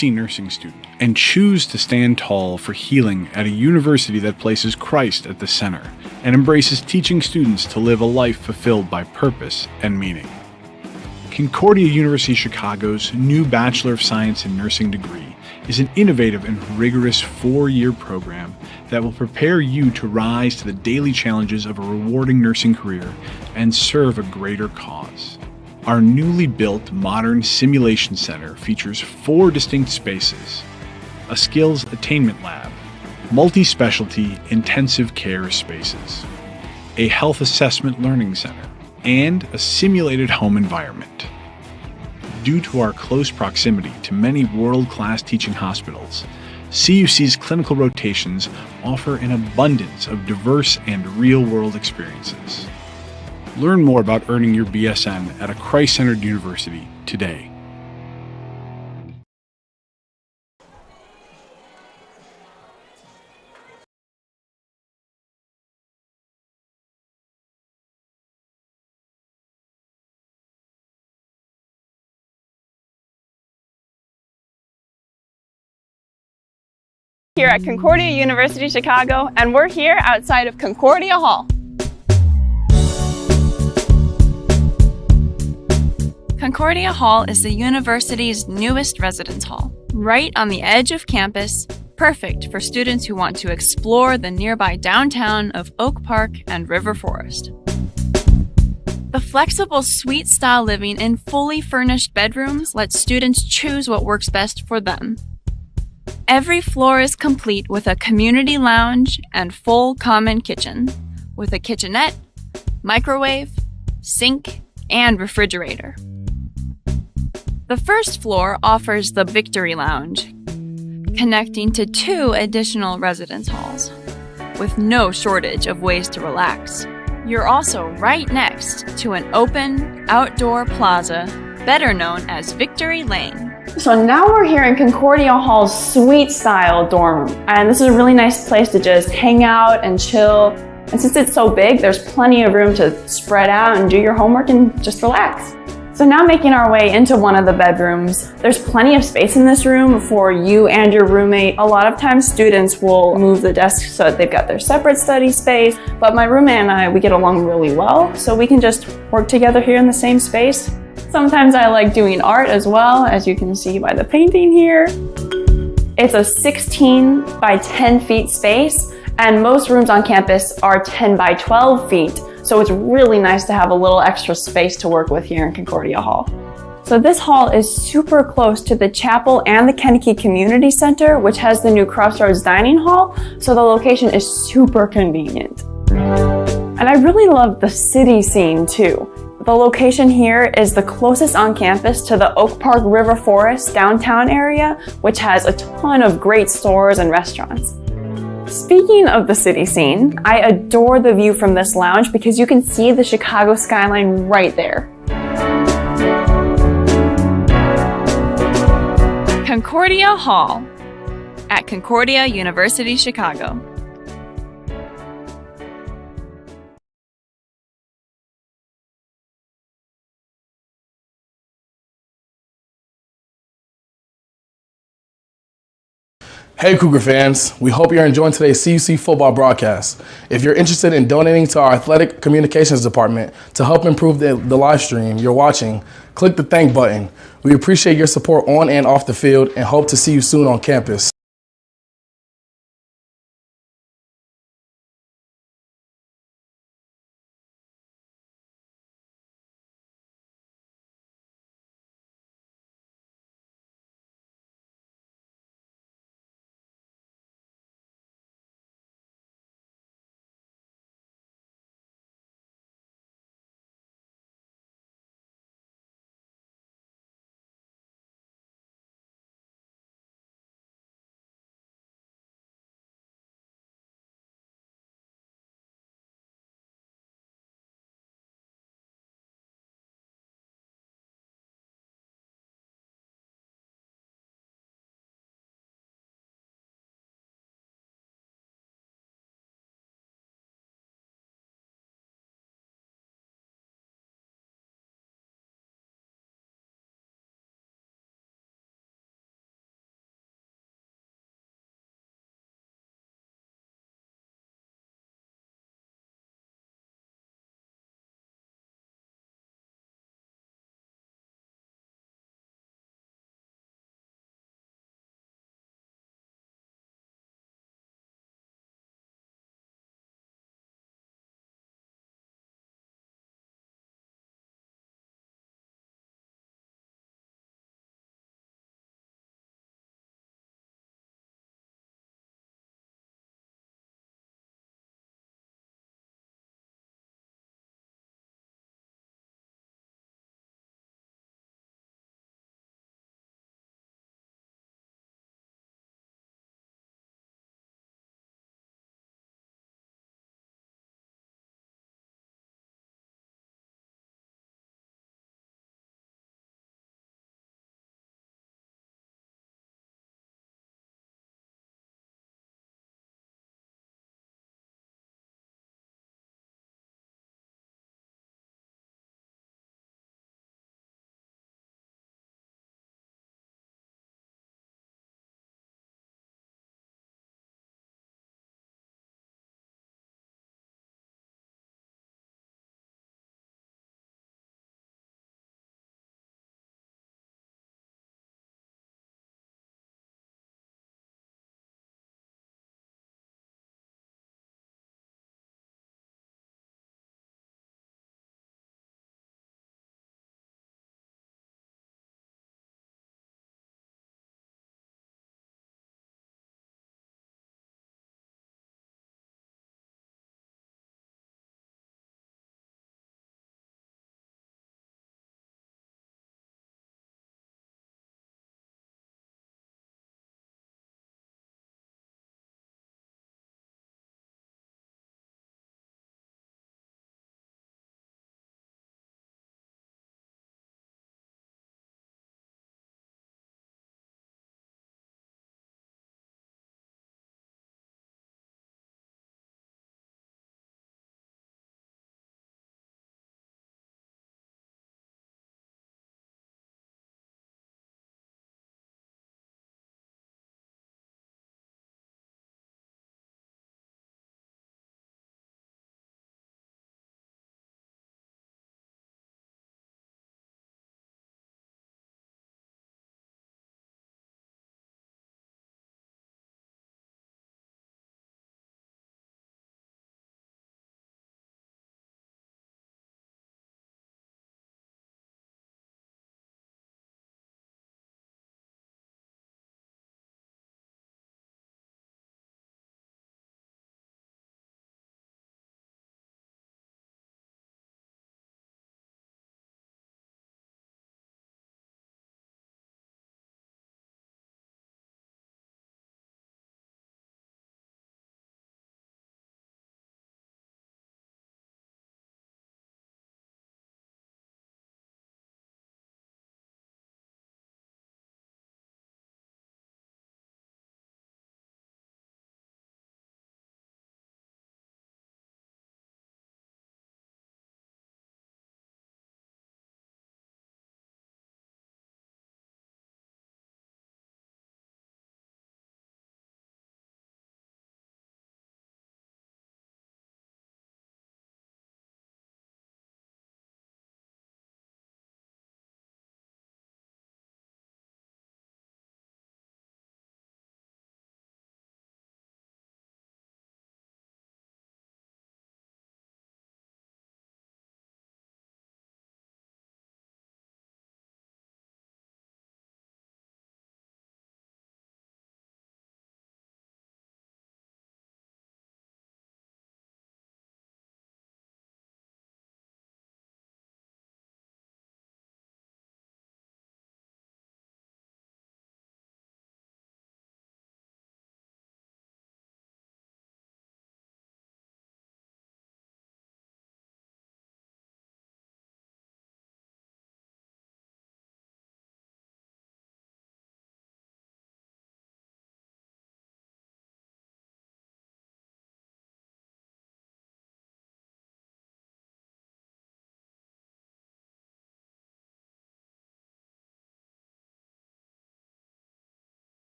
cutesy nursing student and choose to stand tall for healing at a university that places Christ at the center and embraces teaching students to live a life fulfilled by purpose and meaning. Concordia University Chicago's new Bachelor of Science in Nursing degree is an innovative and rigorous 4-year program that will prepare you to rise to the daily challenges of a rewarding nursing career and serve a greater cause. Our newly built modern simulation center features 4 distinct spaces: a skills attainment lab, multi-specialty intensive care spaces, a health assessment learning center, and a simulated home environment. Due to our close proximity to many world-class teaching hospitals, CUC's clinical rotations offer an abundance of diverse and real-world experiences. Learn more about earning your BSN at a Christ-centered university today. Here at Concordia University Chicago, and we're here outside of Concordia Hall. Concordia Hall is the university's newest residence hall, right on the edge of campus, perfect for students who want to explore the nearby downtown of Oak Park and River Forest. The flexible suite-style living in fully furnished bedrooms lets students choose what works best for them. Every floor is complete with a community lounge and full common kitchen, with a kitchenette, microwave, sink, and refrigerator. The first floor offers the Victory Lounge, connecting to 2 additional residence halls, with no shortage of ways to relax. You're also right next to an open, outdoor plaza, better known as Victory Lane. So now we're here in Concordia Hall's suite-style dorm room, and this is a really nice place to just hang out and chill. And since it's so big, there's plenty of room to spread out and do your homework and just relax. So now making our way into one of the bedrooms, there's plenty of space in this room for you and your roommate. A lot of times students will move the desks so that they've got their separate study space, but my roommate and I, we get along really well, so we can just work together here in the same space. Sometimes I like doing art as well, as you can see by the painting here. It's a 16 by 10 feet space, and most rooms on campus are 10 by 12 feet. So it's really nice to have a little extra space to work with here in Concordia Hall. So this hall is super close to the chapel and the Kennedy Community Center, which has the new Crossroads Dining Hall. So the location is super convenient. And I really love the city scene too. The location here is the closest on campus to the Oak Park River Forest downtown area, which has a ton of great stores and restaurants. Speaking of the city scene, I adore the view from this lounge because you can see the Chicago skyline right there. Concordia Hall at Concordia University Chicago. Hey Cougar fans, we hope you're enjoying today's CUC football broadcast. If you're interested in donating to our athletic communications department to help improve the live stream you're watching, click the thank button. We appreciate your support on and off the field and hope to see you soon on campus.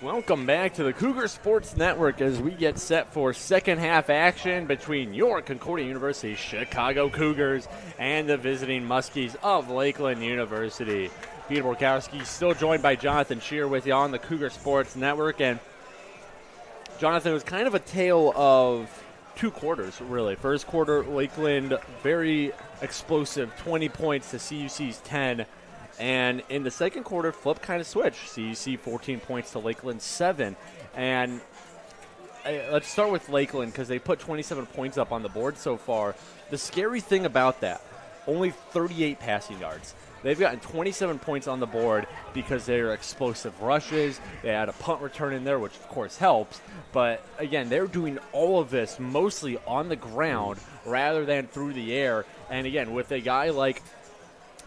Welcome back to the Cougar Sports Network as we get set for second half action between your Concordia University Chicago Cougars and the visiting Muskies of Lakeland University. Peter Borkowski still joined by Jonathan Shear with you on the Cougar Sports Network. And Jonathan, it was kind of a tale of two quarters, really. First quarter, Lakeland very explosive, 20 points to CUC's 10. And in the second quarter, flip kind of switched. CUC 14 points to Lakeland 7. And let's start with Lakeland because they put 27 points up on the board so far. The scary thing about that, only 38 passing yards. They've gotten 27 points on the board because they're explosive rushes. They had a punt return in there, which of course helps. But again, they're doing all of this mostly on the ground rather than through the air. And again, with a guy like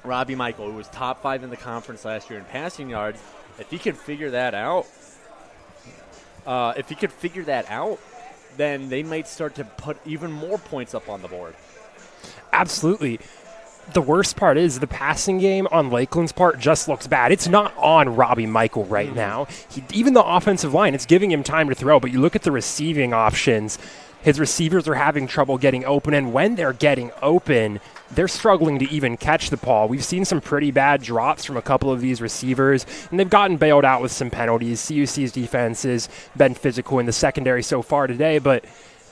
Robbie Michael, who was top 5 in the conference last year in passing yards, if he can figure that out, then they might start to put even more points up on the board. Absolutely. The worst part is the passing game on Lakeland's part just looks bad. It's not on Robbie Michael right now. Even the offensive line, it's giving him time to throw, but you look at the receiving options, his receivers are having trouble getting open, and when they're getting open, they're struggling to even catch the ball. We've seen some pretty bad drops from a couple of these receivers, and they've gotten bailed out with some penalties. CUC's defense has been physical in the secondary so far today, but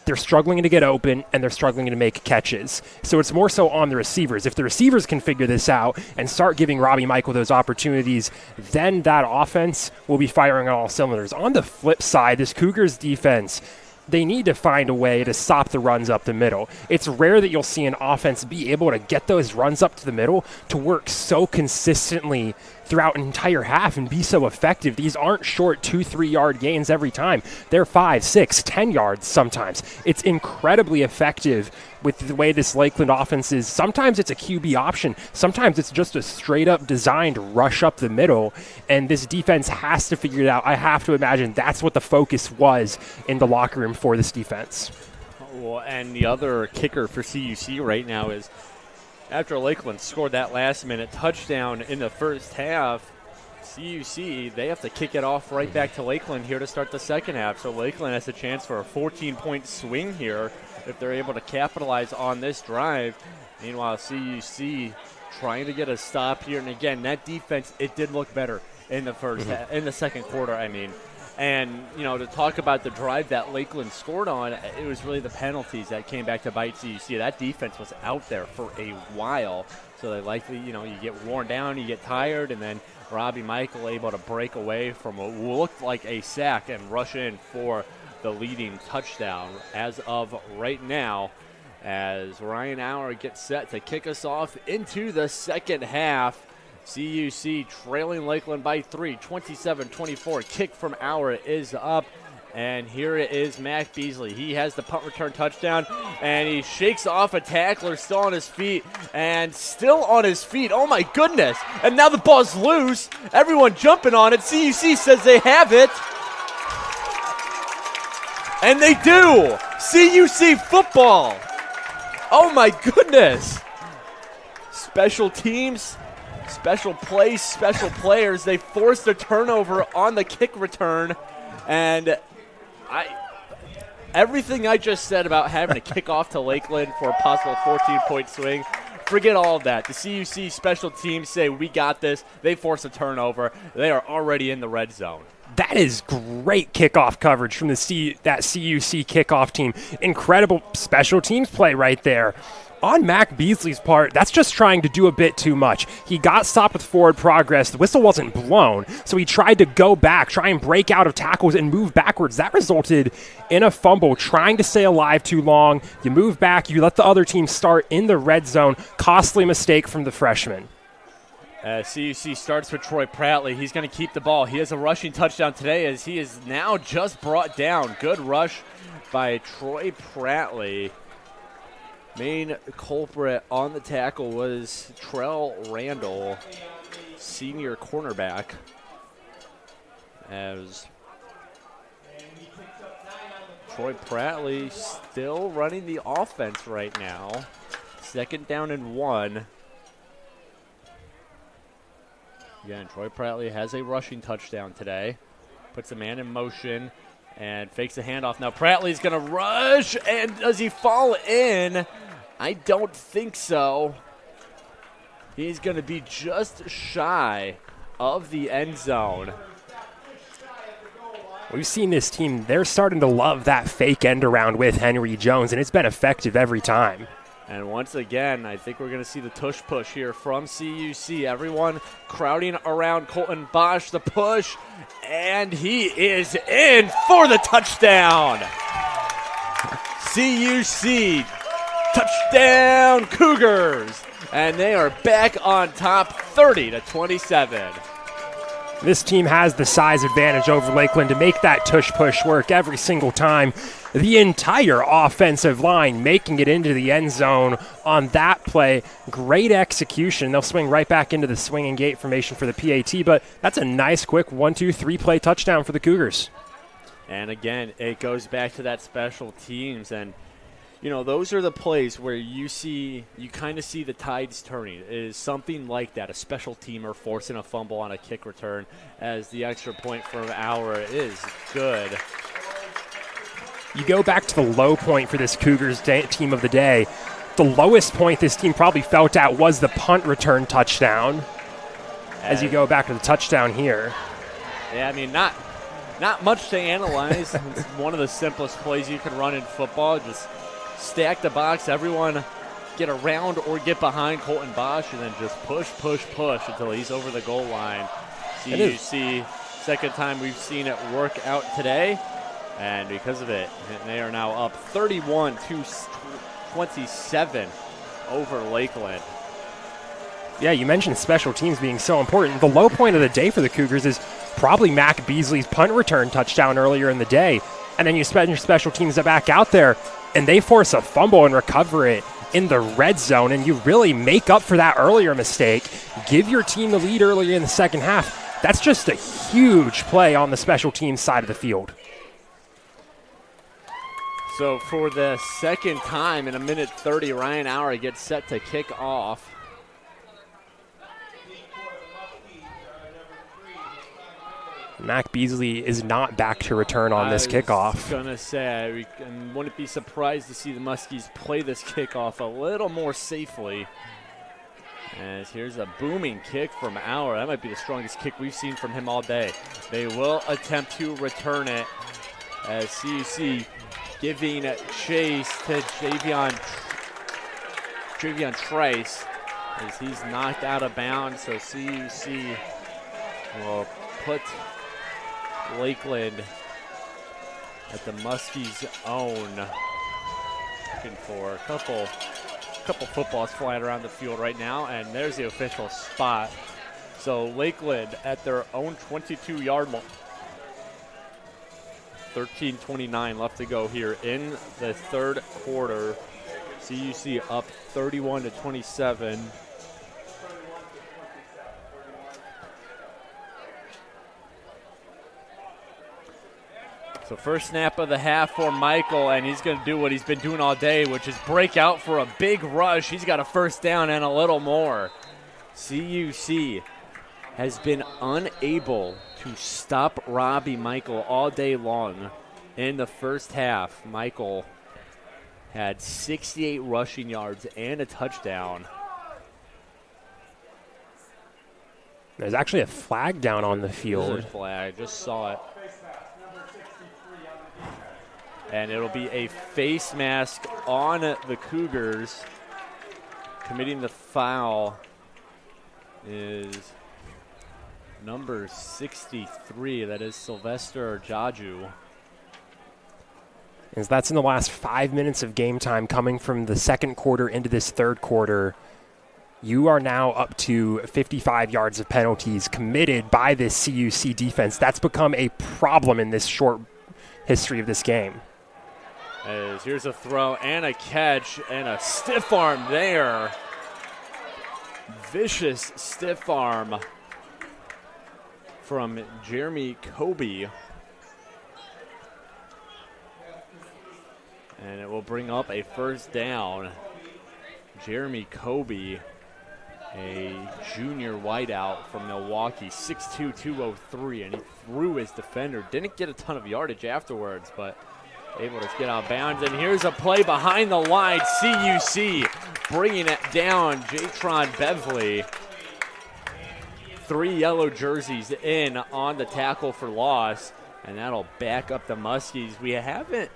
they're struggling to get open, and they're struggling to make catches. So it's more so on the receivers. If the receivers can figure this out and start giving Robbie Michael those opportunities, then that offense will be firing on all cylinders. On the flip side, this Cougars defense, they need to find a way to stop the runs up the middle. It's rare that you'll see an offense be able to get those runs up to the middle to work so consistently throughout an entire half and be so effective. These aren't short 2-3 yard gains every time. They're 5, 6, 10 yards sometimes. It's incredibly effective with the way this Lakeland offense is. Sometimes it's a QB option. Sometimes it's just a straight up designed rush up the middle. And this defense has to figure it out. I have to imagine that's what the focus was in the locker room for this defense. Well, and the other kicker for CUC right now is after Lakeland scored that last-minute touchdown in the first half, CUC, they have to kick it off right back to Lakeland here to start the second half. So Lakeland has a chance for a 14-point swing here if they're able to capitalize on this drive. Meanwhile, CUC trying to get a stop here. And again, that defense, it did look better in the first half, in the second quarter, I mean. And, you know, to talk about the drive that Lakeland scored on, it was really the penalties that came back to bite CUC. That defense was out there for a while. So they likely, you know, you get worn down, you get tired, and then Robbie Michael able to break away from what looked like a sack and rush in for the leading touchdown as of right now, as Ryan Auer gets set to kick us off into the second half. CUC trailing Lakeland by 3, 27-24. Kick from Auer is up. And here it is, Mac Beasley. He has the punt return touchdown, and he shakes off a tackler, still on his feet, and still on his feet. Oh, my goodness. And now the ball's loose. Everyone jumping on it. CUC says they have it. And they do. CUC football. Oh, my goodness. Special teams. Special plays, special players. They forced a turnover on the kick return. And everything I just said about having to kick off to Lakeland for a possible 14-point swing, forget all of that. The CUC special teams say, we got this. They force a turnover. They are already in the red zone. That is great kickoff coverage from that CUC kickoff team. Incredible special teams play right there. On Mac Beasley's part, that's just trying to do a bit too much. He got stopped with forward progress. The whistle wasn't blown, so he tried to go back, try and break out of tackles and move backwards. That resulted in a fumble, trying to stay alive too long. You move back, you let the other team start in the red zone. Costly mistake from the freshman. CUC starts with Troy Prattley. He's going to keep the ball. He has a rushing touchdown today as he is now just brought down. Good rush by Troy Prattley. Main culprit on the tackle was Trell Randall, senior cornerback. As Troy Prattley still running the offense right now. 2nd down and 1. Again, Troy Prattley has a rushing touchdown today. puts a man in motion and fakes a handoff. Now Prattley's going to rush, and does he fall in? I don't think so. He's going to be just shy of the end zone. We've seen this team, they're starting to love that fake end around with Henry Jones, and it's been effective every time. And once again, I think we're going to see the tush push here from CUC. Everyone crowding around Colton Bosch, the push, and he is in for the touchdown. CUC, touchdown Cougars, and they are back on top 30-27. This team has the size advantage over Lakeland to make that tush push work every single time. The entire offensive line making it into the end zone on that play. Great execution. They'll swing right back into the swing and gate formation for the PAT, but that's a nice quick 1-2-3 play touchdown for the Cougars. And again, it goes back to that special teams, and you know, those are the plays where you kind of see the tides turning. It is something like that, a special teamer forcing a fumble on a kick return as the extra point from Auer is good. You go back to the low point for this Cougars team of the day. The lowest point this team probably felt at was the punt return touchdown. As you go back to the touchdown here. Yeah, I mean, not much to analyze. It's one of the simplest plays you can run in football. Just stack the box, everyone get around or get behind Colton Bosch, and then just push until he's over the goal line. CUC, second time we've seen it work out today, and because of it, they are now up 31-27 over Lakeland. Yeah, you mentioned special teams being so important. The low point of the day for the Cougars is probably Mac Beasley's punt return touchdown earlier in the day, and then you spend your special teams back out there, and they force a fumble and recover it in the red zone, and you really make up for that earlier mistake. Give your team the lead earlier in the second half. That's just a huge play on the special teams side of the field. So for the second time in a minute 30, Ryan Auer gets set to kick off. Mac Beasley is not back to return on this kickoff. I was going to say, I wouldn't be surprised to see the Muskies play this kickoff a little more safely. As here's a booming kick from Auer. That might be the strongest kick we've seen from him all day. They will attempt to return it as CUC giving chase to Javion Trice as he's knocked out of bounds. So CUC will put Lakeland at the Muskies' own. Looking for a couple footballs flying around the field right now, and there's the official spot. So Lakeland at their own 22-yard line. 13:29 left to go here in the third quarter. CUC up 31-27. So first snap of the half for Michael, and he's going to do what he's been doing all day, which is break out for a big rush. He's got a first down and a little more. CUC has been unable to stop Robbie Michael all day long. In the first half, Michael had 68 rushing yards and a touchdown. There's actually a flag down on the field. There's a flag, just saw it. And it'll be a face mask on the Cougars. Committing the foul is number 63. That is Sylvester Jaju. As that's in the last 5 minutes of game time coming from the second quarter into this third quarter. You are now up to 55 yards of penalties committed by this CUC defense. That's become a problem in this short history of this game. As here's a throw and a catch and a stiff arm there. Vicious stiff arm from Jeremy Kobe. And it will bring up a first down. Jeremy Kobe a junior wideout from Milwaukee, 6'2", 203, and he threw his defender. Didn't get a ton of yardage afterwards, but able to get out of bounds. And here's a play behind the line. CUC bringing it down. Jatron Bevley. 3 yellow jerseys in on the tackle for loss, and that'll back up the Muskies. We haven't,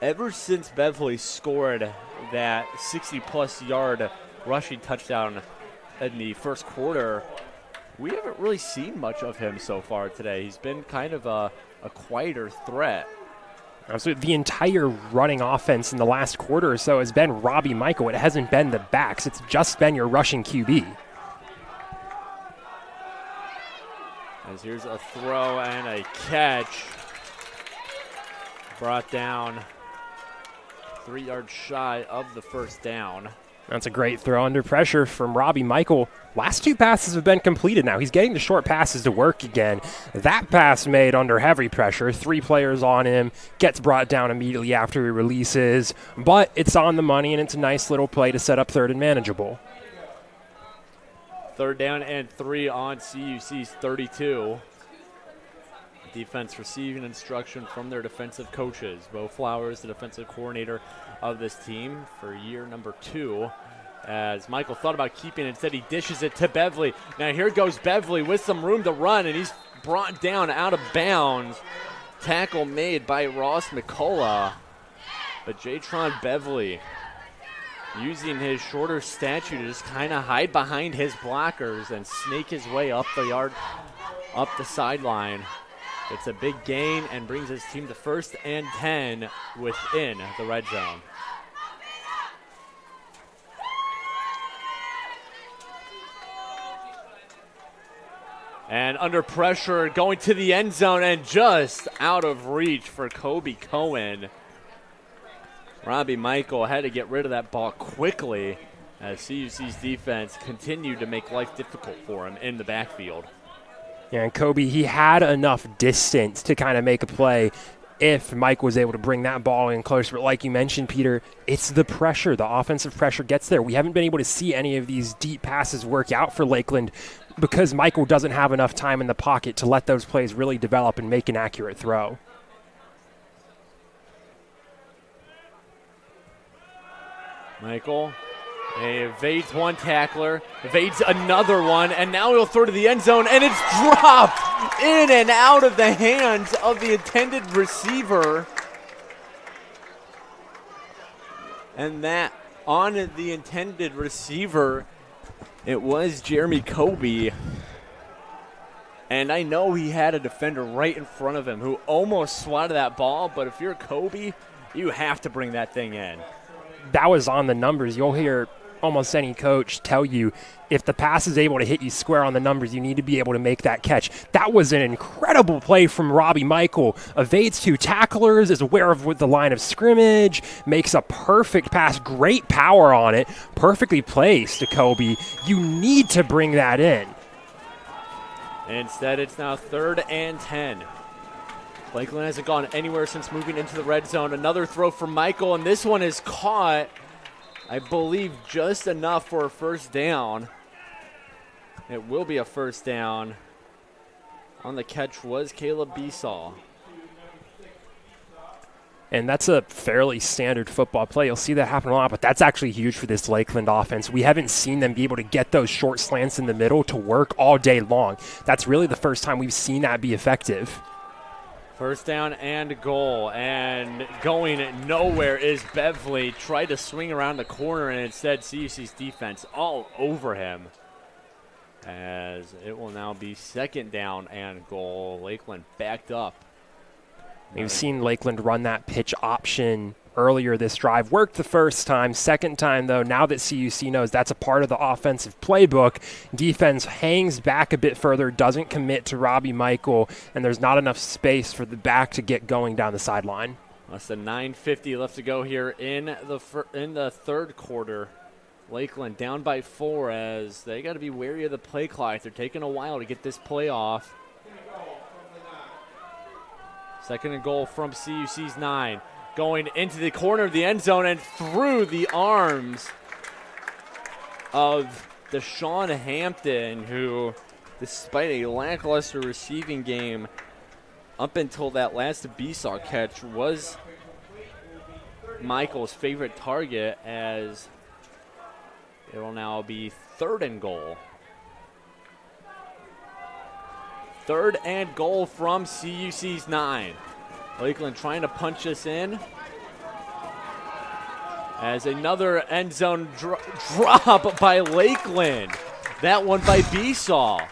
ever since Bevley scored that 60-plus yard rushing touchdown in the first quarter, we haven't really seen much of him so far today. He's been kind of a quieter threat. So the entire running offense in the last quarter or so has been Robbie Michael. It hasn't been the backs. It's just been your rushing QB. As here's a throw and a catch. Brought down 3 yards shy of the first down. That's a great throw under pressure from Robbie Michael. Last 2 passes have been completed now. He's getting the short passes to work again. That pass made under heavy pressure. 3 players on him. Gets brought down immediately after he releases. But it's on the money, and it's a nice little play to set up 3rd and manageable. 3rd down and 3 on CUC's 32. Defense receiving instruction from their defensive coaches. Bo Flowers, the defensive coordinator of this team for year number 2. As Michael thought about keeping it, instead he dishes it to Bevley. Now here goes Bevley with some room to run, and he's brought down out of bounds. Tackle made by Ross McCullough. But Jatron Bevley using his shorter stature to just kind of hide behind his blockers and snake his way up the sideline. It's a big gain and brings his team to 1st and 10 within the red zone. And under pressure, going to the end zone and just out of reach for Kobe Cohen. Robbie Michael had to get rid of that ball quickly as CUC's defense continued to make life difficult for him in the backfield. Yeah, and Kobe, he had enough distance to kind of make a play if Mike was able to bring that ball in closer. But like you mentioned, Peter, it's the pressure. The offensive pressure gets there. We haven't been able to see any of these deep passes work out for Lakeland because Michael doesn't have enough time in the pocket to let those plays really develop and make an accurate throw. Michael evades one tackler, evades another one, and now he'll throw to the end zone, and it's dropped in and out of the hands of the intended receiver. And that on the intended receiver, it was Jeremy Kobe. And I know he had a defender right in front of him who almost swatted that ball, but if you're Kobe, you have to bring that thing in. That was on the numbers. You'll hear almost any coach tell you if the pass is able to hit you square on the numbers, you need to be able to make that catch. That was an incredible play from Robbie Michael. Evades 2 tacklers, is aware of the line of scrimmage, makes a perfect pass, great power on it, perfectly placed to Kobe. You need to bring that in. Instead, it's now 3rd and 10. Lakeland hasn't gone anywhere since moving into the red zone. Another throw from Michael, and this one is caught, I believe, just enough for a first down. It will be a first down. On the catch was Caleb Besaw. And that's a fairly standard football play. You'll see that happen a lot, but that's actually huge for this Lakeland offense. We haven't seen them be able to get those short slants in the middle to work all day long. That's really the first time we've seen that be effective. First down and goal, and going nowhere is Bevley. Tried to swing around the corner, and instead CUC's defense all over him. As it will now be 2nd down and goal. Lakeland backed up. We've seen Lakeland run that pitch option earlier this drive. Worked the first time. Second time, though, now that CUC knows that's a part of the offensive playbook, defense hangs back a bit further, doesn't commit to Robbie Michael, and there's not enough space for the back to get going down the sideline. Less than 9:50 left to go here in the third quarter. Lakeland down by 4 as they got to be wary of the play clock. They're taking a while to get this play off. 2nd and goal from CUC's 9. Going into the corner of the end zone and through the arms of Deshaun Hampton, who, despite a lackluster receiving game up until that last Besaw catch, was Michael's favorite target, as it will now be 3rd and goal. 3rd and goal from CUC's 9. Lakeland trying to punch this in. As another end zone drop by Lakeland. That one by Besaw.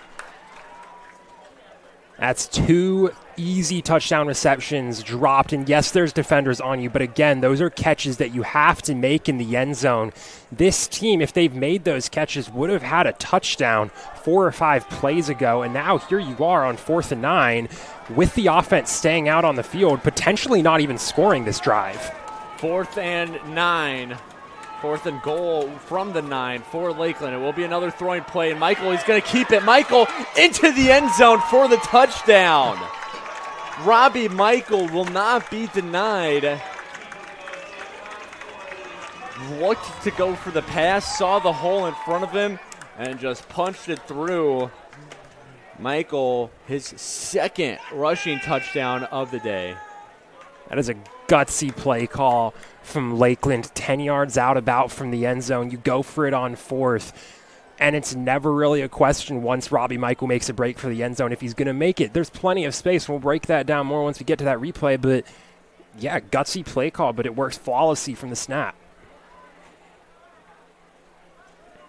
That's 2 easy touchdown receptions dropped. And yes, there's defenders on you, but again, those are catches that you have to make in the end zone. This team, if they've made those catches, would have had a touchdown 4 or 5 plays ago. And now here you are on 4th and 9 with the offense staying out on the field, potentially not even scoring this drive. 4th and 9. 4th and goal from the 9 for Lakeland. It will be another throwing play, and Michael is going to keep it. Michael into the end zone for the touchdown. Robbie Michael will not be denied. Looked to go for the pass, saw the hole in front of him, and just punched it through. Michael, his 2nd rushing touchdown of the day. That is a gutsy play call from Lakeland, 10 yards out about from the end zone. You go for it on 4th, and it's never really a question once Robbie Michael makes a break for the end zone if he's going to make it. There's plenty of space. We'll break that down more once we get to that replay, but yeah, gutsy play call, but it works flawlessly from the snap.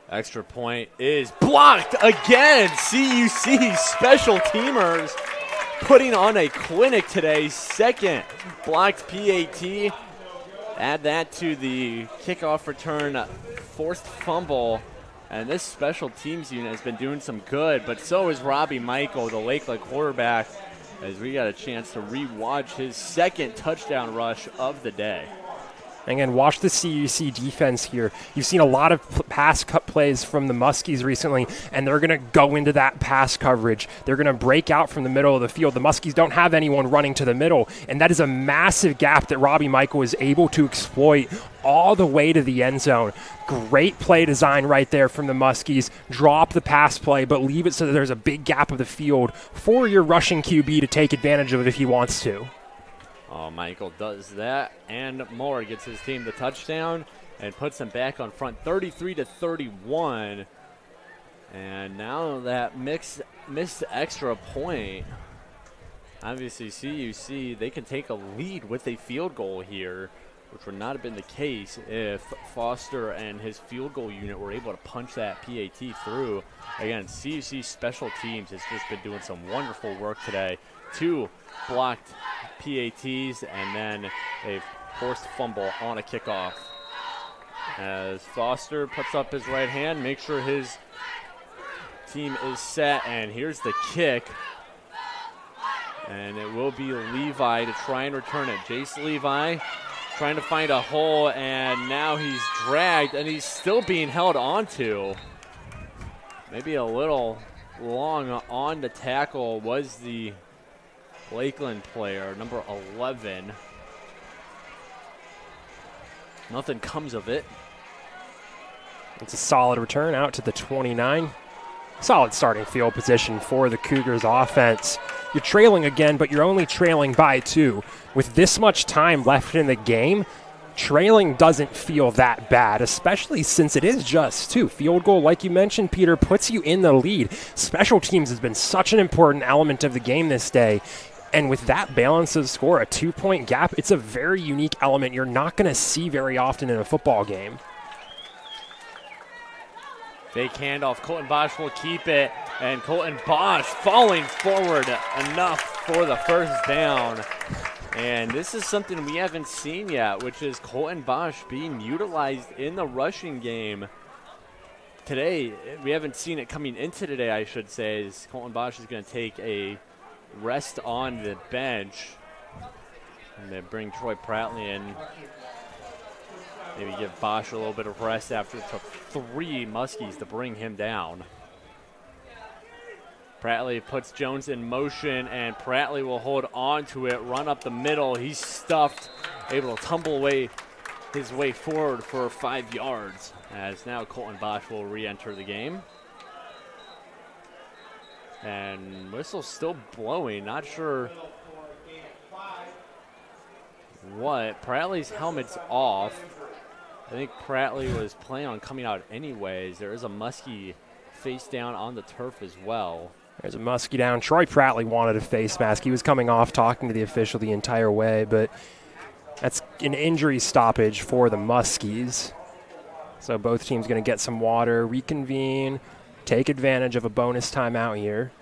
Extra point is blocked again. CUC special teamers putting on a clinic today. 2nd blocked PAT. Add that to the kickoff return, forced fumble. And this special teams unit has been doing some good, but so is Robbie Michael, the Lakeland quarterback, as we got a chance to re-watch his 2nd touchdown rush of the day. Again, watch the CUC defense here. You've seen a lot of pass cut plays from the Muskies recently, and they're going to go into that pass coverage. They're going to break out from the middle of the field. The Muskies don't have anyone running to the middle, and that is a massive gap that Robbie Michael is able to exploit all the way to the end zone. Great play design right there from the Muskies. Drop the pass play, but leave it so that there's a big gap of the field for your rushing QB to take advantage of it if he wants to. Oh, Michael does that and more. Gets his team the touchdown and puts them back on front 33-31. And now that missed extra point. Obviously, CUC, they can take a lead with a field goal here, which would not have been the case if Foster and his field goal unit were able to punch that PAT through. Again, CUC special teams has just been doing some wonderful work today. 2 blocked PATs and then a forced fumble on a kickoff. As Foster puts up his right hand, make sure his team is set, and here's the kick. And it will be Levi to try and return it. Jace Levi trying to find a hole, and now he's dragged, and he's still being held onto. Maybe a little long on the tackle was the Lakeland player, number 11. Nothing comes of it. It's a solid return out to the 29. Solid starting field position for the Cougars offense. You're trailing again, but you're only trailing by 2. With this much time left in the game, trailing doesn't feel that bad, especially since it is just 2. Field goal, like you mentioned, Peter, puts you in the lead. Special teams has been such an important element of the game this day. And with that balance of score, a 2-point gap, it's a very unique element you're not going to see very often in a football game. Fake handoff. Colton Bosch will keep it. And Colton Bosch falling forward enough for the first down. And this is something we haven't seen yet, which is Colton Bosch being utilized in the rushing game. Today, we haven't seen it coming into today, I should say, is Colton Bosch is going to take a rest on the bench. And then bring Troy Pratley in. Maybe give Bosch a little bit of rest after it took 3 Muskies to bring him down. Pratley puts Jones in motion, and Pratley will hold on to it, run up the middle. He's stuffed, able to tumble away his way forward for 5 yards, as now Colton Bosch will re-enter the game. And whistle still blowing, not sure what. Pratley's helmet's off. I think Pratley was planning on coming out anyways. There is a Muskie face down on the turf as well. There's a Muskie down. Troy Pratley wanted a face mask. He was coming off talking to the official the entire way, but that's an injury stoppage for the Muskies. So both teams going to get some water, reconvene, take advantage of a bonus timeout here.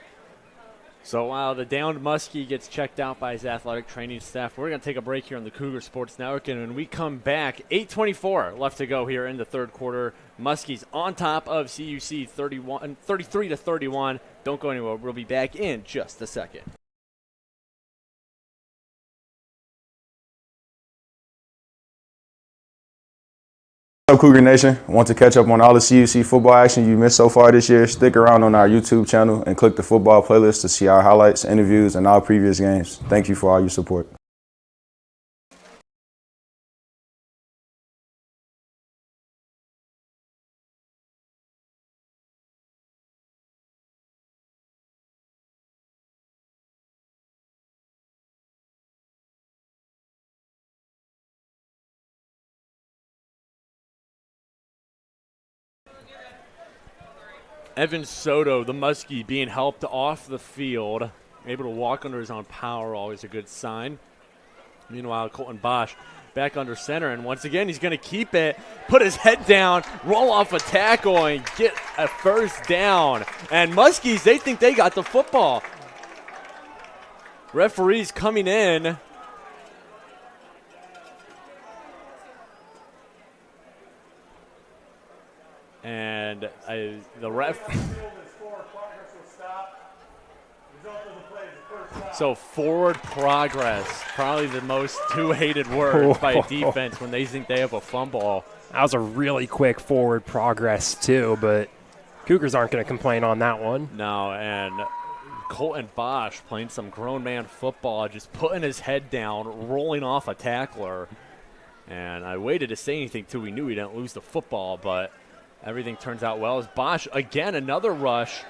So while the downed Muskie gets checked out by his athletic training staff, we're going to take a break here on the Cougar Sports Network. And when we come back, 8:24 left to go here in the third quarter. Muskies on top of CUC 33-31. Don't go anywhere. We'll be back in just a second. What's up, Cougar Nation? Want to catch up on all the CUC football action you missed so far this year? Stick around on our YouTube channel and click the football playlist to see our highlights, interviews, and all previous games. Thank you for all your support. Evan Soto, the Muskie, being helped off the field. Able to walk under his own power, always a good sign. Meanwhile, Colton Bosch back under center, and once again, he's going to keep it, put his head down, roll off a tackle, and get a first down. And Muskies, they think they got the football. Referees coming in. And the ref. So forward progress, probably the most two-hated word by a defense when they think they have a fumble. That was a really quick forward progress too, but Cougars aren't going to complain on that one. No, and Colton Bosch playing some grown man football, just putting his head down, rolling off a tackler. And I waited to say anything till we knew we didn't lose the football, but everything turns out well. As Bosch, again, another rush,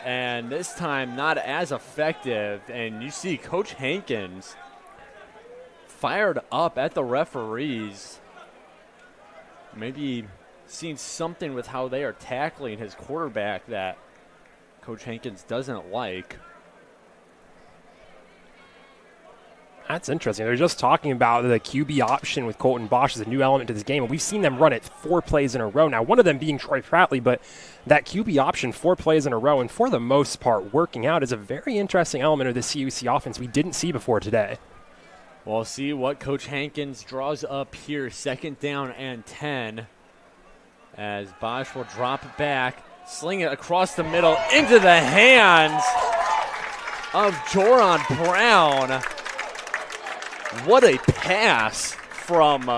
and this time not as effective. And you see Coach Hankins fired up at the referees. Maybe seeing something with how they are tackling his quarterback that Coach Hankins doesn't like. That's interesting. They're just talking about the QB option with Colton Bosch as a new element to this game, and we've seen them run it 4 plays in a row now, one of them being Troy Pratley, but that QB option 4 plays in a row, and for the most part working out, is a very interesting element of the CUC offense we didn't see before today. We'll see what Coach Hankins draws up here. 2nd down and 10 as Bosch will drop it back, sling it across the middle into the hands of Joran Brown. What a pass from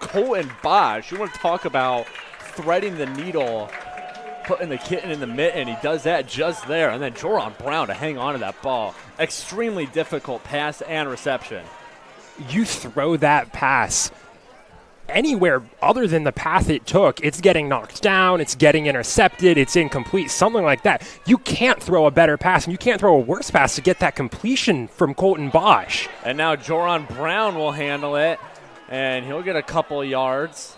Colton Bosch. You want to talk about threading the needle, putting the kitten in the mitten. He does that just there. And then Joran Brown to hang on to that ball. Extremely difficult pass and reception. You throw that pass anywhere other than the path it took, it's getting knocked down, it's getting intercepted, it's incomplete, something like that. You can't throw a better pass, and you can't throw a worse pass to get that completion from Colton Bosch. And now Joran Brown will handle it, and he'll get a couple yards.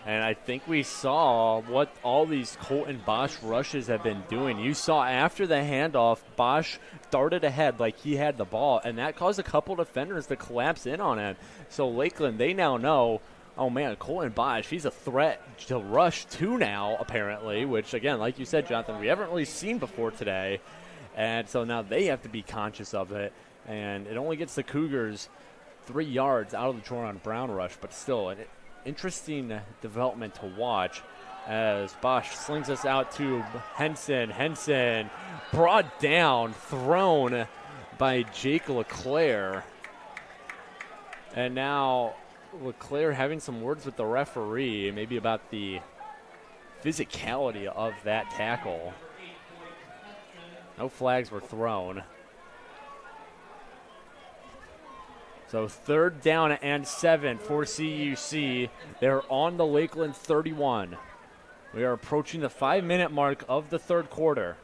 And I think we saw what all these Colton Bosch rushes have been doing. You saw after the handoff, Bosch darted ahead like he had the ball, and that caused a couple defenders to collapse in on him. So Lakeland, they now know, oh man, Colton Bosch, he's a threat to rush to now, apparently, which again, like you said, Jonathan, we haven't really seen before today. And so now they have to be conscious of it. And it only gets the Cougars 3 yards out of the Joran Brown rush, but still an interesting development to watch as Bosch slings us out to Henson. Henson brought down, thrown by Jake LeClaire. And now LeClaire having some words with the referee, maybe about the physicality of that tackle. No flags were thrown. So 3rd down and 7 for CUC. They're on the Lakeland 31. We are approaching the 5-minute mark of the 3rd quarter.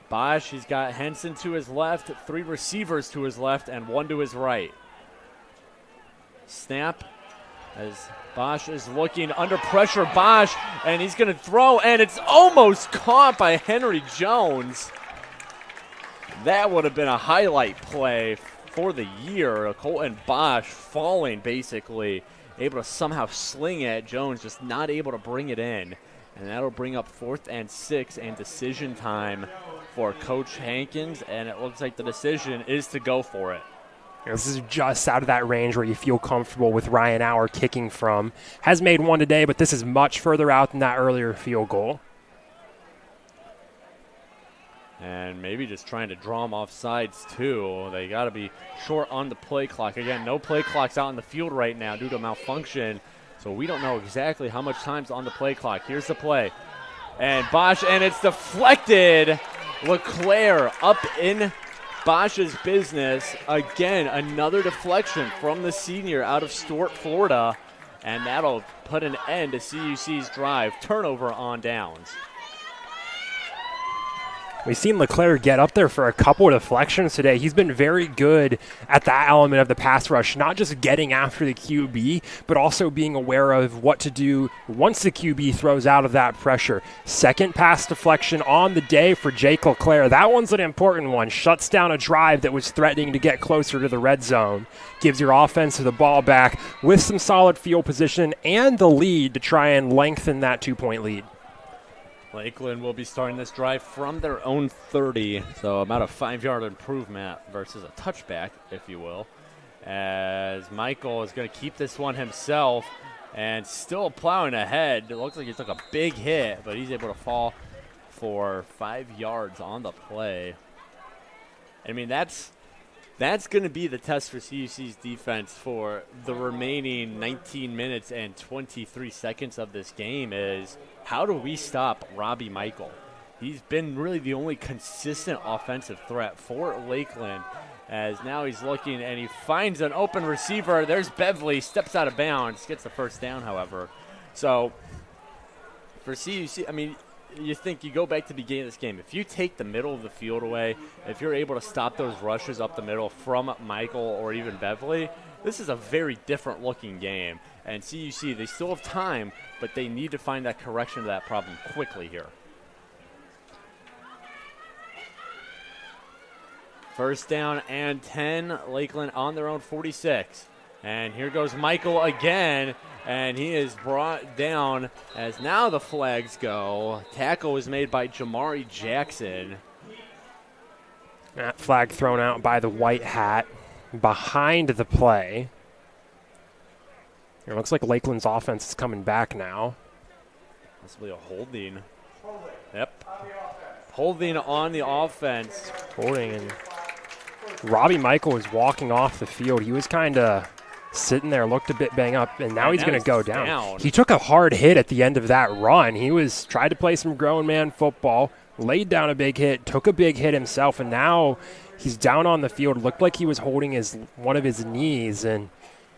Bosch, he's got Henson to his left, 3 receivers to his left, and 1 to his right. Snap as Bosch is looking under pressure. Bosch, and he's going to throw, and it's almost caught by Henry Jones. That would have been a highlight play for the year. Colton Bosch falling, basically, able to somehow sling it. Jones just not able to bring it in. And that'll bring up 4th and 6 and decision time for Coach Hankins, and it looks like the decision is to go for it. This is just out of that range where you feel comfortable with Ryan Auer kicking from. Has made one today, but this is much further out than that earlier field goal. And maybe just trying to draw them off sides, too. They got to be short on the play clock. Again, no play clocks out in the field right now due to malfunction, so we don't know exactly how much time's on the play clock. Here's the play. And Bosch, and it's deflected. LeClaire up in Bosch's business. Again, another deflection from the senior out of Stuart, Florida. And that'll put an end to CUC's drive. Turnover on downs. We've seen LeClaire get up there for a couple of deflections today. He's been very good at that element of the pass rush, not just getting after the QB, but also being aware of what to do once the QB throws out of that pressure. Second pass deflection on the day for Jake LeClaire. That one's an important one. Shuts down a drive that was threatening to get closer to the red zone. Gives your offense the ball back with some solid field position and the lead to try and lengthen that 2-point lead. Lakeland will be starting this drive from their own 30, so about a 5-yard improvement versus a touchback, if you will, as Michael is going to keep this one himself and still plowing ahead. It looks like he took a big hit, but he's able to fall for 5 yards on the play. I mean, that's going to be the test for CUC's defense for the remaining 19 minutes and 23 seconds of this game is how do we stop Robbie Michael? He's been really the only consistent offensive threat for Lakeland, as now he's looking and he finds an open receiver. There's Beverly, steps out of bounds, gets the first down, however. So for CUC, I mean, you think you go back to the beginning of this game. If you take the middle of the field away, if you're able to stop those rushes up the middle from Michael or even Beverly, this is a very different looking game. And CUC, they still have time, but they need to find that correction to that problem quickly here. First down and 10, Lakeland on their own 46. And here goes Michael again, and he is brought down as now the flags go. Tackle was made by Jamari Jackson. That flag thrown out by the white hat behind the play. It looks like Lakeland's offense is coming back now. Possibly a holding. Yep. Holding on the offense. Holding, and Robbie Michael was walking off the field. He was kind of sitting there, looked a bit banged up, and now he's going to go down. He took a hard hit at the end of that run. He was tried to play some grown man football, laid down a big hit, took a big hit himself, and now he's down on the field. Looked like he was holding one of his knees, and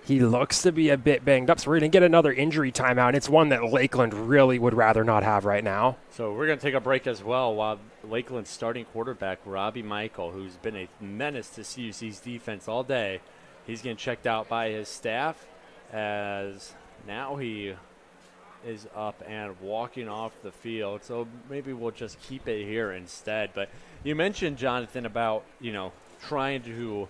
he looks to be a bit banged up. So we're going to get another injury timeout. It's one that Lakeland really would rather not have right now. So we're going to take a break as well while Lakeland's starting quarterback, Robbie Michael, who's been a menace to CUC's defense all day, he's getting checked out by his staff as now he is up and walking off the field. So maybe we'll just keep it here instead. But you mentioned, Jonathan, about, trying to,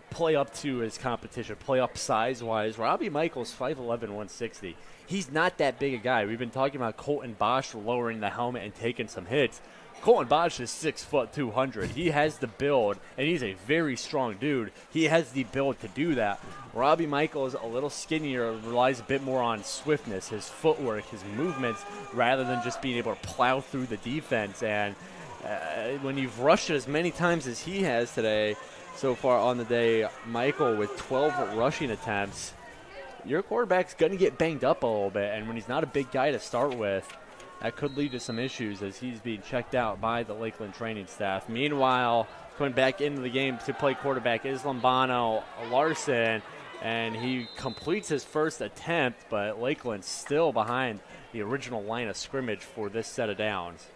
play up to his competition, play up size-wise. Robbie Michael's 5'11", 160. He's not that big a guy. We've been talking about Colton Bosch lowering the helmet and taking some hits. Colton Bosch is 6 foot 200. He has the build, and he's a very strong dude. He has the build to do that. Robbie Michael is a little skinnier, relies a bit more on swiftness, his footwork, his movements, rather than just being able to plow through the defense. And when you've rushed it as many times as he has today, so far on the day, Michael with 12 rushing attempts, your quarterback's going to get banged up a little bit. And when he's not a big guy to start with, that could lead to some issues as he's being checked out by the Lakeland training staff. Meanwhile, Coming back into the game to play quarterback is Lambano Larson, and he completes his first attempt, but Lakeland's still behind the original line of scrimmage for this set of downs.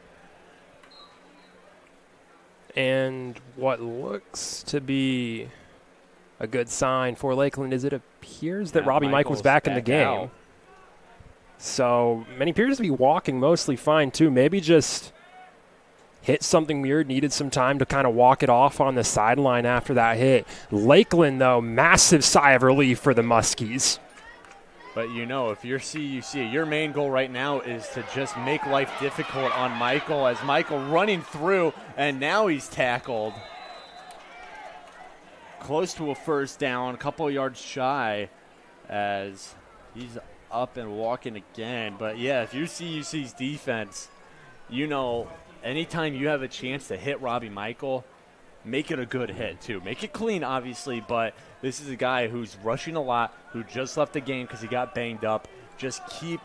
And what looks to be a good sign for Lakeland is it appears that Robbie Michael's back in the game. Out. So, and he appears to be walking mostly fine, too. Maybe just hit something weird, needed some time to kind of walk it off on the sideline after that hit. Lakeland, though, massive sigh of relief for the Muskies. But if you're CUC, your main goal right now is to just make life difficult on Michael, as Michael running through, and now he's tackled. Close to a first down, a couple yards shy, as he's up and walking again. But yeah, if you're CUC's defense, anytime you have a chance to hit Robbie Michael, make it a good hit too. Make it clean, obviously, but this is a guy who's rushing a lot, who just left the game because he got banged up. Just keep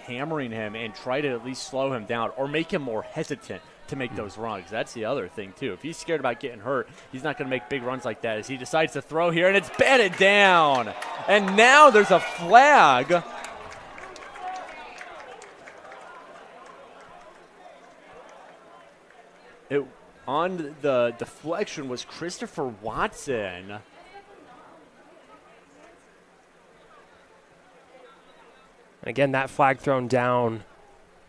hammering him and try to at least slow him down or make him more hesitant to make those runs. That's the other thing too. If he's scared about getting hurt, he's not going to make big runs like that as he decides to throw here, and it's batted down. And now there's a flag. On the deflection was Christopher Watson. And again, that flag thrown down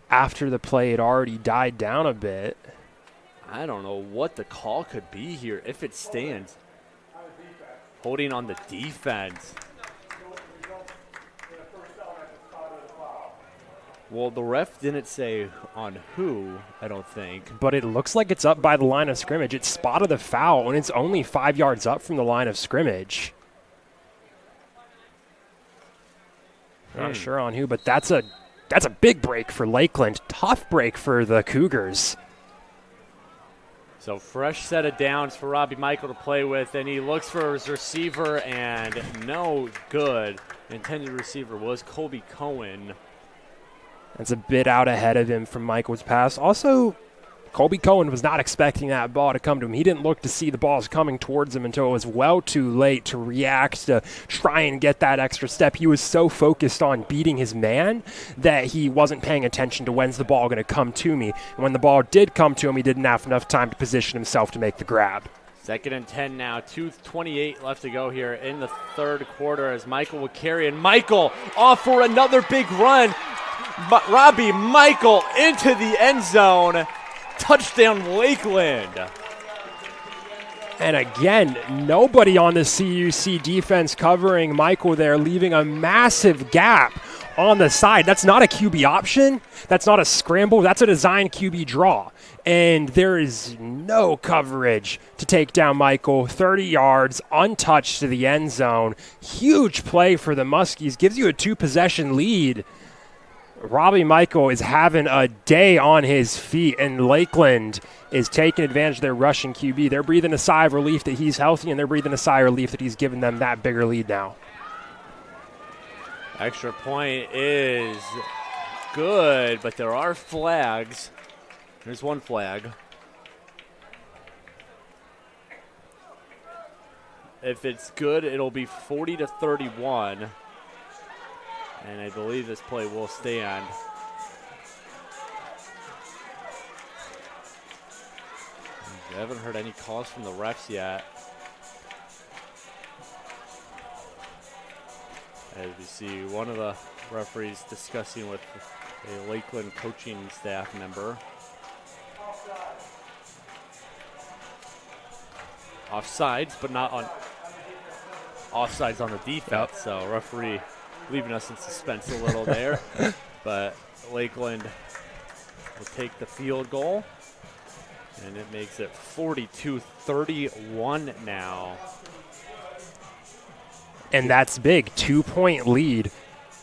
after the play had already died down a bit. I don't know what the call could be here if it stands. Holding on the defense. Well, the ref didn't say on who, I don't think. But it looks like it's up by the line of scrimmage. It spotted the foul, and it's only 5 yards up from the line of scrimmage. Not sure on who, but that's a big break for Lakeland. Tough break for the Cougars. So fresh set of downs for Robbie Michael to play with, and he looks for his receiver, and no good. Intended receiver was Colby Cohen. That's a bit out ahead of him from Michael's pass. Also, Colby Cohen was not expecting that ball to come to him. He didn't look to see the balls coming towards him until it was well too late to react, to try and get that extra step. He was so focused on beating his man that he wasn't paying attention to when's the ball going to come to me. And when the ball did come to him, he didn't have enough time to position himself to make the grab. 2nd and 10 now, 2:28 left to go here in the third quarter as Michael will carry, and Michael off for another big run. But Robbie Michael into the end zone. Touchdown, Lakeland. And again, nobody on the CUC defense covering Michael there, leaving a massive gap on the side. That's not a QB option. That's not a scramble. That's a design QB draw. And there is no coverage to take down Michael. 30 yards, untouched to the end zone. Huge play for the Muskies. Gives you a 2-possession lead. Robbie Michael is having a day on his feet, and Lakeland is taking advantage of their rushing QB. They're breathing a sigh of relief that he's healthy, and they're breathing a sigh of relief that he's given them that bigger lead now. Extra point is good, but there are flags. There's one flag. If it's good, it'll be 40-31. And I believe this play will stand. I haven't heard any calls from the refs yet. As we see one of the referees discussing with a Lakeland coaching staff member. Offsides, but not on offsides on the defense. Yep. So referee leaving us in suspense a little there. But Lakeland will take the field goal, and it makes it 42-31 now. And that's big, 2-point lead.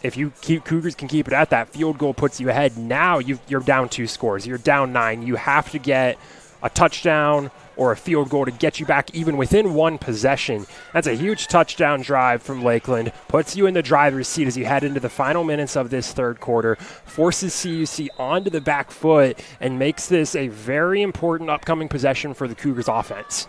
If Cougars can keep it at that, field goal puts you ahead. Now you're down 2 scores. You're down 9. You have to get a touchdown or a field goal to get you back even within one possession. That's a huge touchdown drive from Lakeland. Puts you in the driver's seat as you head into the final minutes of this third quarter, forces CUC onto the back foot, and makes this a very important upcoming possession for the Cougars offense.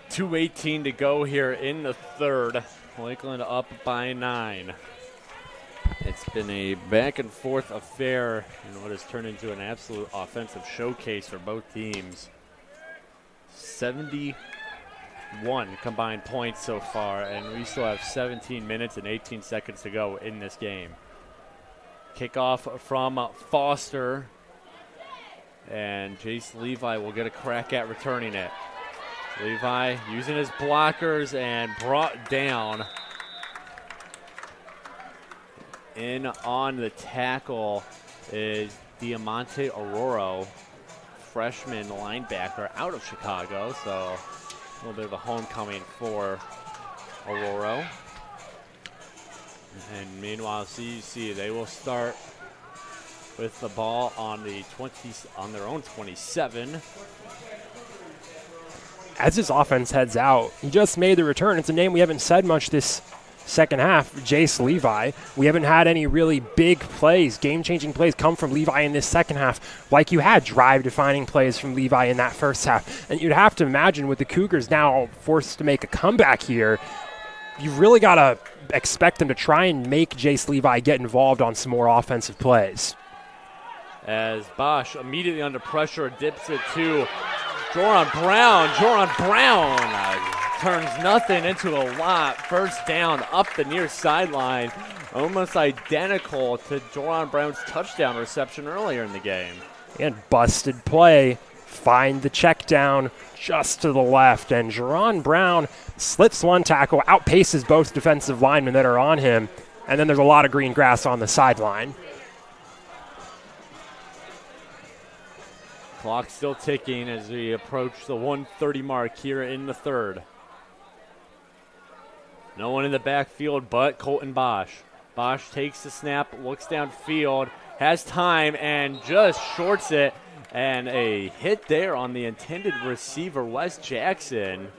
2:18 to go here in the third. Lakeland up by 9. It's been a back-and-forth affair in what has turned into an absolute offensive showcase for both teams. 71 combined points so far, and we still have 17 minutes and 18 seconds to go in this game. Kickoff from Foster, and Jace Levi will get a crack at returning it. Levi using his blockers and brought down. In on the tackle is Diamante Aurora, freshman linebacker out of Chicago, so a little bit of a homecoming for Aurora. And meanwhile, CUC, they will start with the ball on their own 27. As his offense heads out, he just made the return. It's a name we haven't said much this second half, Jace Levi. We haven't had any really big plays, game-changing plays come from Levi in this second half, like you had drive-defining plays from Levi in that first half. And you'd have to imagine with the Cougars now forced to make a comeback here, you've really got to expect them to try and make Jace Levi get involved on some more offensive plays. As Bosch immediately under pressure dips it to Joran Brown. Joran Brown turns nothing into a lot. First down up the near sideline, almost identical to Joran Brown's touchdown reception earlier in the game. And busted play, find the check down just to the left, and Joran Brown slips one tackle, outpaces both defensive linemen that are on him, and then there's a lot of green grass on the sideline. Clock still ticking as we approach the 1:30 mark here in the third. No one in the backfield but Colton Bosch. Bosch takes the snap, looks downfield, has time, and just shorts it. And a hit there on the intended receiver, Wes Jackson.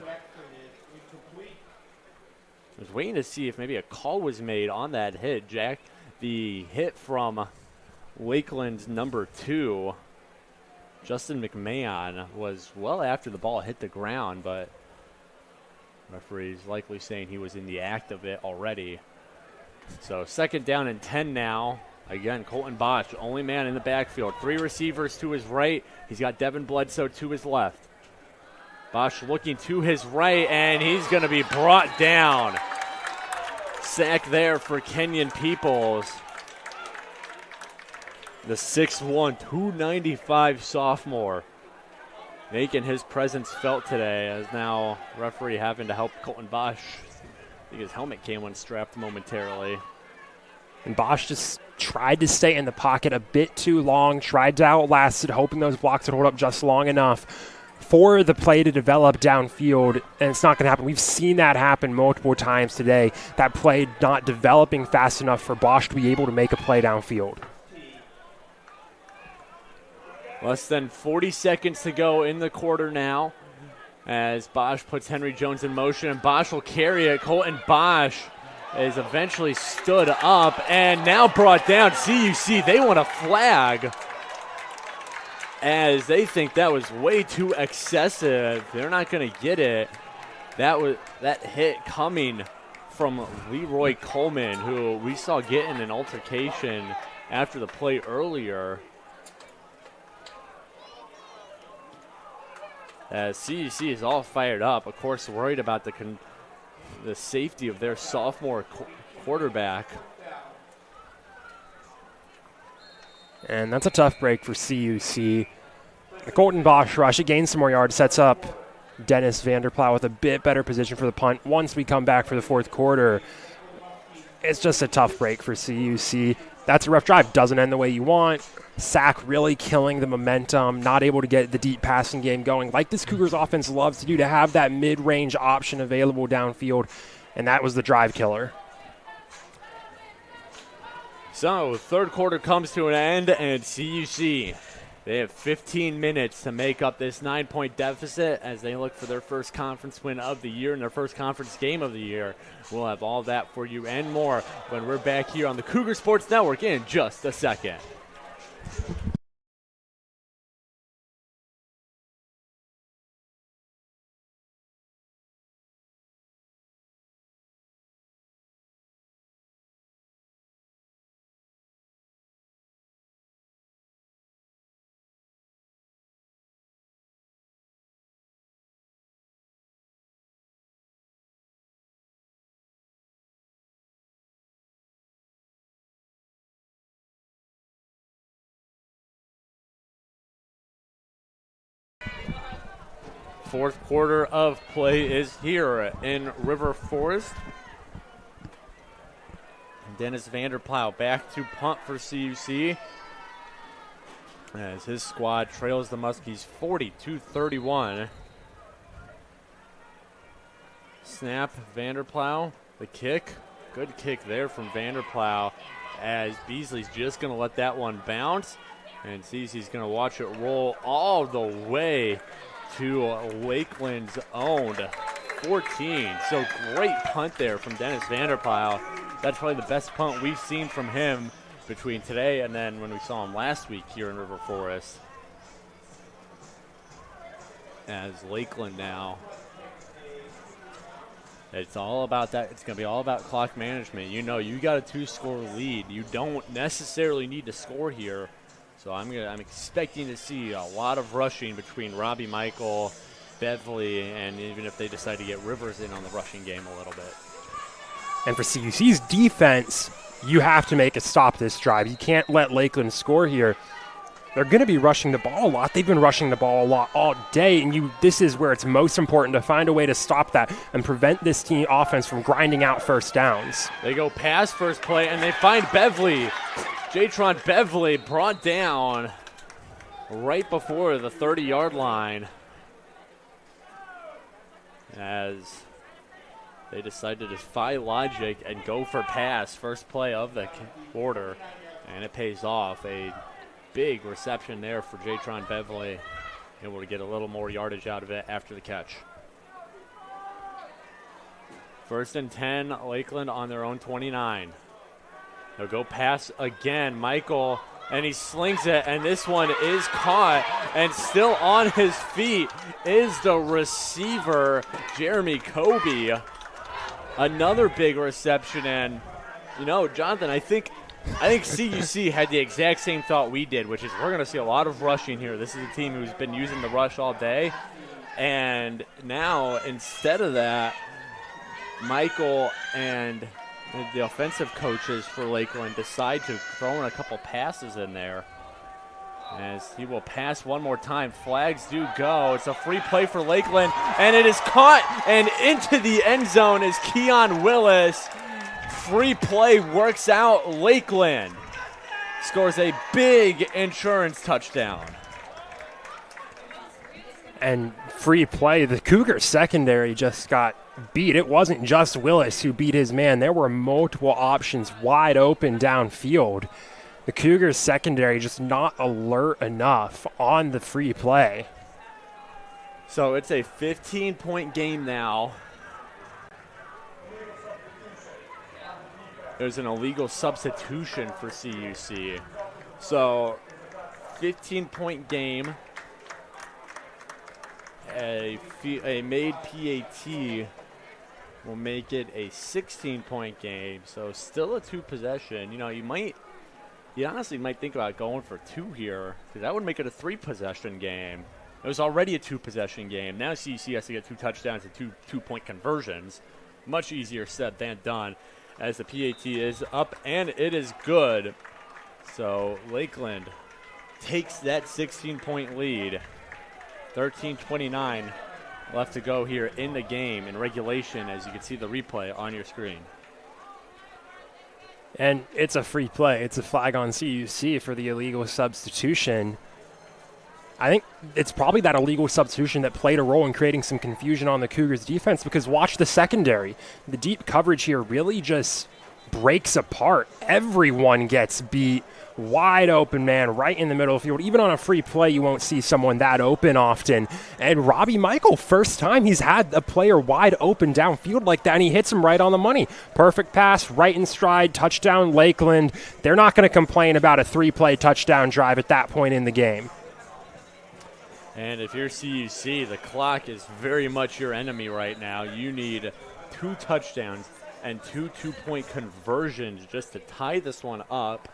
I was waiting to see if maybe a call was made on that hit. The hit from Lakeland's number 2, Justin McMahon, was well after the ball hit the ground, but referee's likely saying he was in the act of it already. So second down and 10 now. Again, Colton Bosch, only man in the backfield. 3 receivers to his right. He's got Devin Bledsoe to his left. Bosch looking to his right, and he's going to be brought down. Sack there for Kenyon Peoples. The 6'1", 295 sophomore making his presence felt today, as now referee having to help Colton Bosch. I think his helmet came unstrapped momentarily. And Bosch just tried to stay in the pocket a bit too long, tried to outlast it, hoping those blocks would hold up just long enough for the play to develop downfield, and it's not going to happen. We've seen that happen multiple times today, that play not developing fast enough for Bosch to be able to make a play downfield. Less than 40 seconds to go in the quarter now as Bosch puts Henry Jones in motion, and Bosch will carry it. Colton Bosch is eventually stood up and now brought down. CUC, they want a flag as they think that was way too excessive. They're not going to get it. That hit coming from Leroy Coleman, who we saw get in an altercation after the play earlier. As CUC is all fired up, of course worried about the safety of their sophomore quarterback. And that's a tough break for CUC. The Colton Bosch rush, it gains some more yards, sets up Dennis Vanderplow with a bit better position for the punt. Once we come back for the fourth quarter, it's just a tough break for CUC. That's a rough drive. Doesn't end the way you want. Sack really killing the momentum, not able to get the deep passing game going like this Cougars offense loves to do, to have that mid-range option available downfield, and that was the drive killer. So, third quarter comes to an end, and CUC, they have 15 minutes to make up this 9-point deficit as they look for their first conference win of the year and their first conference game of the year. We'll have all that for you and more when we're back here on the Cougar Sports Network in just a second. Fourth quarter of play is here in River Forest. Dennis Vanderplow back to punt for CUC as his squad trails the Muskies 40-31. Snap, Vanderplow, the kick. Good kick there from Vanderplow as Beasley's just going to let that one bounce. And CUC's going to watch it roll all the way to Lakeland's owned 14. So great punt there from Dennis Vanderplow. That's probably the best punt we've seen from him between today and then when we saw him last week here in River Forest. As Lakeland now, it's all about that. It's going to be all about clock management. You know, you got a 2-score lead. You don't necessarily need to score here. So I'm expecting to see a lot of rushing between Robbie Michael, Beverly, and even if they decide to get Rivers in on the rushing game a little bit. And for CUC's defense, you have to make a stop this drive. You can't let Lakeland score here. They're going to be rushing the ball a lot. They've been rushing the ball a lot all day, and this is where it's most important to find a way to stop that and prevent this team offense from grinding out first downs. They go past first play, and they find Beverly. Jatron Beverly brought down right before the 30-yard line as they decide to defy logic and go for pass. First play of the quarter, and it pays off. A big reception there for Jatron Beverly, able to get a little more yardage out of it after the catch. First and 10, Lakeland on their own 29. They'll go pass again, Michael, and he slings it, and this one is caught, and still on his feet is the receiver, Jeremy Kobe. Another big reception, and, you know, Jonathan, I think CUC had the exact same thought we did, which is we're going to see a lot of rushing here. This is a team who's been using the rush all day, and now, instead of that, Michael and the offensive coaches for Lakeland decide to throw in a couple passes in there as he will pass one more time. Flags do go. It's a free play for Lakeland, and it is caught and into the end zone is Keon Willis. Free play works out. Lakeland scores a big insurance touchdown. And free play, the Cougars secondary just got beat. It wasn't just Willis who beat his man. There were multiple options wide open downfield. The Cougars secondary just not alert enough on the free play. So it's a 15-point game now. There's an illegal substitution for CUC. So 15-point game. A made PAT will make it a 16-point game. So still a 2-possession. You know, you honestly might think about going for 2 here, because that would make it a 3-possession game. It was already a 2-possession game. Now CUC has to get 2 touchdowns and 2-point conversions. Much easier said than done, as the PAT is up and it is good. So Lakeland takes that 16-point lead. 13:29 left to go here in the game in regulation, as you can see the replay on your screen. And it's a free play. It's a flag on CUC for the illegal substitution. I think it's probably that illegal substitution that played a role in creating some confusion on the Cougars defense, because watch the secondary. The deep coverage here really just breaks apart. Everyone gets beat. Wide open man right in the middle of the field. Even on a free play, you won't see someone that open often. And Robbie Michael, first time he's had a player wide open downfield like that, and he hits him right on the money. Perfect pass, right in stride, touchdown Lakeland. They're not going to complain about a 3-play touchdown drive at that point in the game. And if you're CUC, the clock is very much your enemy right now. You need 2 touchdowns and 2 two-point conversions just to tie this one up.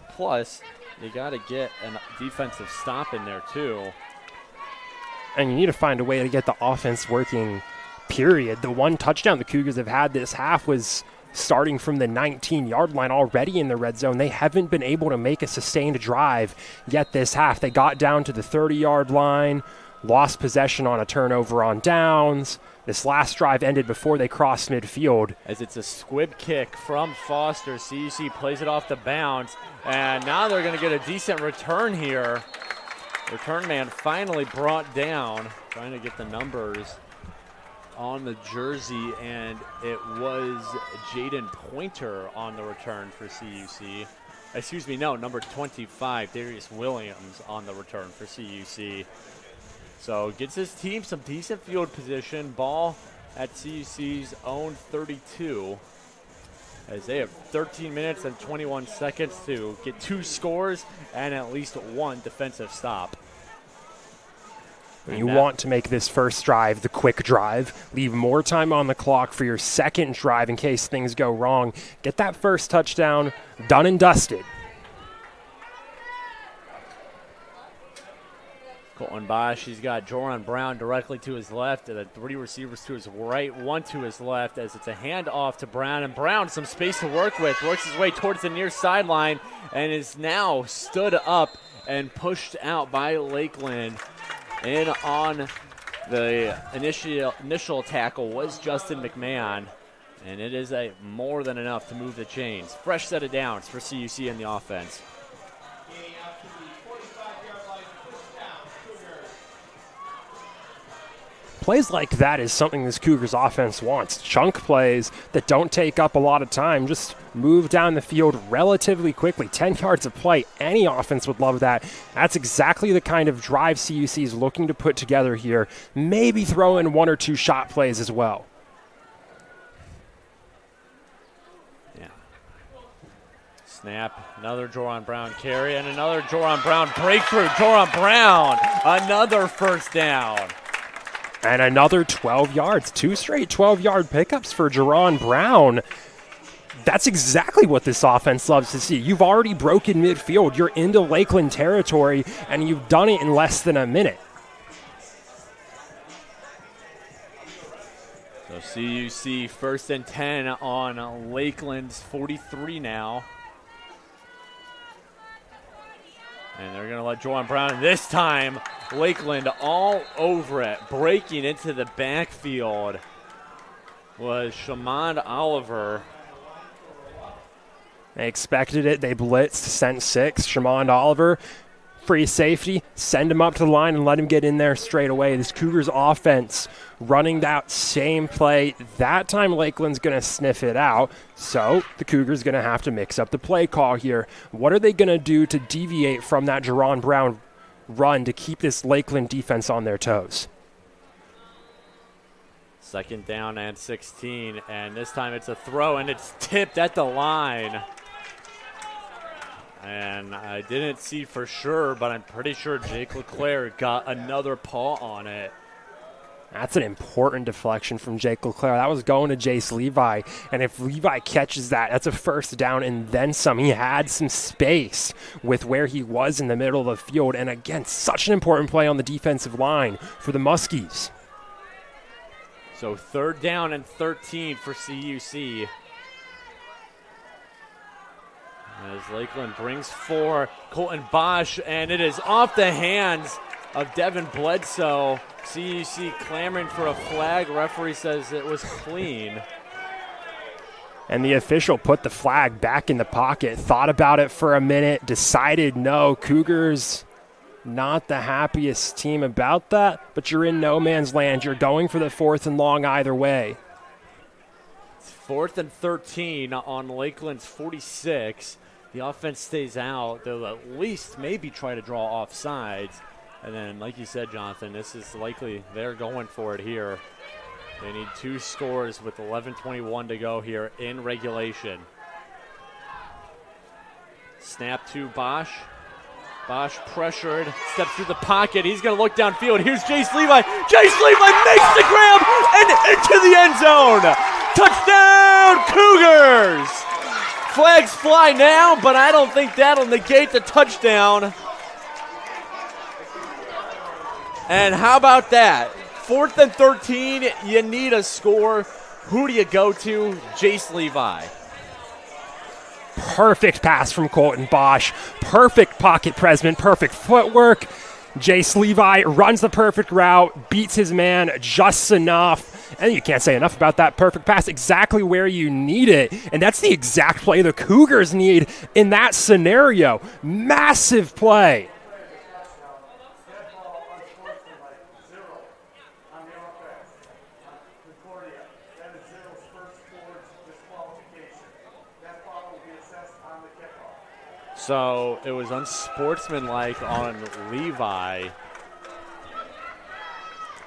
Plus, you got to get a defensive stop in there, too. And you need to find a way to get the offense working, period. The one touchdown the Cougars have had this half was starting from the 19-yard line already in the red zone. They haven't been able to make a sustained drive yet this half. They got down to the 30-yard line, lost possession on a turnover on downs. This last drive ended before they crossed midfield. As it's a squib kick from Foster. CUC plays it off the bounce, and now they're going to get a decent return here. Return man finally brought down, trying to get the numbers on the jersey, and it was Jaden Pointer on the return for CUC. Excuse me, no, number 25, Darius Williams on the return for CUC. So gets his team some decent field position. Ball at CUC's own 32. As they have 13 minutes and 21 seconds to get 2 scores and at least 1 defensive stop. You want to make this first drive the quick drive. Leave more time on the clock for your second drive in case things go wrong. Get that first touchdown done and dusted. Colton Bosch, he's got Joran Brown directly to his left, and the 3 receivers to his right, 1 to his left, as it's a handoff to Brown. And Brown, some space to work with, works his way towards the near sideline, and is now stood up and pushed out by Lakeland. In on the initial tackle was Justin McMahon, and it is more than enough to move the chains. Fresh set of downs for CUC in the offense. Plays like that is something this Cougars offense wants. Chunk plays that don't take up a lot of time. Just move down the field relatively quickly. 10 yards of play. Any offense would love that. That's exactly the kind of drive CUC is looking to put together here. Maybe throw in 1 or 2 shot plays as well. Yeah. Snap. Another Joran Brown carry and another Joran Brown breakthrough. Joran Brown, another first down. And another 12 yards. 2 straight 12-yard pickups for Jerron Brown. That's exactly what this offense loves to see. You've already broken midfield. You're into Lakeland territory, and you've done it in less than a minute. So CUC 1st and 10 on Lakeland's 43 now. And they're going to let Joran Brown, and this time Lakeland all over it. Breaking into the backfield was Shamond Oliver. They expected it. They blitzed, sent 6. Shamond Oliver, free safety, send him up to the line and let him get in there straight away. This Cougars offense running that same play. That time Lakeland's going to sniff it out, so the Cougars going to have to mix up the play call here. What are they going to do to deviate from that Jerron Brown run to keep this Lakeland defense on their toes? 2nd down and 16, and this time it's a throw, and it's tipped at the line. And I didn't see for sure, but I'm pretty sure Jake Leclerc got another paw on it. That's an important deflection from Jake Leclerc. That was going to Jace Levi, and if Levi catches that, that's a first down and then some. He had some space with where he was in the middle of the field, and again, such an important play on the defensive line for the Muskies. So 3rd down and 13 for CUC. As Lakeland brings 4, Colton Bosch, and it is off the hands of Devin Bledsoe. CUC clamoring for a flag. Referee says it was clean. And the official put the flag back in the pocket, thought about it for a minute, decided no. Cougars, not the happiest team about that, but you're in no man's land. You're going for the 4th and long either way. 4th and 13 on Lakeland's 46. The offense stays out. They'll at least maybe try to draw offsides. And then, like you said, Jonathan, this is likely they're going for it here. They need 2 scores with 11:21 to go here in regulation. Snap to Bosch. Bosch pressured, steps through the pocket. He's going to look downfield. Here's Jace Levi. Jace Levi makes the grab and into the end zone. Touchdown, Cougars! Flags fly now, but I don't think that'll negate the touchdown. And how about that? 4th and 13, you need a score. Who do you go to? Jace Levi. Perfect pass from Colton Bosch. Perfect pocket presence, perfect footwork. Jace Levi runs the perfect route, beats his man just enough. And you can't say enough about that perfect pass, exactly where you need it. And that's the exact play the Cougars need in that scenario. Massive play. So it was unsportsmanlike on Levi.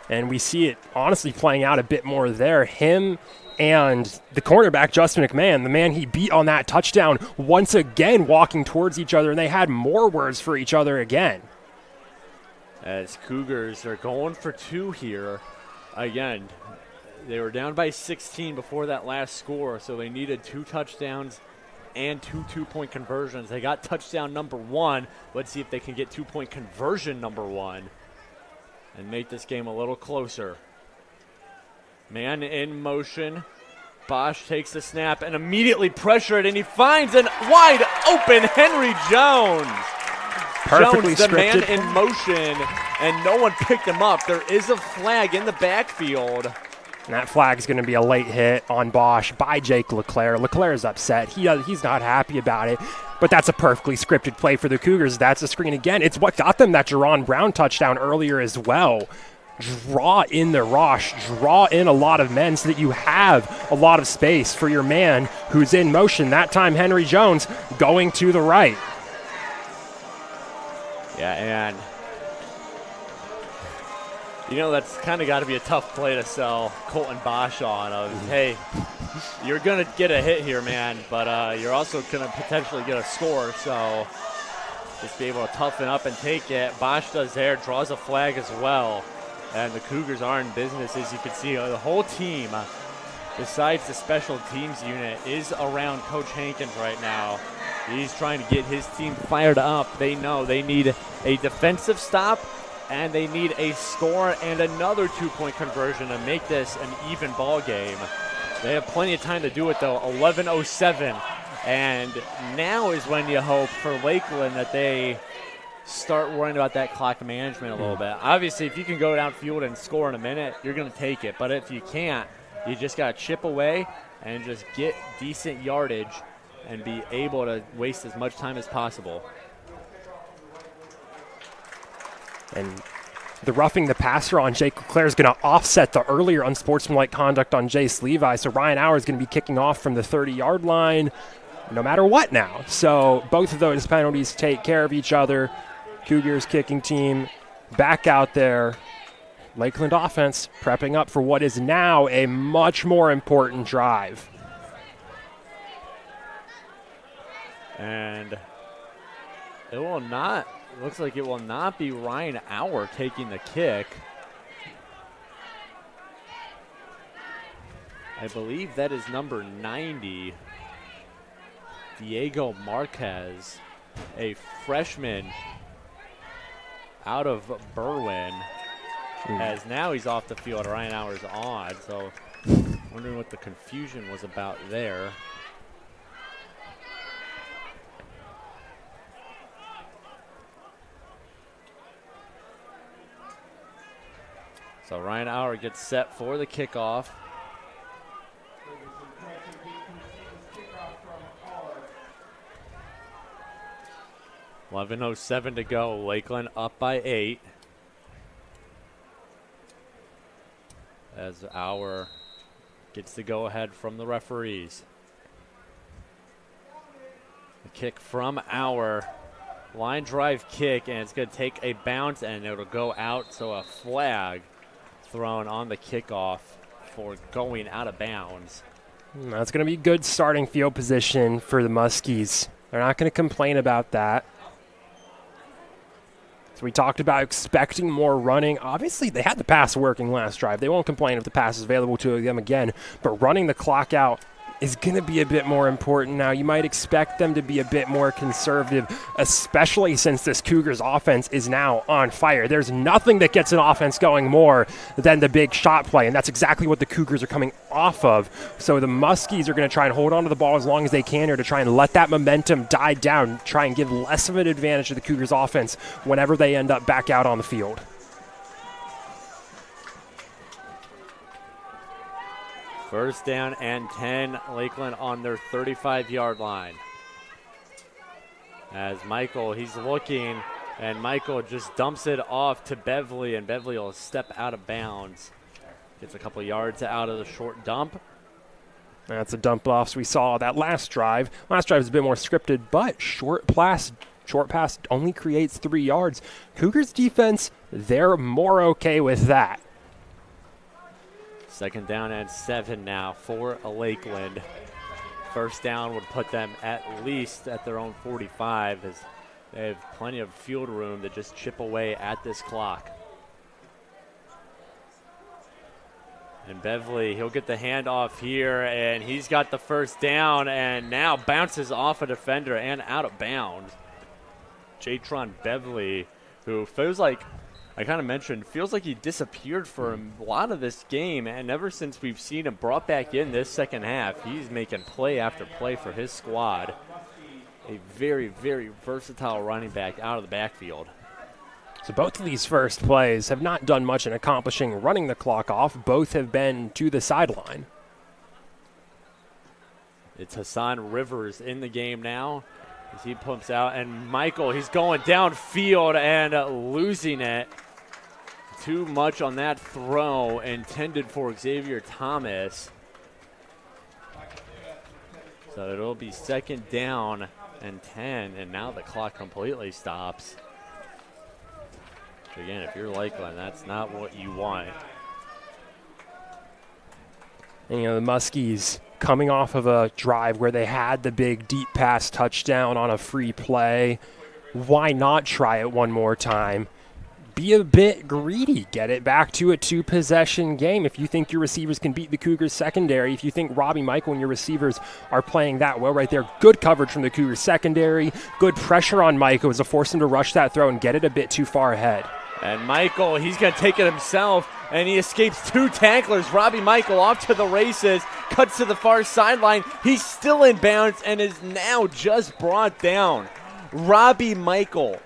And we see it honestly playing out a bit more there. Him and the cornerback, Justin McMahon, the man he beat on that touchdown, once again walking towards each other, and they had more words for each other again. As Cougars are going for 2 here. Again, they were down by 16 before that last score, so they needed 2 touchdowns and 2 two-point conversions. They got touchdown number 1. Let's see if they can get 2-point conversion number 1 and make this game a little closer. Man in motion. Bosch takes the snap and immediately pressured, and he finds an wide open Henry Jones. Perfectly Jones, the man scripted. in motion, and no one picked him up. There is a flag in the backfield. And that flag is going to be a late hit on Bosch by Jake Leclerc. Leclerc is upset. He's not happy about it. But that's a perfectly scripted play for the Cougars. That's a screen again. It's what got them that Jerron Brown touchdown earlier as well. Draw in the rush. Draw in a lot of men so that you have a lot of space for your man who's in motion. That time, Henry Jones going to the right. Yeah, and you know, that's kind of got to be a tough play to sell Colton Bosch on of, hey, you're going to get a hit here, man, but you're also going to potentially get a score, so just be able to toughen up and take it. Bosch does there, draws a flag as well, and the Cougars are in business, as you can see. The whole team, besides the special teams unit, is around Coach Hankins right now. He's trying to get his team fired up. They know they need a defensive stop, and they need a score and another 2-point conversion to make this an even ball game. They have plenty of time to do it, though. 11:07, and now is when you hope for Lakeland that they start worrying about that clock management a little bit. Obviously, if you can go downfield and score in a minute, you're going to take it. But if you can't, you just got to chip away and just get decent yardage and be able to waste as much time as possible. And the roughing the passer on Jake Leclerc is going to offset the earlier unsportsmanlike conduct on Jace Levi. So Ryan Hour is going to be kicking off from the 30-yard line no matter what now. So both of those penalties take care of each other. Cougars kicking team back out there. Lakeland offense prepping up for what is now a much more important drive. And it will not, looks like it will not be Ryan Hour taking the kick. I believe that is number 90, Diego Marquez, a freshman out of Berwyn. As now he's off the field, Ryan Hour's on, so wondering what the confusion was about there. So Ryan Hour gets set for the kickoff. $11:07 to go. Lakeland up by 8. As Hour gets the go-ahead from the referees. The kick from our line drive kick, and it's going to take a bounce, and it'll go out, so a flag thrown on the kickoff for going out of bounds. That's going to be good starting field position for the Muskies. They're not going to complain about that. So we talked about expecting more running. Obviously, they had the pass working last drive. They won't complain if the pass is available to them again. But running the clock out is going to be a bit more important now. You might expect them to be a bit more conservative, especially since this Cougars offense is now on fire. There's nothing that gets an offense going more than the big shot play, and that's exactly what the Cougars are coming off of. So the Muskies are going to try and hold on to the ball as long as they can here to try and let that momentum die down, try and give less of an advantage to the Cougars offense whenever they end up back out on the field. First down and 10, Lakeland on their 35-yard line. As Michael, he's looking, and Michael just dumps it off to Beverly, and Beverly will step out of bounds. Gets a couple yards out of the short dump. That's a dump off. So we saw that last drive. Last drive is a bit more scripted, but short pass only creates 3 yards. Cougars defense, they're more okay with that. Second down and 7 now for Lakeland. First down would put them at least at their own 45, as they have plenty of field room to just chip away at this clock. And Beverly, he'll get the handoff here, and he's got the first down, and now bounces off a defender and out of bounds. Jatron Beverly, who feels like, I kind of mentioned, feels like he disappeared for a lot of this game, and ever since we've seen him brought back in this second half, he's making play after play for his squad. A very, very versatile running back out of the backfield. So both of these first plays have not done much in accomplishing running the clock off. Both have been to the sideline. It's Hassan Rivers in the game now as he pumps out, and Michael, he's going downfield and losing it. Too much on that throw intended for Xavier Thomas. So it'll be second down and 10, and now the clock completely stops. Which again, if you're Lakeland, that's not what you want. And, the Muskies coming off of a drive where they had the big deep pass touchdown on a free play. Why not try it one more time? Be a bit greedy. Get it back to a 2-possession game. If you think your receivers can beat the Cougars secondary, if you think Robbie Michael and your receivers are playing that well right there, good coverage from the Cougars secondary, good pressure on Michael to force him to rush that throw and get it a bit too far ahead. And Michael, he's going to take it himself, and he escapes 2 tacklers. Robbie Michael off to the races, cuts to the far sideline. He's still in bounds and is now just brought down. Robbie Michael,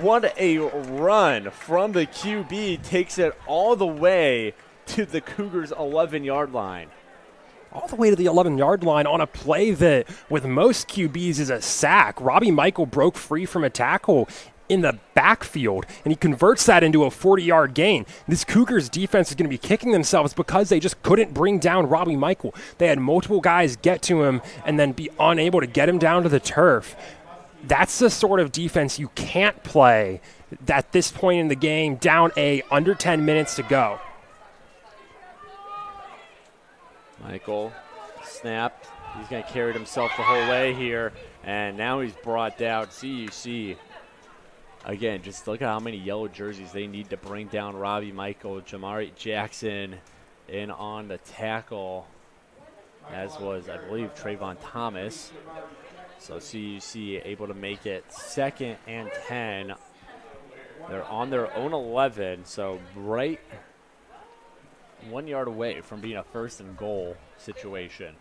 what a run from the QB, takes it all the way to the Cougars' 11-yard line. All the way to the 11-yard line on a play that, with most QBs, is a sack. Robbie Michael broke free from a tackle in the backfield, and he converts that into a 40-yard gain. This Cougars defense is going to be kicking themselves because they just couldn't bring down Robbie Michael. They had multiple guys get to him and then be unable to get him down to the turf. That's the sort of defense you can't play at this point in the game, down under 10 minutes to go. Michael snapped. He's going to carry himself the whole way here, and now he's brought down. CUC, again, just look at how many yellow jerseys they need to bring down Robbie Michael. Jamari Jackson in on the tackle, as was, I believe, Trayvon Thomas. So CUC able to make it second and 10. They're on their own 11, so right 1 yard away from being a first and goal situation.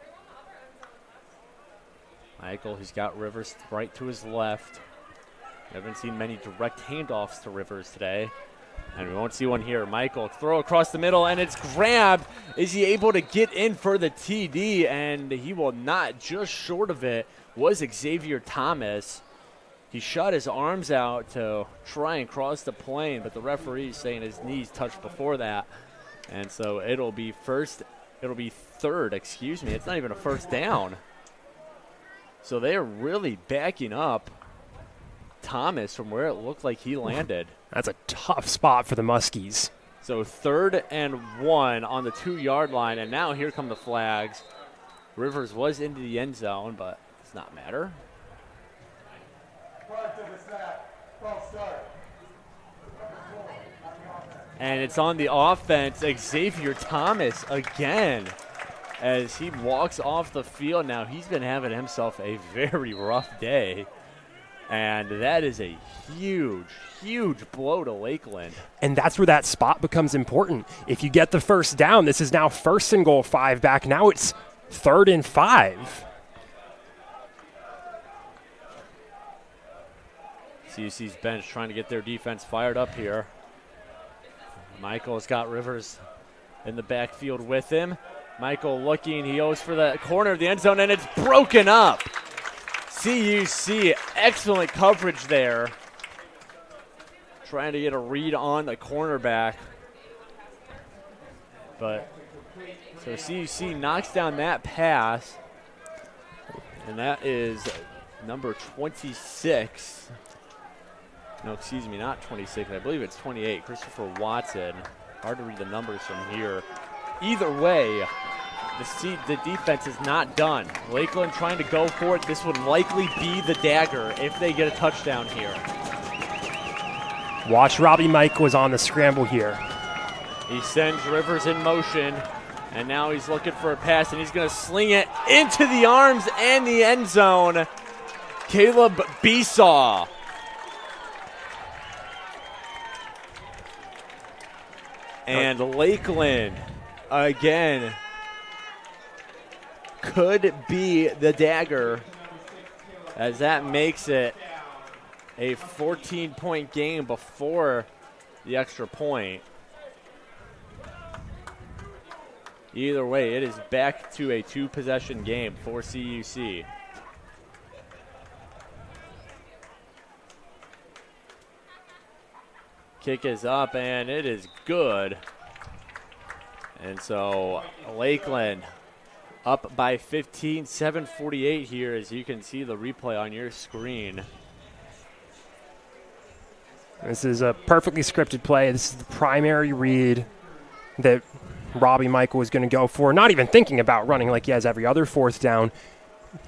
Michael, he's got Rivers right to his left. We haven't seen many direct handoffs to Rivers today, and we won't see one here. Michael, throw across the middle, and it's grabbed. Is he able to get in for the TD? And he will not. Just short of it was Xavier Thomas. He shot his arms out to try and cross the plane, but the referee is saying his knees touched before that. And so it'll be first It'll be third, excuse me. It's not even a first down. So they are really backing up Thomas from where it looked like he landed. That's a tough spot for the Muskies. So 3rd and 1 on the 2-yard line, and now here come the flags. Rivers was into the end zone, but it does not matter. And it's on the offense, Xavier Thomas again, as he walks off the field. Now he's been having himself a very rough day. And that is a huge, huge blow to Lakeland. And that's where that spot becomes important. If you get the first down, this is now 1st and goal 5 back. Now it's 3rd and 5. CUC's bench trying to get their defense fired up here. Michael's got Rivers in the backfield with him. Michael looking, he goes for the corner of the end zone, and it's broken up. CUC, excellent coverage there. Trying to get a read on the cornerback. But, so CUC knocks down that pass. And that is number 26. No, excuse me, not 26. I believe it's 28. Christopher Watson. Hard to read the numbers from here. Either way, the defense is not done. Lakeland trying to go for it. This would likely be the dagger if they get a touchdown here. Watch Robbie Mike was on the scramble here. He sends Rivers in motion, and now he's looking for a pass, and he's going to sling it into the arms and the end zone. Caleb Besaw. And Lakeland, again, could be the dagger, as that makes it a 14-point game before the extra point. Either way, it is back to a 2-possession game for CUC. Kick is up, and it is good. And so Lakeland up by 15, 7:48 here, as you can see the replay on your screen. This is a perfectly scripted play. This is the primary read that Robbie Michael was going to go for, not even thinking about running like he has every other 4th down.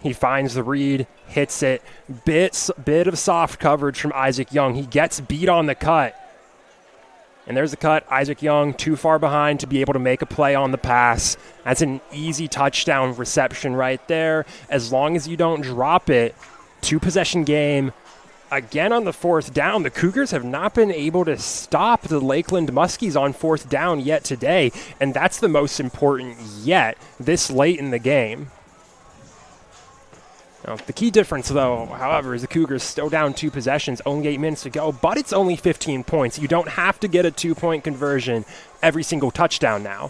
He finds the read, hits it, bit of soft coverage from Isaac Young. He gets beat on the cut. And there's the cut. Isaac Young too far behind to be able to make a play on the pass. That's an easy touchdown reception right there. As long as you don't drop it, 2-possession game. Again on the 4th down, the Cougars have not been able to stop the Lakeland Muskies on 4th down yet today. And that's the most important yet this late in the game. Now, the key difference, though, however, is the Cougars still down 2 possessions, only 8 minutes to go, but it's only 15 points. You don't have to get a 2-point conversion every single touchdown now.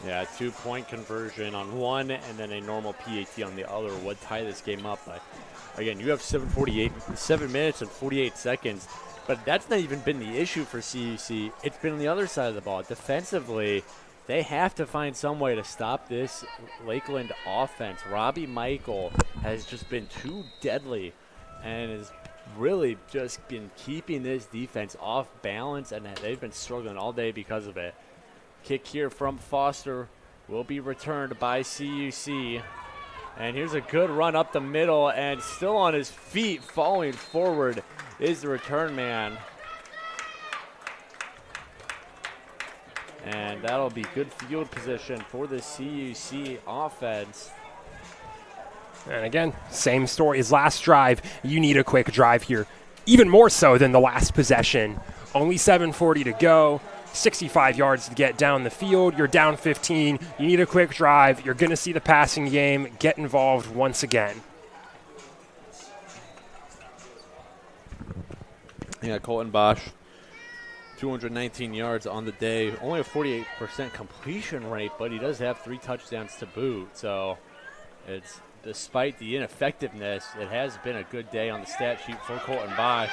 Yeah, 2-point conversion on one and then a normal PAT on the other would tie this game up. But, again, you have 7 minutes and 48 seconds, but that's not even been the issue for CUC. It's been on the other side of the ball. Defensively, they have to find some way to stop this Lakeland offense. Robbie Michael has just been too deadly and has really just been keeping this defense off balance, and they've been struggling all day because of it. Kick here from Foster will be returned by CUC. And here's a good run up the middle, and still on his feet, falling forward is the return man. And that'll be good field position for the CUC offense. And again, same story as last drive. You need a quick drive here, even more so than the last possession. Only 7:40 to go, 65 yards to get down the field. You're down 15. You need a quick drive. You're going to see the passing game get involved once again. Yeah, Colton Bosch, 219 yards on the day, only a 48% completion rate, but he does have 3 touchdowns to boot. So it's, despite the ineffectiveness, it has been a good day on the stat sheet for Colton Bosch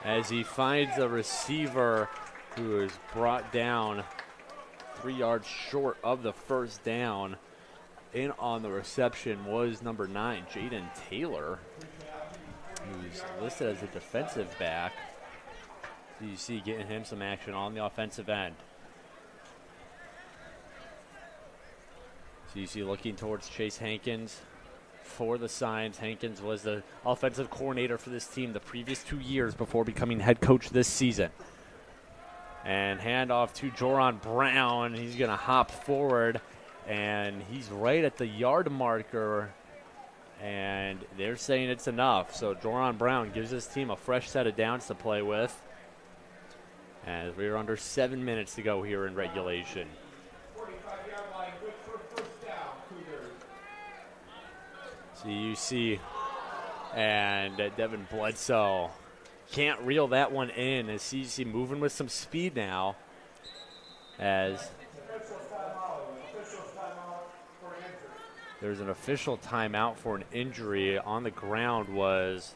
as he finds a receiver who is brought down 3 yards short of the first down. In on the reception was number 9, Jaden Taylor, who's listed as a defensive back. So you see getting him some action on the offensive end. So you see looking towards Chase Hankins for the signs. Hankins was the offensive coordinator for this team the previous 2 years before becoming head coach this season. And handoff to Joran Brown. He's going to hop forward, and he's right at the yard marker, and they're saying it's enough. So Joran Brown gives his team a fresh set of downs to play with, as we're under 7 minutes to go here in regulation. CUC and Devin Bledsoe can't reel that one in, as CUC moving with some speed now, as there's an official timeout for an injury. On the ground was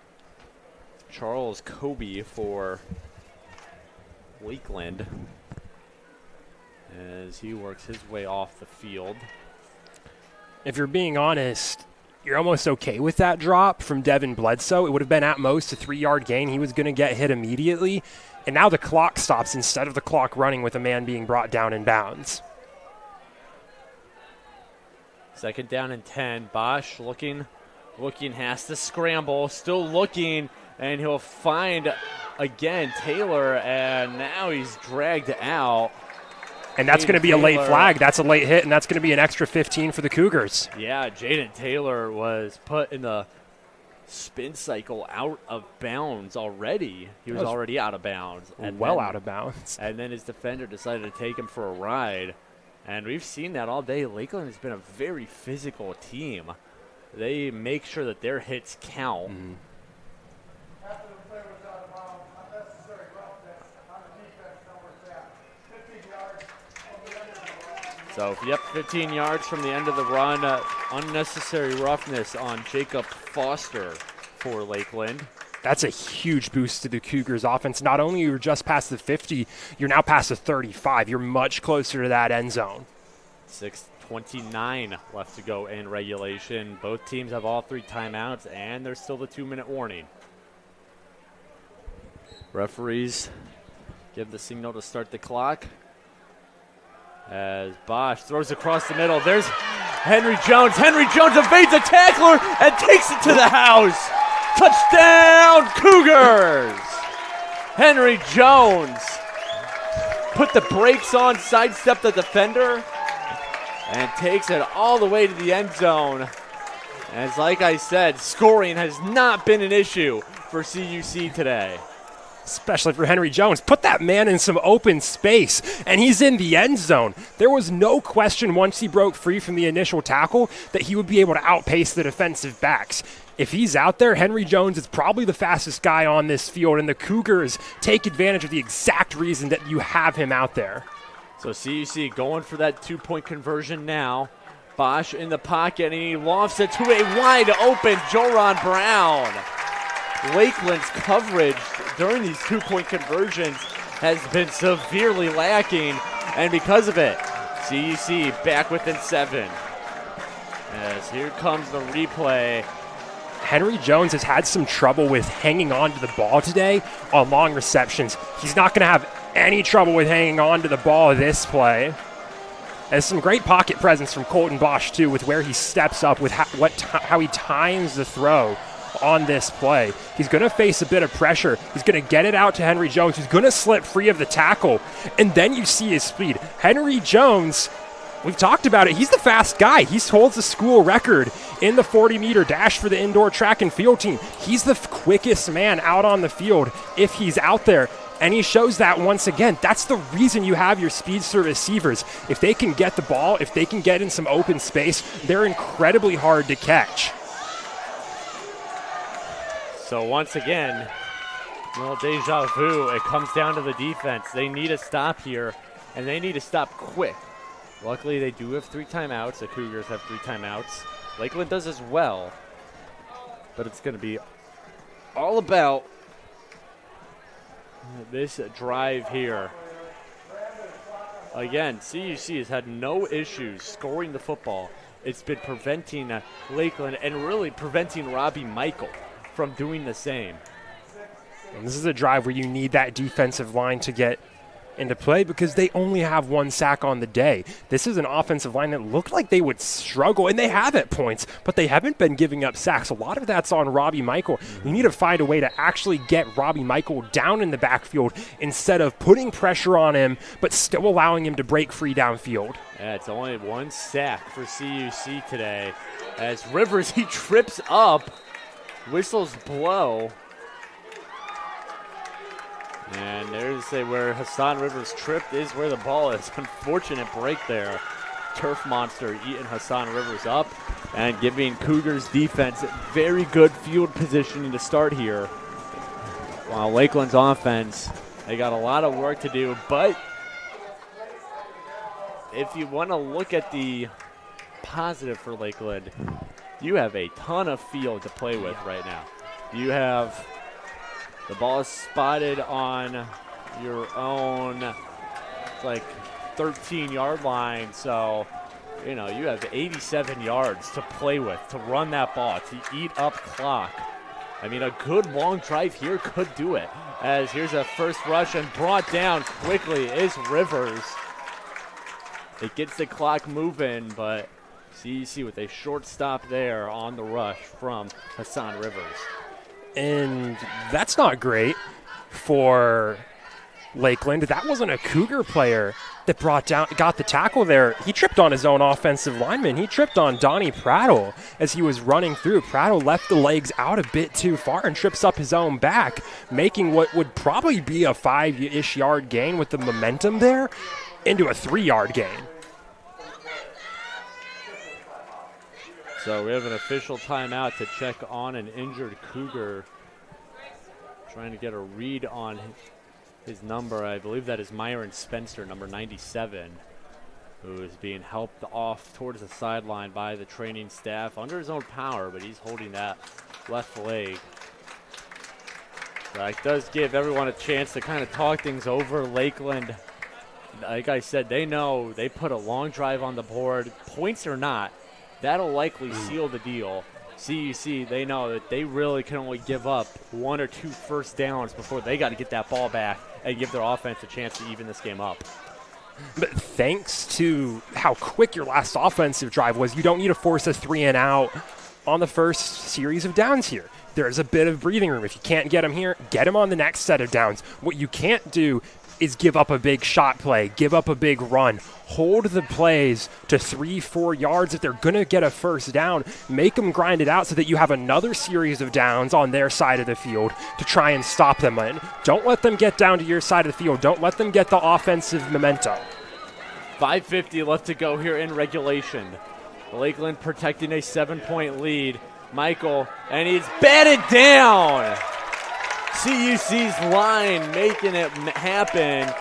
Charles Kobe for Lakeland, as he works his way off the field. If you're being honest, you're almost okay with that drop from Devin Bledsoe. It would have been at most a 3-yard gain. He was going to get hit immediately. And now the clock stops instead of the clock running with a man being brought down in bounds. 2nd down and 10. Bosch looking, has to scramble, still looking, and he'll find, again, Taylor, and now he's dragged out. And that's going to be a late flag. That's a late hit, and that's going to be an extra 15 for the Cougars. Yeah, Jaden Taylor was put in the spin cycle out of bounds already. He was already out of bounds. Out of bounds. And then his defender decided to take him for a ride. And we've seen that all day. Lakeland has been a very physical team. They make sure that their hits count. Mm-hmm. So, 15 yards from the end of the run. Unnecessary roughness on Jacob Foster for Lakeland. That's a huge boost to the Cougars offense. Not only you're just past the 50, you're now past the 35. You're much closer to that end zone. 6:29 left to go in regulation. Both teams have all 3 timeouts, and there's still the 2-minute warning. Referees give the signal to start the clock. As Bosch throws across the middle. There's Henry Jones. Henry Jones evades a tackler and takes it to the house. Touchdown, Cougars! Henry Jones put the brakes on, sidestepped the defender, and takes it all the way to the end zone. As like I said, scoring has not been an issue for CUC today. Especially for Henry Jones. Put that man in some open space, and he's in the end zone. There was no question once he broke free from the initial tackle that he would be able to outpace the defensive backs. If he's out there, Henry Jones is probably the fastest guy on this field, and the Cougars take advantage of the exact reason that you have him out there. So CUC going for that 2-point conversion now. Bosch in the pocket, and he lofts it to a wide open Joran Brown. Lakeland's coverage during these 2-point conversions has been severely lacking, and because of it, CUC back within 7. As here comes the replay. Henry Jones has had some trouble with hanging on to the ball today on long receptions. He's not going to have any trouble with hanging on to the ball this play. There's some great pocket presence from Colton Bosch, too, with where he steps up, with how he times the throw on this play. He's going to face a bit of pressure. He's going to get it out to Henry Jones, who's going to slip free of the tackle. And then you see his speed. Henry Jones, we've talked about it. He's the fast guy. He holds the school record in the 40-meter dash for the indoor track and field team. He's the quickest man out on the field if he's out there. And he shows that once again. That's the reason you have your speedster receivers. If they can get the ball, if they can get in some open space, they're incredibly hard to catch. So once again, a little deja vu. It comes down to the defense. They need a stop here, and they need to stop quick. Luckily, they do have 3 timeouts. The Cougars have 3 timeouts. Lakeland does as well, but it's going to be all about this drive here. again, CUC has had no issues scoring the football. It's been preventing Lakeland and really preventing Robbie Michael from doing the same. And this is a drive where you need that defensive line to get into play because they only have 1 sack on the day. This is an offensive line that looked like they would struggle, and they have at points, but they haven't been giving up sacks. A lot of that's on Robbie Michael. You need to find a way to actually get Robbie Michael down in the backfield instead of putting pressure on him, but still allowing him to break free downfield. Yeah, it's only 1 sack for CUC today. As Rivers, he trips up, whistles blow. And there's where Hassan Rivers tripped is where the ball is. Unfortunate break there. Turf Monster eating Hassan Rivers up and giving Cougars defense very good field positioning to start here. While Lakeland's offense, they got a lot of work to do. But if you want to look at the positive for Lakeland, you have a ton of field to play with right now. You have the ball is spotted on your own, it's like 13-yard line. So, you know, you have 87 yards to play with, to run that ball, to eat up clock. I mean, a good long drive here could do it. As here's a first rush and brought down quickly is Rivers. It gets the clock moving, but CUC with a short stop there on the rush from Hassan Rivers. And that's not great for Lakeland. That wasn't a Cougar player that got the tackle there. He tripped on his own offensive lineman. He tripped on Donnie Prattle as he was running through. Prattle left the legs out a bit too far and trips up his own back, making what would probably be a 5-ish yard gain with the momentum there into a 3-yard gain. So we have an official timeout to check on an injured Cougar. Trying to get a read on his number. I believe that is Myron Spencer, number 97, who is being helped off towards the sideline by the training staff under his own power, but he's holding that left leg. That does give everyone a chance to kind of talk things over. Lakeland, like I said, they know they put a long drive on the board, points or not. That'll likely seal the deal. CUC, they know that they really can only give up 1 or 2 first downs before they got to get that ball back and give their offense a chance to even this game up. But thanks to how quick your last offensive drive was, you don't need to force a 3-and-out on the first series of downs here. There's a bit of breathing room. If you can't get him here, get him on the next set of downs. What you can't do is give up a big shot play, give up a big run. Hold the plays to 3-4 yards. If they're going to get a first down, make them grind it out so that you have another series of downs on their side of the field to try and stop them. And don't let them get down to your side of the field. Don't let them get the offensive momentum. 5:50 left to go here in regulation. Lakeland protecting a 7-point lead. Michael, and he's batted down. CUC's line making it happen.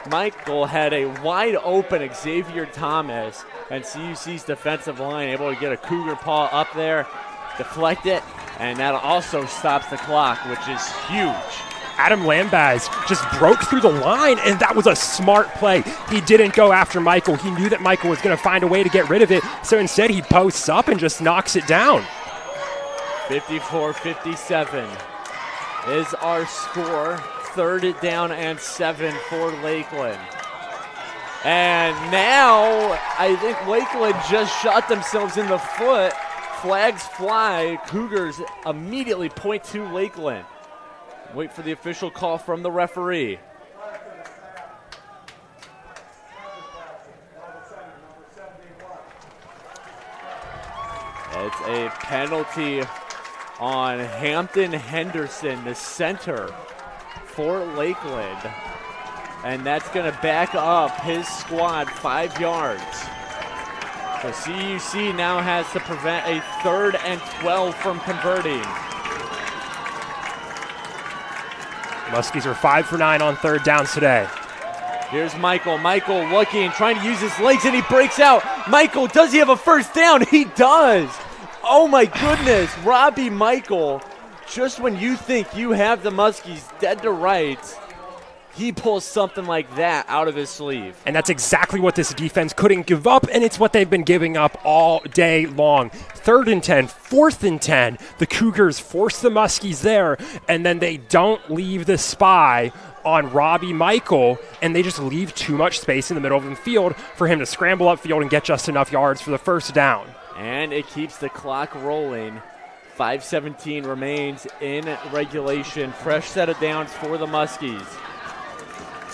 Michael had a wide open Xavier Thomas, and CUC's defensive line able to get a Cougar paw up there, deflect it, and that also stops the clock, which is huge. Adam Lambaz just broke through the line, and that was a smart play. He didn't go after Michael. He knew that Michael was going to find a way to get rid of it, so instead he posts up and just knocks it down. 54-57 is our score. 3rd down and 7 for Lakeland. And now I think Lakeland just shot themselves in the foot. Flags fly. Cougars immediately point to Lakeland. Wait for the official call from the referee. It's a penalty on Hampton Henderson, the center for Lakeland. And that's going to back up his squad 5 yards. So CUC now has to prevent a 3rd and 12 from converting. Muskies are 5 for 9 on 3rd downs today. Here's Michael. Michael looking, trying to use his legs, and he breaks out. Michael, does he have a first down? He does. Oh my goodness, Robbie Michael, just when you think you have the Muskies dead to rights, he pulls something like that out of his sleeve. And that's exactly what this defense couldn't give up, and it's what they've been giving up all day long. 3rd and 10, 4th and 10. The Cougars force the Muskies there, and then they don't leave the spy on Robbie Michael, and they just leave too much space in the middle of the field for him to scramble upfield and get just enough yards for the first down. And it keeps the clock rolling. 5:17 remains in regulation. Fresh set of downs for the Muskies.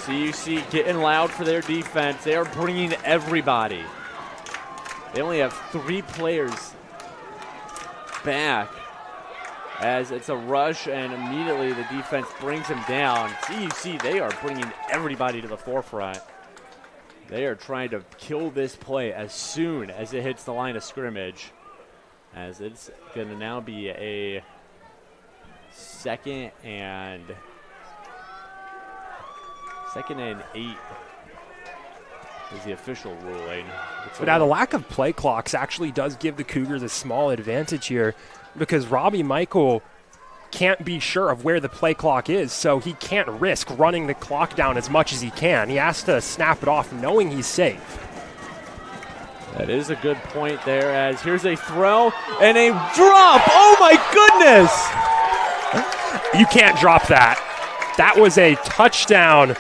CUC getting loud for their defense. They are bringing everybody. They only have 3 players back as it's a rush, and immediately the defense brings them down. CUC, they are bringing everybody to the forefront. They are trying to kill this play as soon as it hits the line of scrimmage, as it's going to now be a 2nd and 8 is the official ruling. But now the lack of play clocks actually does give the Cougars a small advantage here, because Robbie Michael can't be sure of where the play clock is, so he can't risk running the clock down as much as he can. He has to snap it off knowing he's safe. That is a good point there, as here's a throw and a drop. Oh my goodness! You can't drop that. That was a touchdown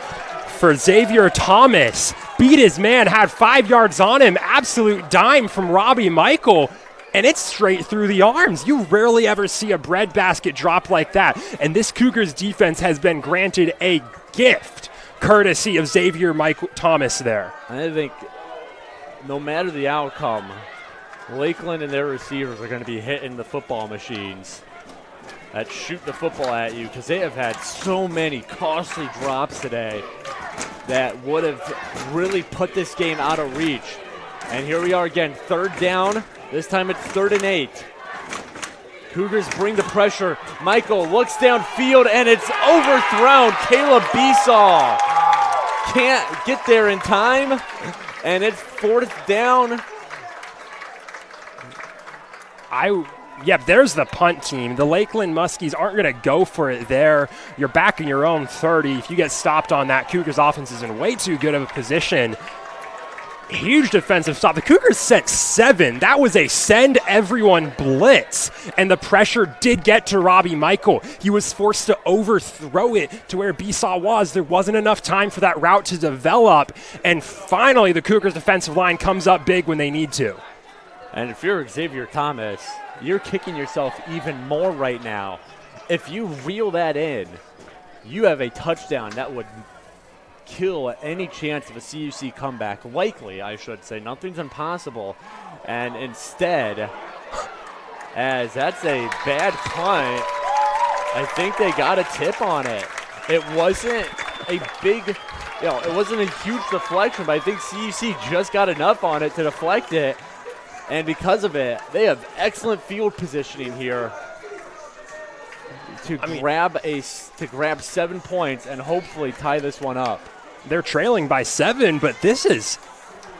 for Xavier Thomas. Beat his man, had 5 yards on him. Absolute dime from Robbie Michael. And it's straight through the arms. You rarely ever see a breadbasket drop like that. And this Cougars defense has been granted a gift, courtesy of Xavier Thomas there. I think no matter the outcome, Lakeland and their receivers are going to be hitting the football machines that shoot the football at you, because they have had so many costly drops today that would have really put this game out of reach. And here we are again, 3rd down. This time it's 3rd and 8. Cougars bring the pressure. Michael looks downfield, and it's overthrown. Caleb Besaw can't get there in time, and it's 4th down. There's the punt team. The Lakeland Muskies aren't going to go for it there. You're back in your own 30. If you get stopped on that, Cougars offense is in way too good of a position. Huge defensive stop. The Cougars sent 7. That was a send everyone blitz, and the pressure did get to Robbie Michael. He was forced to overthrow it to where Besaw was. There wasn't enough time for that route to develop, and finally the Cougars defensive line comes up big when they need to. And if you're Xavier Thomas, you're kicking yourself even more right now. If you reel that in, you have a touchdown that would kill any chance of a CUC comeback. Likely, I should say. Nothing's impossible. And instead, as that's a bad punt, I think they got a tip on it. It wasn't a big, it wasn't a huge deflection, but I think CUC just got enough on it to deflect it. And because of it, they have excellent field positioning here to grab 7 points and hopefully tie this one up. They're trailing by 7, but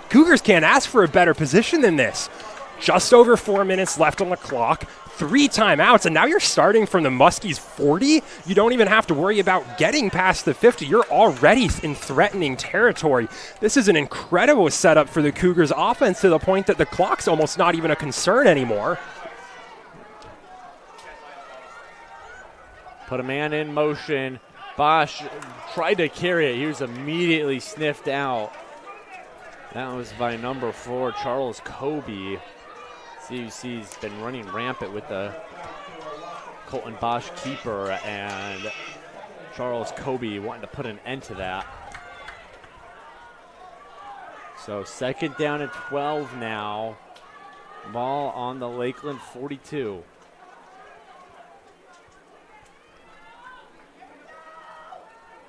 Cougars can't ask for a better position than this. Just over 4 minutes left on the clock, 3 timeouts, and now you're starting from the Muskies 40. You don't even have to worry about getting past the 50. You're already in threatening territory. This is an incredible setup for the Cougars offense, to the point that the clock's almost not even a concern anymore. Put a man in motion. Bosch tried to carry it. He was immediately sniffed out. That was by number 4, Charles Kobe. CUC's been running rampant with the Colton Bosch keeper, and Charles Kobe wanting to put an end to that. So 2nd down and 12 now. Ball on the Lakeland 42.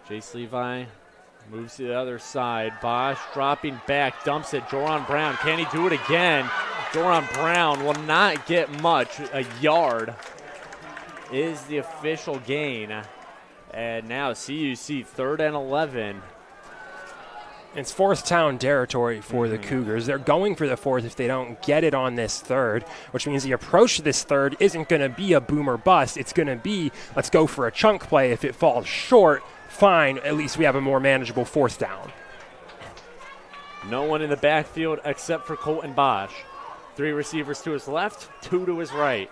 Jace Levi moves to the other side. Bosch dropping back, dumps it. Joran Brown, can he do it again? Joran Brown will not get much. A yard is the official gain. And now CUC 3rd and 11. It's 4th down territory for the Cougars. They're going for the 4th if they don't get it on this 3rd, which means the approach to this 3rd isn't going to be a boom or bust. It's going to be, let's go for a chunk play. If it falls short, fine, at least we have a more manageable 4th down. No one in the backfield except for Colton Bosch. 3 receivers to his left, 2 to his right.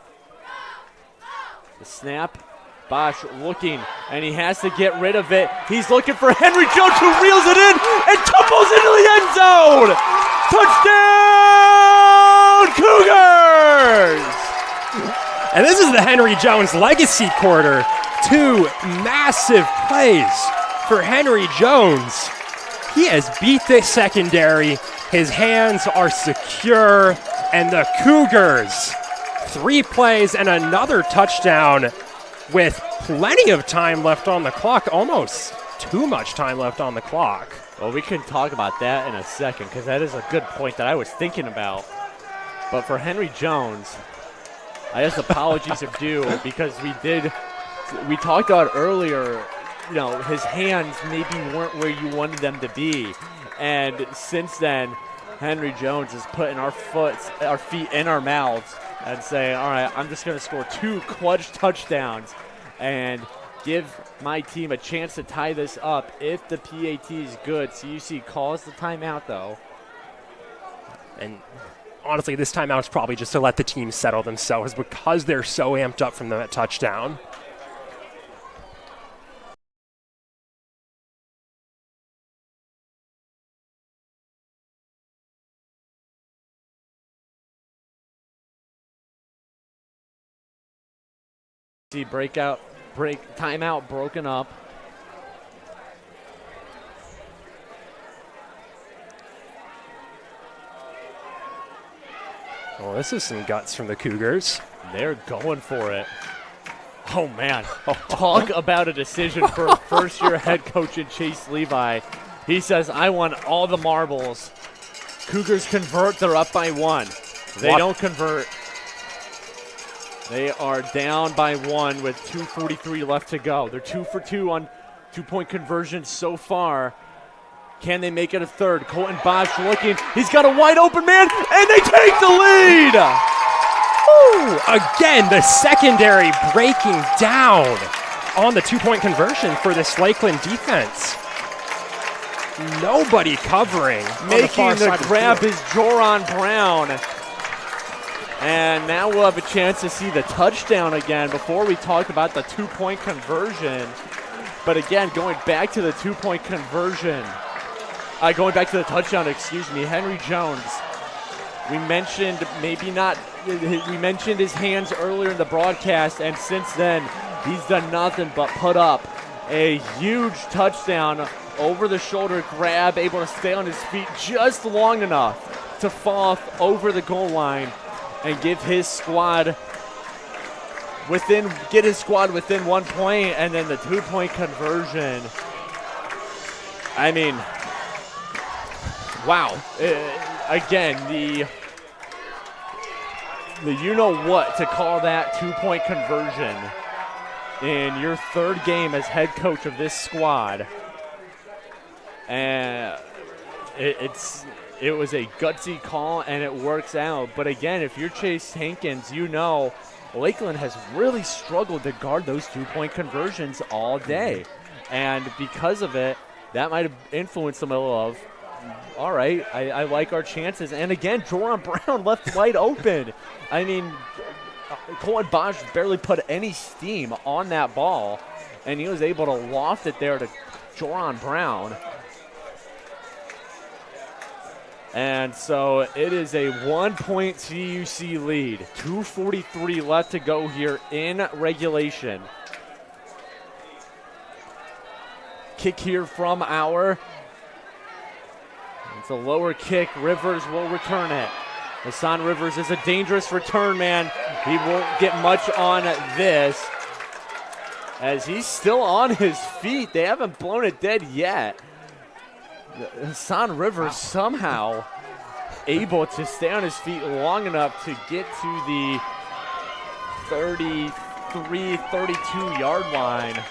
The snap, Bosch looking, and he has to get rid of it. He's looking for Henry Jones, who reels it in and tumbles into the end zone. Touchdown, Cougars! And this is the Henry Jones legacy quarter. 2 massive plays for Henry Jones. He has beat this secondary. His hands are secure, and the Cougars, 3 plays and another touchdown with plenty of time left on the clock, almost too much time left on the clock. Well, we can talk about that in a second because that is a good point that I was thinking about. But for Henry Jones, I guess apologies are due because we talked about earlier, his hands maybe weren't where you wanted them to be. And since then, Henry Jones is putting our feet in our mouths and saying, all right, I'm just going to score 2 clutch touchdowns and give my team a chance to tie this up if the PAT is good. CUC calls the timeout, though. And honestly, this timeout is probably just to let the team settle themselves because they're so amped up from that touchdown. See timeout broken up. Well, this is some guts from the Cougars. They're going for it. Oh, man. Talk about a decision for a first-year head coach in Chase Levi. He says, I want all the marbles. Cougars convert. They're up by 1. They don't convert. They are down by 1 with 2:43 left to go. They're 2 for 2 on 2-point conversions so far. Can they make it a third? Colton Bosch looking. He's got a wide open man, and they take the lead. Woo! Again, the secondary breaking down on the 2-point conversion for this Lakeland defense. Nobody covering. Making the grab is Joran Brown. And now we'll have a chance to see the touchdown again before we talk about the 2-point conversion. But again, going back to the 2-point conversion, going back to the touchdown, Henry Jones. We mentioned we mentioned his hands earlier in the broadcast, and since then, he's done nothing but put up a huge touchdown over the shoulder grab, able to stay on his feet just long enough to fall over the goal line and get his squad within 1 point, and then the 2-point conversion. I mean, wow. Again, the you-know-what to call that 2-point conversion in your 3rd game as head coach of this squad. And it was a gutsy call, and it works out. But again, if you're Chase Hankins, Lakeland has really struggled to guard those 2-point conversions all day. And because of it, that might have influenced them a little of, all right, I like our chances. And again, Joran Brown left wide open. I mean, Colton Bosch barely put any steam on that ball, and he was able to loft it there to Joran Brown. And so it is a 1-point CUC lead. 2:43 left to go here in regulation. Kick here from it's a lower kick. Rivers will return it. Hassan Rivers is a dangerous return man. He won't get much on this as he's still on his feet. They haven't blown it dead yet. Hassan Rivers somehow able to stay on his feet long enough to get to the 33, 32-yard line.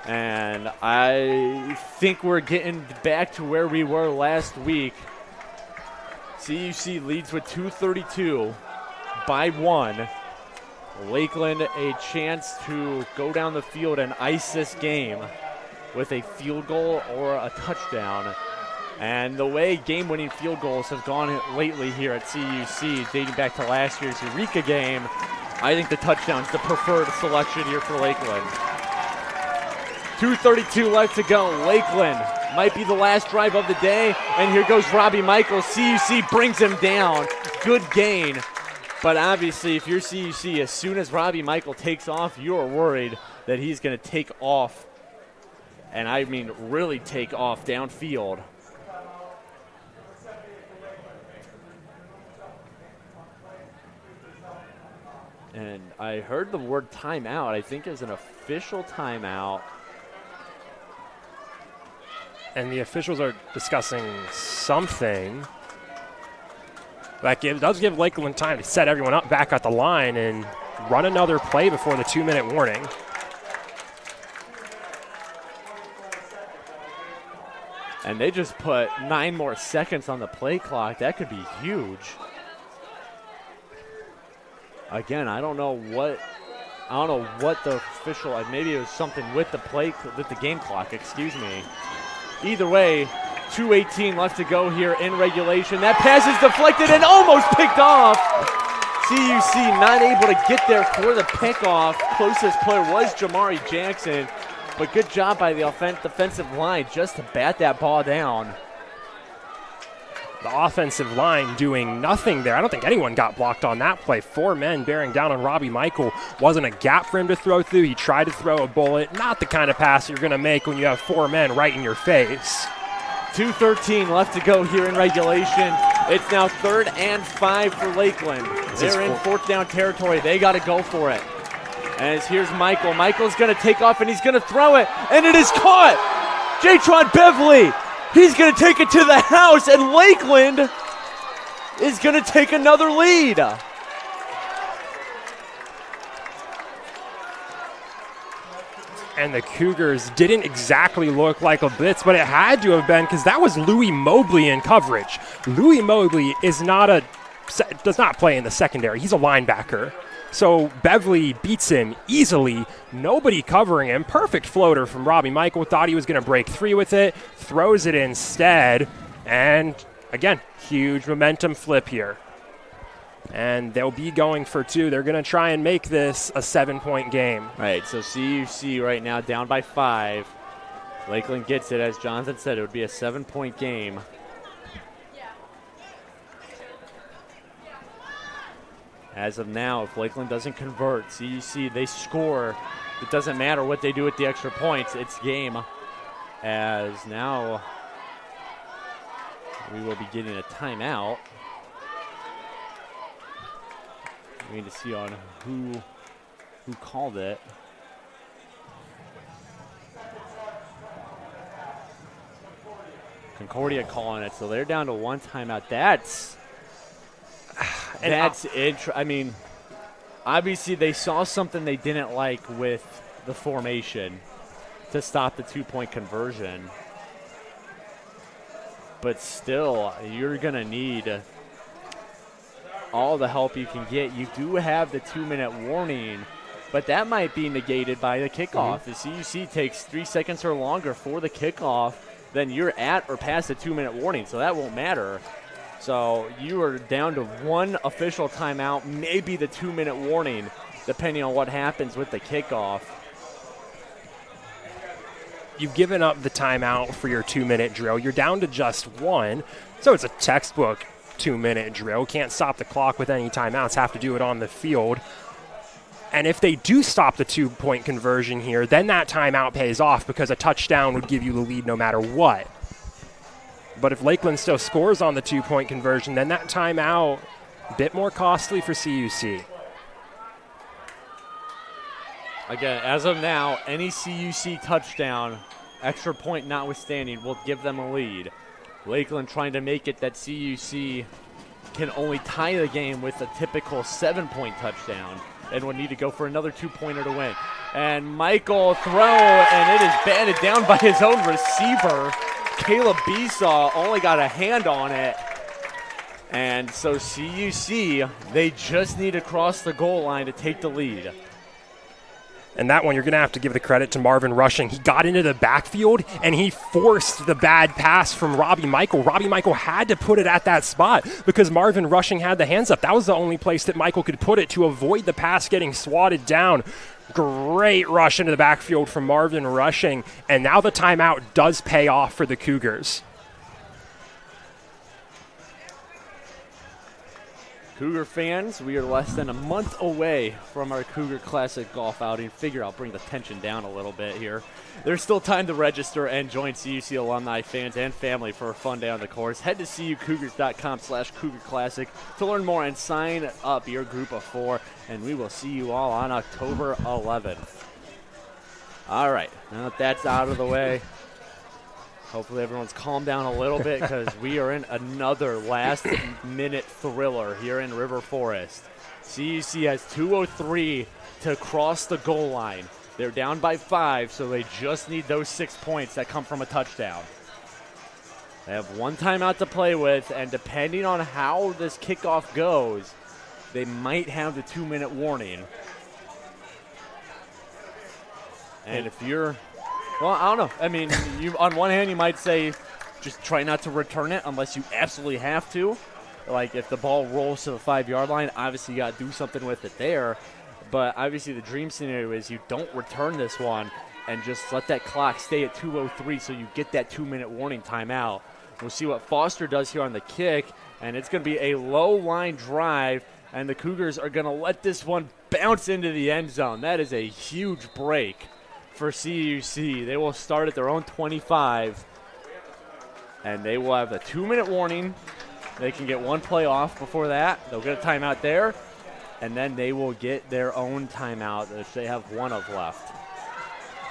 And I think we're getting back to where we were last week. CUC leads with 2:32 by 1. Lakeland a chance to go down the field and ice this game. with a field goal or a touchdown. And the way game-winning field goals have gone lately here at CUC, dating back to last year's Eureka game, I think the touchdown's the preferred selection here for Lakeland. 2:32 left to go. Lakeland might be the last drive of the day, and here goes Robbie Michaels. CUC brings him down. Good gain. But obviously, if you're CUC, as soon as Robbie Michael takes off, you're worried that he's going to take off, and I mean really take off downfield. And I heard the word timeout. I think is an official timeout. And the officials are discussing something. That does give Lakeland time to set everyone up back at the line and run another play before the 2-minute warning. And they just put 9 more seconds on the play clock. That could be huge. Again, I don't know what the official, maybe it was something with the game clock, excuse me. Either way, 2:18 left to go here in regulation. That pass is deflected and almost picked off. CUC not able to get there for the pickoff. Closest player was Jamari Jackson, but good job by the defensive line just to bat that ball down. The offensive line doing nothing there. I don't think anyone got blocked on that play. 4 men bearing down on Robbie Michael. Wasn't a gap for him to throw through. He tried to throw a bullet. Not the kind of pass you're going to make when you have 4 men right in your face. 2:13 left to go here in regulation. It's now 3rd and 5 for Lakeland. They're in 4th down territory. They got to go for it. As here's Michael. Michael's going to take off and he's going to throw it. And it is caught. Jatron Beverly. He's going to take it to the house, and Lakeland is going to take another lead. And the Cougars didn't exactly look like a blitz, but it had to have been because that was Louis Mobley in coverage. Louis Mobley does not play in the secondary. He's a linebacker. So Beverly beats him easily. Nobody covering him. Perfect floater from Robbie Michael. Thought he was going to break 3 with it. Throws it instead. And again, huge momentum flip here. And they'll be going for 2. They're going to try and make this a 7-point game. All right, so CUC right now down by 5. Lakeland gets it. As Jonathan said, it would be a 7-point game. As of now, if Lakeland doesn't convert, CUC, they score. It doesn't matter what they do with the extra points. It's game. As now we will be getting a timeout. We need to see on who called it. Concordia calling it, so they're down to 1 timeout. I mean, obviously they saw something they didn't like with the formation to stop the 2-point conversion. But still, you're going to need all the help you can get. You do have the 2-minute warning, but that might be negated by the kickoff. The CUC takes 3 seconds or longer for the kickoff, then you're at or past the 2-minute warning, so that won't matter. So you are down to 1 official timeout, maybe the 2-minute warning, depending on what happens with the kickoff. You've given up the timeout for your 2-minute drill. You're down to just 1, so it's a textbook 2-minute drill. Can't stop the clock with any timeouts, have to do it on the field. And if they do stop the 2-point conversion here, then that timeout pays off because a touchdown would give you the lead no matter what. But if Lakeland still scores on the 2-point conversion, then that timeout, a bit more costly for CUC. Again, as of now, any CUC touchdown, extra point notwithstanding, will give them a lead. Lakeland trying to make it that CUC can only tie the game with a typical 7-point touchdown and would need to go for another 2-pointer to win. And Michael throw, and it is batted down by his own receiver. Caleb Besaw only got a hand on it. And so CUC, they just need to cross the goal line to take the lead. And that one, you're going to have to give the credit to Marvin Rushing. He got into the backfield, and he forced the bad pass from Robbie Michael. Robbie Michael had to put it at that spot because Marvin Rushing had the hands up. That was the only place that Michael could put it to avoid the pass getting swatted down. Great rush into the backfield from Marvin Rushing. And now the timeout does pay off for the Cougars. Cougar fans, we are less than a month away from our Cougar Classic golf outing. Figure I'll bring the tension down a little bit here. There's still time to register and join CUC alumni, fans, and family for a fun day on the course. Head to cucougars.com/Cougar Classic to learn more and sign up your group of 4, and we will see you all on October 11th. All right, now that that's out of the way, hopefully everyone's calmed down a little bit because we are in another last-minute thriller here in River Forest. CUC has 2:03 to cross the goal line. They're down by 5, so they just need those 6 points that come from a touchdown. They have one timeout to play with, and depending on how this kickoff goes, they might have the 2-minute warning. And if you're... Well, I don't know. I mean, you on one hand, you might say just try not to return it unless you absolutely have to. Like if the ball rolls to the 5-yard line, obviously you got to do something with it there. But obviously the dream scenario is you don't return this one and just let that clock stay at 2:03 so you get that 2-minute warning timeout. We'll see what Foster does here on the kick, and it's going to be a low-line drive, and the Cougars are going to let this one bounce into the end zone. That is a huge break for CUC. They will start at their own 25, and they will have a 2-minute warning. They can get one play off before that. They'll get a timeout there, and then they will get their own timeout, which they have one of left.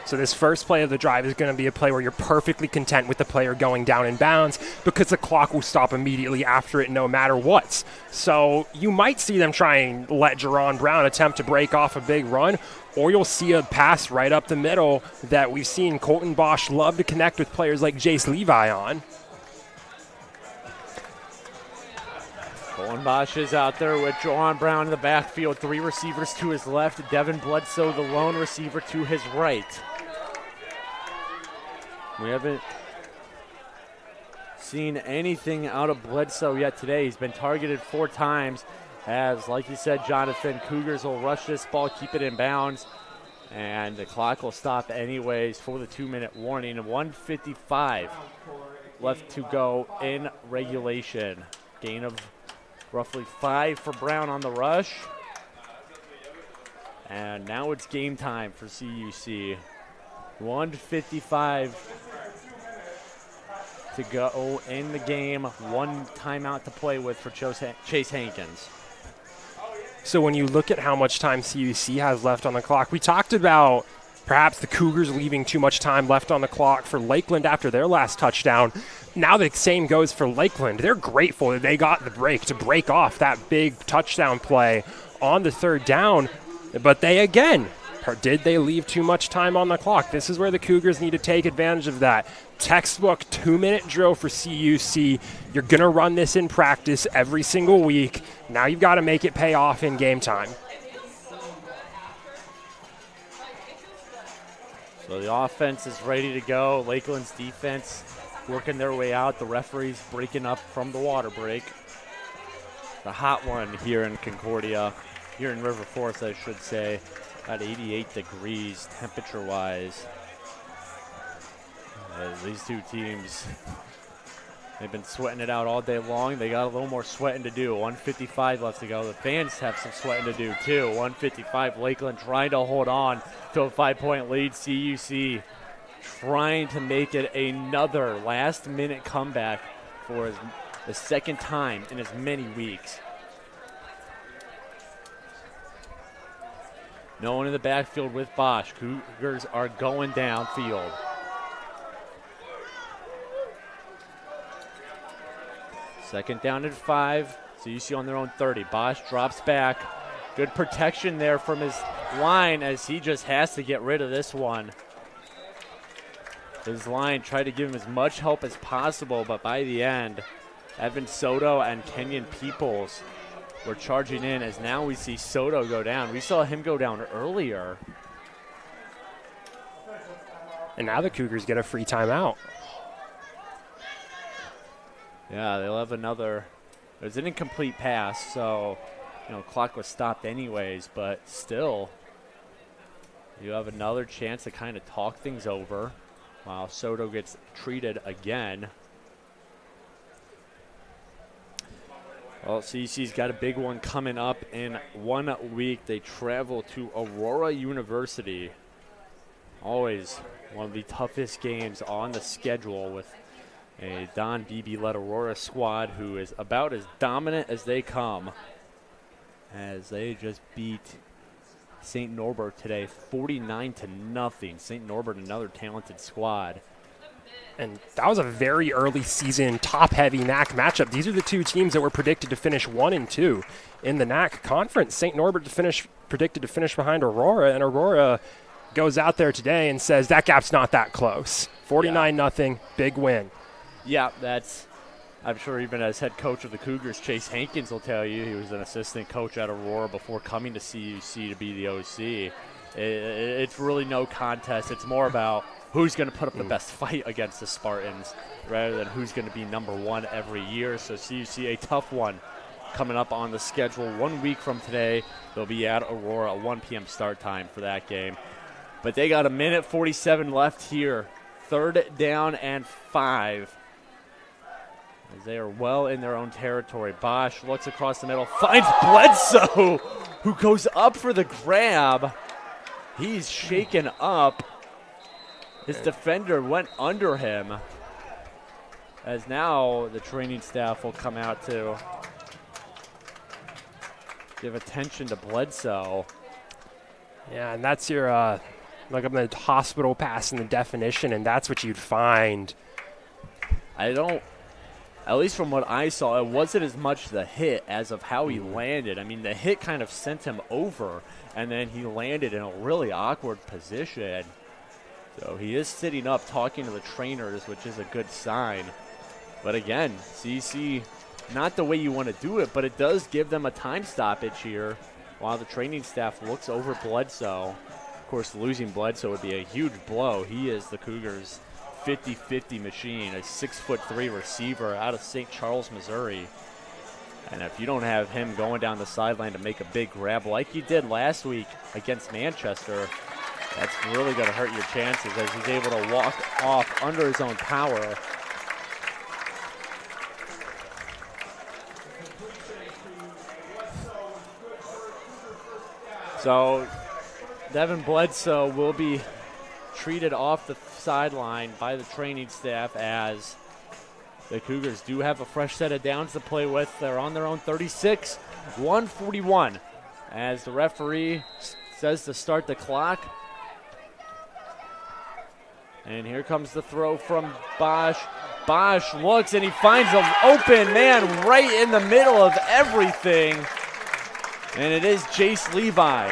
So this first play of the drive is going to be a play where you're perfectly content with the player going down in bounds because the clock will stop immediately after it no matter what. So you might see them try and let Jerron Brown attempt to break off a big run, or you'll see a pass right up the middle that we've seen Colton Bosch love to connect with players like Jace Levi on. Colton Bosch is out there with Jerron Brown in the backfield. 3 receivers to his left. Devin Bledsoe, the lone receiver, to his right. We haven't seen anything out of Bledsoe yet today. He's been targeted 4 times. As, like you said, Jonathan, Cougars will rush this ball, keep it in bounds, and the clock will stop anyways for the 2-minute warning. 1:55 left to go in regulation. Gain of roughly 5 for Brown on the rush. And now it's game time for CUC. 1:55 to go in the game. One timeout to play with for Chase Hankins. So when you look at how much time CUC has left on the clock, we talked about perhaps the Cougars leaving too much time left on the clock for Lakeland after their last touchdown. Now the same goes for Lakeland. They're grateful that they got the break to break off that big touchdown play on the 3rd down. But did they leave too much time on the clock? This is where the Cougars need to take advantage of that. Textbook 2-minute drill for CUC. You're going to run this in practice every single week. Now you've got to make it pay off in game time. So the offense is ready to go. Lakeland's defense working their way out. The referees breaking up from the water break. The hot one here in Concordia, here in River Forest, I should say. About 88 degrees temperature-wise. These two teams, they've been sweating it out all day long. They got a little more sweating to do. 1:55 left to go. The fans have some sweating to do, too. 1:55, Lakeland trying to hold on to a 5-point lead. CUC trying to make it another last-minute comeback for the second time in as many weeks. No one in the backfield with Bosch. Cougars are going downfield. Second down at 5. So you see on their own 30. Bosch drops back. Good protection there from his line as he just has to get rid of this one. His line tried to give him as much help as possible, but by the end, Evan Soto and Kenyon Peoples were charging in as now we see Soto go down. We saw him go down earlier And now the Cougars get a free timeout. Yeah, they'll have another. It was an incomplete pass, so, clock was stopped anyways, but still, you have another chance to kind of talk things over while Soto gets treated again. Well, CUC's got a big one coming up in 1 week. They travel to Aurora University. Always one of the toughest games on the schedule with a Don Beebe-led Aurora squad who is about as dominant as they come, as they just beat St. Norbert today 49-0. St. Norbert, another talented squad. And that was a very early season top-heavy NAC matchup. These are the two teams that were predicted to finish 1 and 2 in the NAC conference. St. Norbert predicted to finish behind Aurora, and Aurora goes out there today and says that gap's not that close. 49-0, big win. Yeah, I'm sure even as head coach of the Cougars, Chase Hankins will tell you, he was an assistant coach at Aurora before coming to CUC to be the OC. It's really no contest. It's more about who's going to put up the best fight against the Spartans rather than who's going to be number 1 every year. So CUC, a tough one coming up on the schedule. 1 week from today, they'll be at Aurora, a 1 p.m. start time for that game. But they got 1:47 left here. 3rd down and 5. As they are well in their own territory. Bosch looks across the middle, finds Bledsoe, who goes up for the grab. He's shaken up. His defender went under him. As now the training staff will come out to give attention to Bledsoe. Yeah, and that's your, look up the hospital pass in the definition, and that's what you'd find. At least from what I saw, it wasn't as much the hit as of how he landed. I mean, the hit kind of sent him over, and then he landed in a really awkward position. So he is sitting up talking to the trainers, which is a good sign. But again, CC, not the way you want to do it, but it does give them a time stoppage here while the training staff looks over Bledsoe. Of course, losing Bledsoe would be a huge blow. He is the Cougars' 50-50 machine, a 6'3" receiver out of St. Charles, Missouri. And if you don't have him going down the sideline to make a big grab like he did last week against Manchester, that's really going to hurt your chances as he's able to walk off under his own power. So Devin Bledsoe will be treated off the sideline by the training staff as the Cougars do have a fresh set of downs to play with. They're on their own 36, 1:41 as the referee says to start the clock. And here comes the throw from Bosch. Bosch looks and he finds an open man right in the middle of everything. And it is Jace Levi.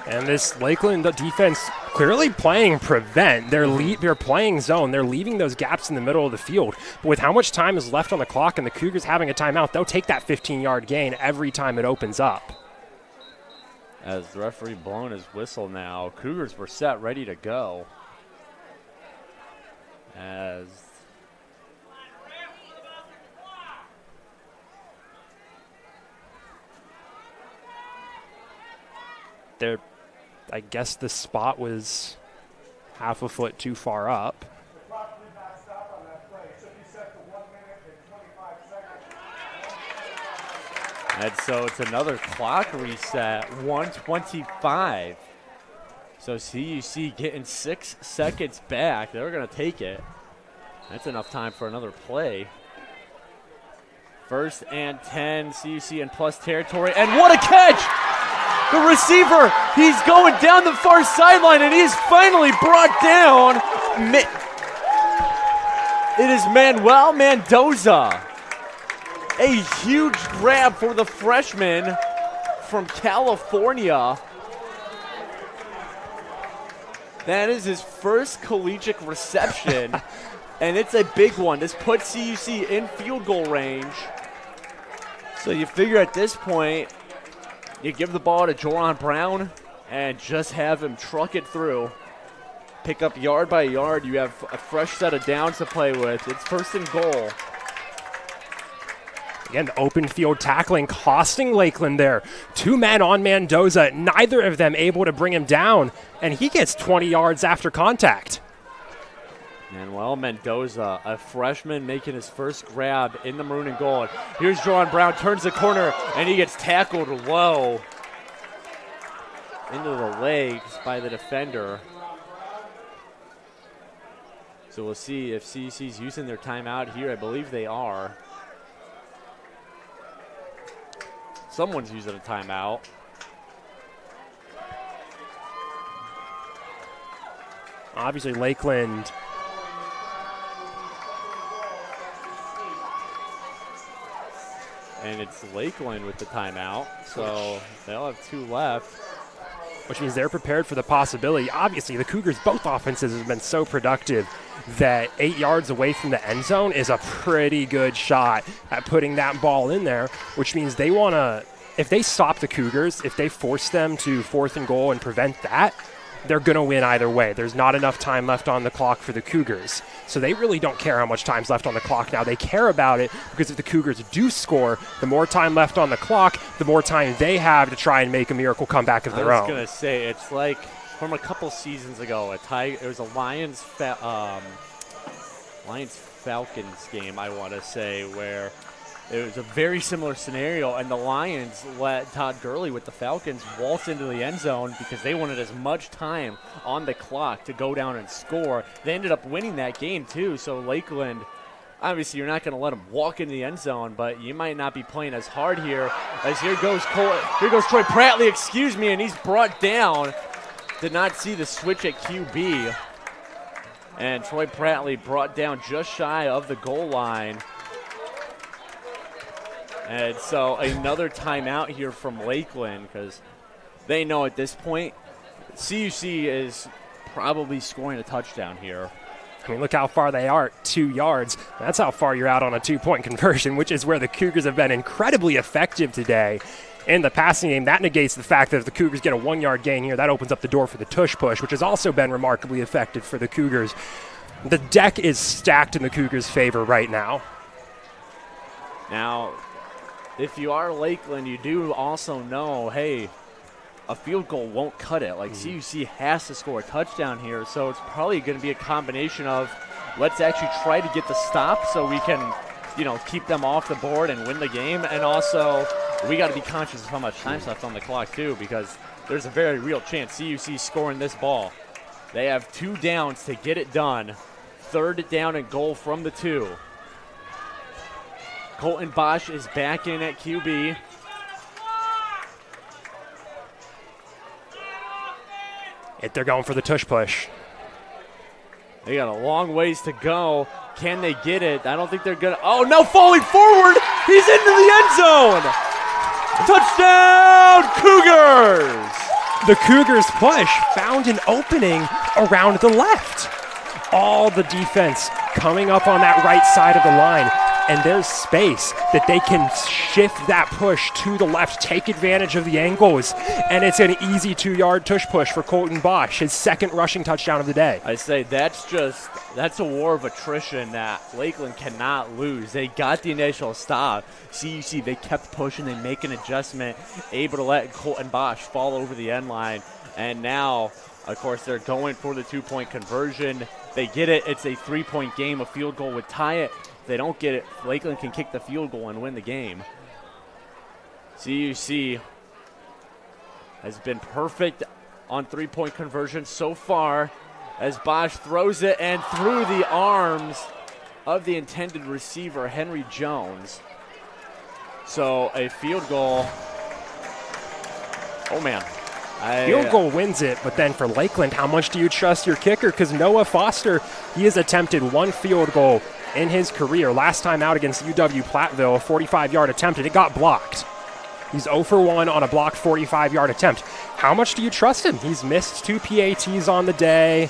And this Lakeland defense clearly playing prevent. They're playing zone. They're leaving those gaps in the middle of the field. But with how much time is left on the clock and the Cougars having a timeout, they'll take that 15-yard gain every time it opens up. As the referee blowing his whistle now, Cougars were set, ready to go. As I guess the spot was half a foot too far up. And so it's another clock reset, 1:25. So CUC getting 6 seconds back. They're going to take it. That's enough time for another play. 1st and 10, CUC in plus territory. And what a catch! The receiver, he's going down the far sideline, and he is finally brought down. It is Manuel Mendoza. A huge grab for the freshman from California. That is his first collegiate reception, and it's a big one. This puts CUC in field goal range. So you figure at this point, you give the ball to Joran Brown and just have him truck it through. pick up yard by yard. You have a fresh set of downs to play with. It's 1st and goal. Again, the open field tackling costing Lakeland there. 2 men on Mendoza, neither of them able to bring him down, and he gets 20 yards after contact. Manuel Mendoza, a freshman, making his first grab in the maroon and gold. Here's Jordan Brown, turns the corner, and he gets tackled low into the legs by the defender. So we'll see if CUC's using their timeout here. I believe they are. Someone's using a timeout. Obviously, Lakeland. And it's Lakeland with the timeout, so they'll have 2 left. Which means they're prepared for the possibility. Obviously, the Cougars, both offenses have been so productive that 8 yards away from the end zone is a pretty good shot at putting that ball in there, which means they want to, if they stop the Cougars, if they force them to 4th and goal and prevent that, they're going to win either way. There's not enough time left on the clock for the Cougars. So they really don't care how much time's left on the clock now. They care about it because if the Cougars do score, the more time left on the clock, the more time they have to try and make a miracle comeback of their own. I was going to say, it's like from a couple seasons ago, it was a Lions-Falcons game, I want to say, where it was a very similar scenario, and the Lions let Todd Gurley with the Falcons waltz into the end zone because they wanted as much time on the clock to go down and score. They ended up winning that game, too, so Lakeland, obviously you're not going to let them walk into the end zone, but you might not be playing as hard here, as here goes Troy Prattley, and he's brought down. Did not see the switch at QB, and Troy Prattley brought down just shy of the goal line. And so another timeout here from Lakeland because they know at this point CUC is probably scoring a touchdown here. I mean, look how far they are, 2 yards. That's how far you're out on a 2-point conversion, which is where the Cougars have been incredibly effective today in the passing game. That negates the fact that if the Cougars get a 1-yard gain here, that opens up the door for the tush push, which has also been remarkably effective for the Cougars. The deck is stacked in the Cougars' favor right now. Now, if you are Lakeland, you do also know, hey, a field goal won't cut it. Like, CUC has to score a touchdown here, so it's probably going to be a combination of let's actually try to get the stop so we can, keep them off the board and win the game, and also we got to be conscious of how much time's left on the clock, too, because there's a very real chance CUC scoring this ball. They have 2 downs to get it done. 3rd down and goal from the 2. Colton Bosch is back in at QB. They're going for the tush push. They got a long ways to go. Can they get it? I don't think they're going to. Oh, no, falling forward. He's into the end zone. Touchdown, Cougars. The Cougars push found an opening around the left. All the defense coming up on that right side of the line. And there's space that they can shift that push to the left, take advantage of the angles, and it's an easy 2-yard tush push for Colton Bosch, his 2nd rushing touchdown of the day. I say that's a war of attrition that Lakeland cannot lose. They got the initial stop. CUC, they kept pushing, they make an adjustment, able to let Colton Bosch fall over the end line, and now, of course, they're going for the 2-point conversion. They get it. It's a 3-point game. A field goal would tie it. If they don't get it, Lakeland can kick the field goal and win the game. CUC has been perfect on 3-point conversion so far as Bosch throws it and through the arms of the intended receiver, Henry Jones. So a field goal. Oh, man. Field goal wins it, but then for Lakeland, how much do you trust your kicker? Because Noah Foster, he has attempted 1 field goal in his career. Last time out against UW-Platteville, a 45-yard attempt, and it got blocked. He's 0 for 1 on a blocked 45-yard attempt. How much do you trust him? He's missed 2 PATs on the day.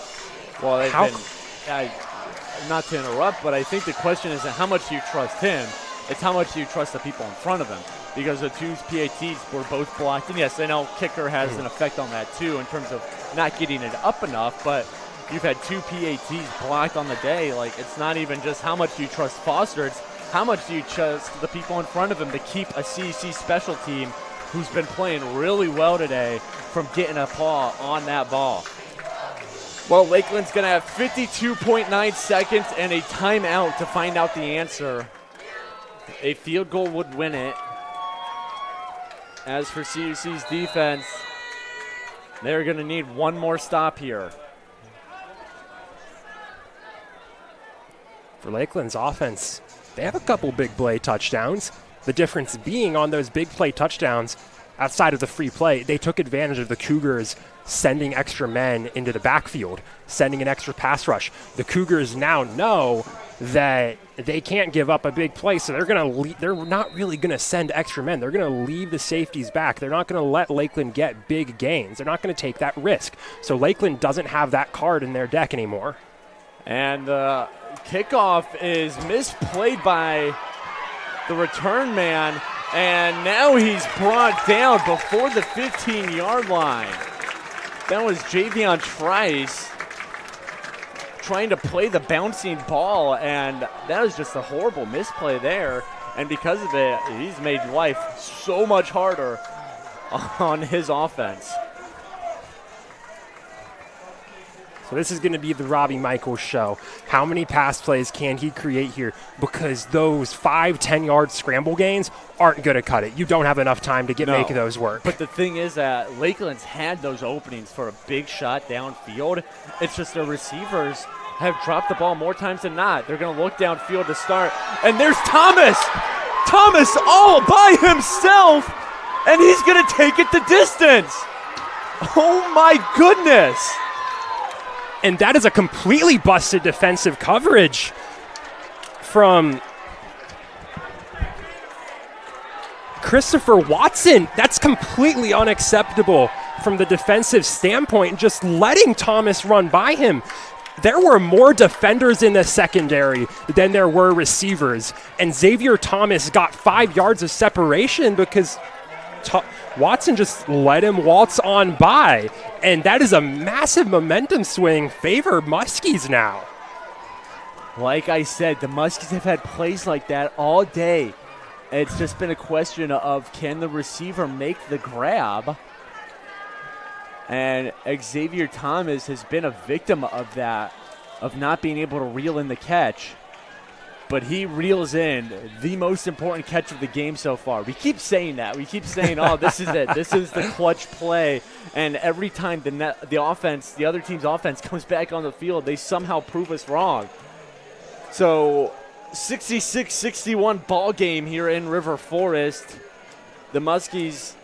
Well, not to interrupt, but I think the question isn't how much do you trust him, it's how much do you trust the people in front of him. Because the 2 PATs were both blocked. And yes, I know kicker has an effect on that too in terms of not getting it up enough, but you've had 2 PATs blocked on the day. Like, it's not even just how much do you trust Foster, it's how much do you trust the people in front of him to keep a CUC special team who's been playing really well today from getting a paw on that ball. Well, Lakeland's going to have 52.9 seconds and a timeout to find out the answer. A field goal would win it. As for CUC's defense, they're going to need one more stop here. For Lakeland's offense, they have a couple big play touchdowns. The difference being on those big play touchdowns, outside of the free play, they took advantage of the Cougars sending extra men into the backfield, sending an extra pass rush. The Cougars now know that they can't give up a big play, so they're not really going to send extra men. They're going to leave the safeties back. They're not going to let Lakeland get big gains. They're not going to take that risk. So Lakeland doesn't have that card in their deck anymore. And the kickoff is misplayed by the return man, and now he's brought down before the 15-yard line. That was Javion Trice trying to play the bouncing ball, and that was just a horrible misplay there. And because of it, he's made life so much harder on his offense. So this is going to be the Robbie Michaels show. How many pass plays can he create here? Because those 5-10-yard scramble gains aren't going to cut it. You don't have enough time to make those work. But the thing is that Lakeland's had those openings for a big shot downfield. It's just their receivers have dropped the ball more times than not. They're going to look downfield to start. And there's Thomas! Thomas all by himself! And he's going to take it the distance! Oh my goodness! And that is a completely busted defensive coverage from Christopher Watson. That's completely unacceptable from the defensive standpoint, just letting Thomas run by him. There were more defenders in the secondary than there were receivers, and Xavier Thomas got 5 yards of separation because Watson just let him waltz on by, and that is a massive momentum swing favor Muskies now. Like I said, the Muskies have had plays like that all day. It's just been a question of can the receiver make the grab? And Xavier Thomas has been a victim of that, of not being able to reel in the catch. But he reels in the most important catch of the game so far. We keep saying that. We keep saying, oh, this is it. This is the clutch play. And every time the offense, the other team's offense comes back on the field, they somehow prove us wrong. So 66-61 ball game here in River Forest. The Muskies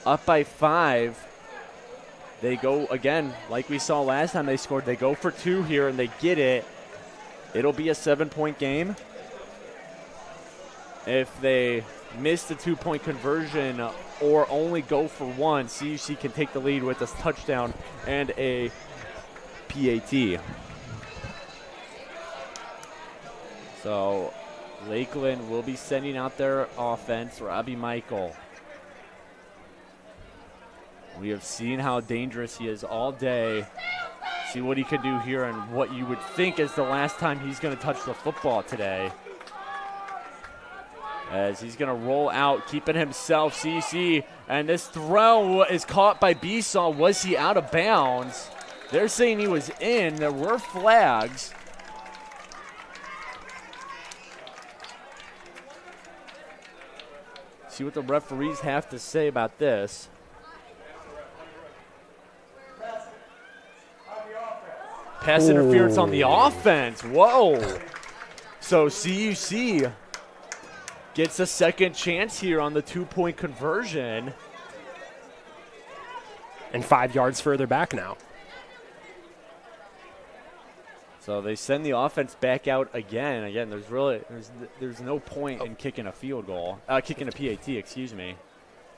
up by 5. They go again, like we saw last time they scored. They go for 2 here, and they get it. It'll be a 7-point game. If they miss the 2-point conversion or only go for 1, CUC can take the lead with a touchdown and a PAT. So Lakeland will be sending out their offense, Robbie Michael. We have seen how dangerous he is all day. See what he can do here and what you would think is the last time he's going to touch the football today. As he's going to roll out, keeping himself, CC. And this throw is caught by Besaw. Was he out of bounds? They're saying he was in. There were flags. See what the referees have to say about this. Pass interference on the offense. Whoa. So CUC gets a second chance here on the 2-point conversion. And 5 yards further back now. So they send the offense back out again. Again, there's no point in kicking a field goal. Kicking a PAT, excuse me.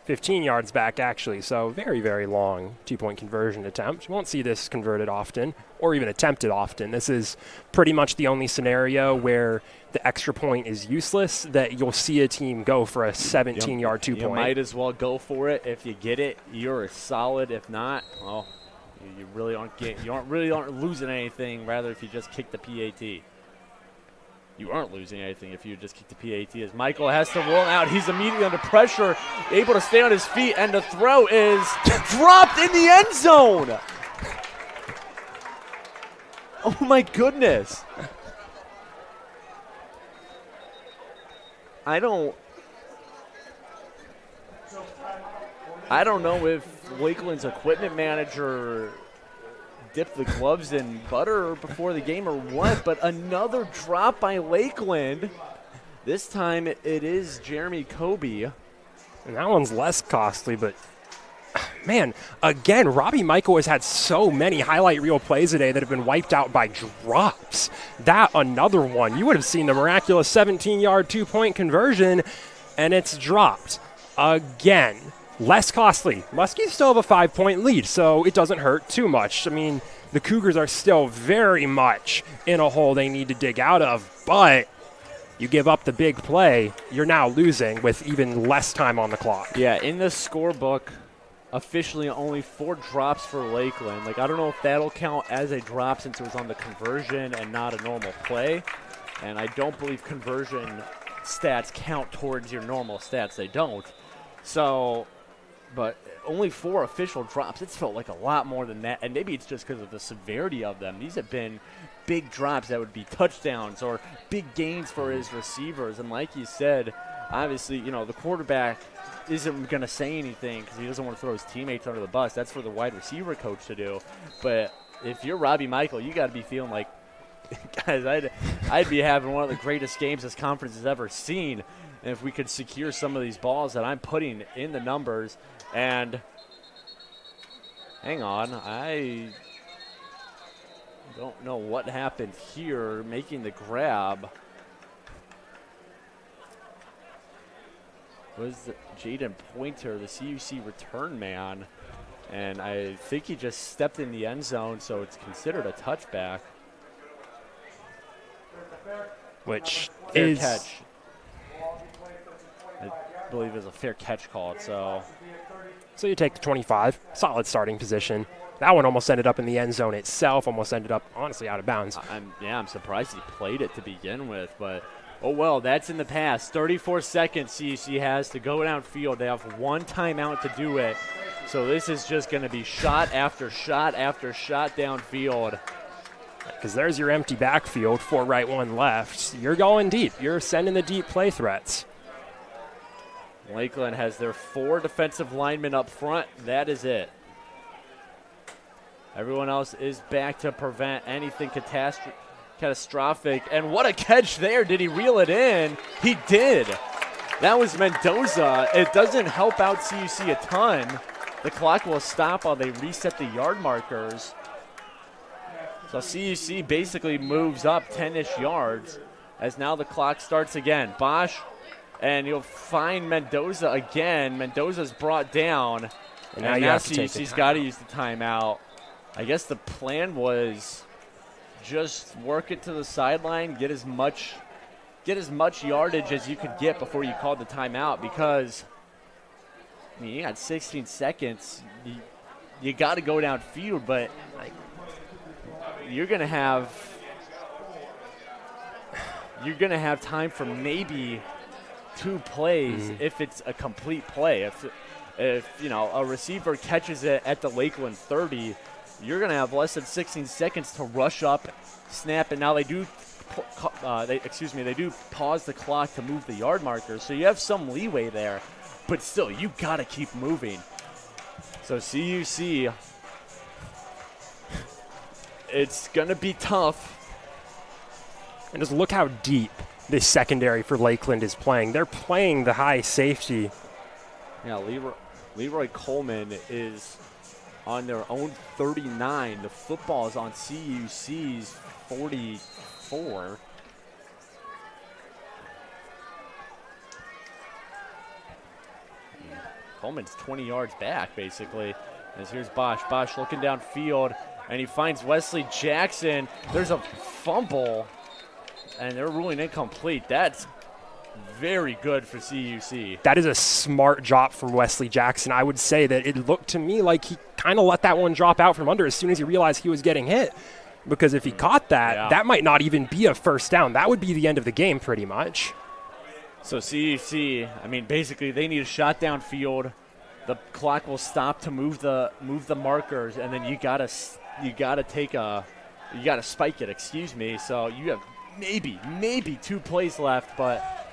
15 yards back, actually, so very, very long 2-point conversion attempt. You won't see this converted often or even attempted often. This is pretty much the only scenario where the extra point is useless that you'll see a team go for a 17-yard 2-point. You might as well go for it. If you get it, you're solid. If not, well, You really aren't losing anything. Rather, if you just kick the PAT, you aren't losing anything if you just kick the PAT. As Michael has to roll out, he's immediately under pressure, able to stay on his feet, and the throw is dropped in the end zone. Oh my goodness! I don't know if Lakeland's equipment manager dipped the gloves in butter before the game or what, but another drop by Lakeland. This time it is Jeremy Kobe. And that one's less costly, but man, again, Robbie Michael has had so many highlight reel plays today that have been wiped out by drops. That another one. You would have seen the miraculous 17-yard two-point conversion, and it's dropped. Again, less costly. Muskies still have a 5-point lead, so it doesn't hurt too much. I mean, the Cougars are still very much in a hole they need to dig out of, but you give up the big play, you're now losing with even less time on the clock. Yeah, in the scorebook, officially only 4 drops for Lakeland. Like, I don't know if that'll count as a drop since it was on the conversion and not a normal play. And I don't believe conversion stats count towards your normal stats. They don't. So, but only 4 official drops. It's felt like a lot more than that. And maybe it's just because of the severity of them. These have been big drops that would be touchdowns or big gains for his receivers. And like you said, obviously, you know, the quarterback isn't going to say anything because he doesn't want to throw his teammates under the bus. That's for the wide receiver coach to do. But if you're Robbie Michael, you got to be feeling like, guys, I'd be having one of the greatest games this conference has ever seen. And if we could secure some of these balls that I'm putting in the numbers. And hang on, I don't know what happened here making the grab. Was Jaden Pointer, the CUC return man, and I think he just stepped in the end zone, so it's considered a touchback. Which fair is catch. I believe is a fair catch called. So you take the 25, solid starting position. That one almost ended up in the end zone itself, almost ended up, honestly, out of bounds. I'm surprised he played it to begin with, but oh well, that's in the past. 34 seconds CUC has to go downfield. They have one timeout to do it. So this is just going to be shot after shot after shot downfield. Because there's your empty backfield, 4 right, 1 left. You're going deep. You're sending the deep play threats. Lakeland has their 4 defensive linemen up front. That is it. Everyone else is back to prevent anything catastrophic. And what a catch there. Did he reel it in? He did. That was Mendoza. It doesn't help out CUC a ton. The clock will stop while they reset the yard markers. So CUC basically moves up 10-ish yards as now the clock starts again. Bosch, and you'll find Mendoza again. Mendoza's brought down. And now CUC's got to use the timeout. I guess the plan was just work it to the sideline, get as much yardage as you could get before you called the timeout, because I mean, you got 16 seconds. You got to go downfield, but you're gonna have time for maybe 2 plays if it's a complete play. If you know a receiver catches it at the Lakeland 30. You're going to have less than 16 seconds to rush up, snap, and now they do pause the clock to move the yard markers, so you have some leeway there, but still, you got to keep moving. So CUC, it's going to be tough. And just look how deep this secondary for Lakeland is playing. They're playing the high safety. Yeah, Leroy Coleman is on their own 39. The football is on CUC's 44. Coleman's 20 yards back, basically. As here's Bosch. Bosch looking downfield, and he finds Wesley Jackson. There's a fumble, and they're ruling incomplete. That's very good for CUC. That is a smart drop from Wesley Jackson. I would say that it looked to me like he kind of let that one drop out from under as soon as he realized he was getting hit. Because if he caught that, that might not even be a first down. That would be the end of the game pretty much. So CUC, I mean, basically they need a shot downfield. The clock will stop to move the markers, and then you gotta spike it. Excuse me. So you have maybe 2 plays left, but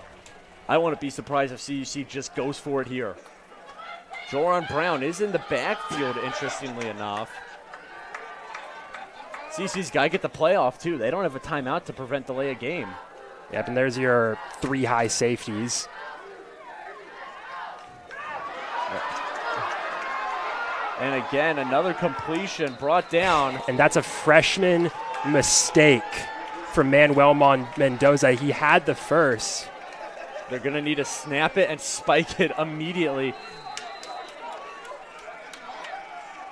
I wouldn't be surprised if CUC just goes for it here. Joran Brown is in the backfield, interestingly enough. CUC's got to get the playoff, too. They don't have a timeout to prevent delay of game. Yep, and there's your 3 high safeties. And again, another completion brought down. And that's a freshman mistake from Manuel Mendoza. He had the first. They're going to need to snap it and spike it immediately.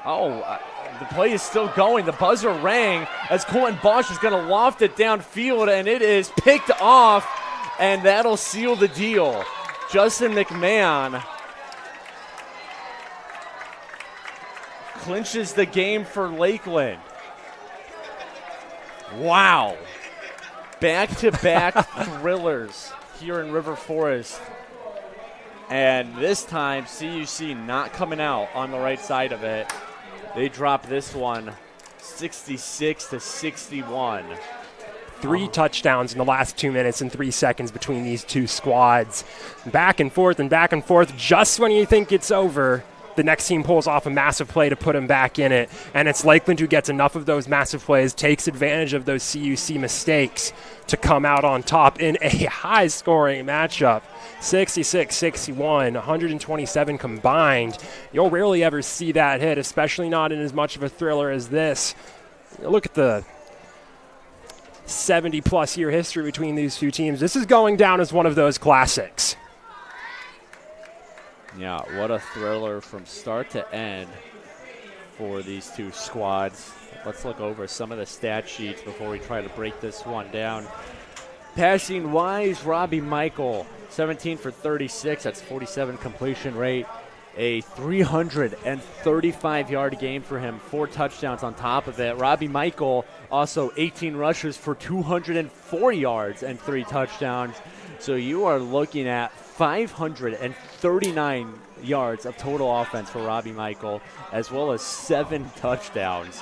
The play is still going. The buzzer rang as Colton Bosch is going to loft it downfield, and it is picked off, and that'll seal the deal. Justin McMahon clinches the game for Lakeland. Wow. Back-to-back thrillers here in River Forest. And this time, CUC not coming out on the right side of it. They drop this one 66-61. 3 touchdowns in the last 2 minutes and 3 seconds between these two squads. Back and forth. Just when you think it's over, the next team pulls off a massive play to put them back in it. And it's Lakeland who gets enough of those massive plays, takes advantage of those CUC mistakes to come out on top in a high-scoring matchup. 66-61, 127 combined. You'll rarely ever see that hit, especially not in as much of a thriller as this. Look at the 70-plus year history between these two teams. This is going down as one of those classics. Yeah, what a thriller from start to end for these two squads. Let's look over some of the stat sheets before we try to break this one down. Passing-wise, Robbie Michael, 17 for 36. That's 47 completion rate. A 335-yard game for him, 4 touchdowns on top of it. Robbie Michael also 18 rushes for 204 yards and 3 touchdowns. So you are looking at 539 yards of total offense for Robbie Michael, as well as 7 touchdowns.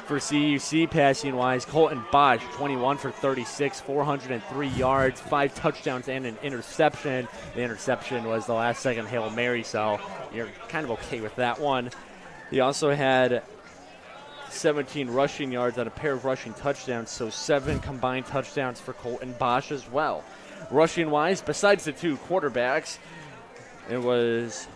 For CUC passing-wise, Colton Bosch, 21 for 36, 403 yards, 5 touchdowns and an interception. The interception was the last-second Hail Mary, so you're kind of okay with that one. He also had 17 rushing yards and a pair of rushing touchdowns, so 7 combined touchdowns for Colton Bosch as well. Rushing-wise, besides the 2 quarterbacks, it was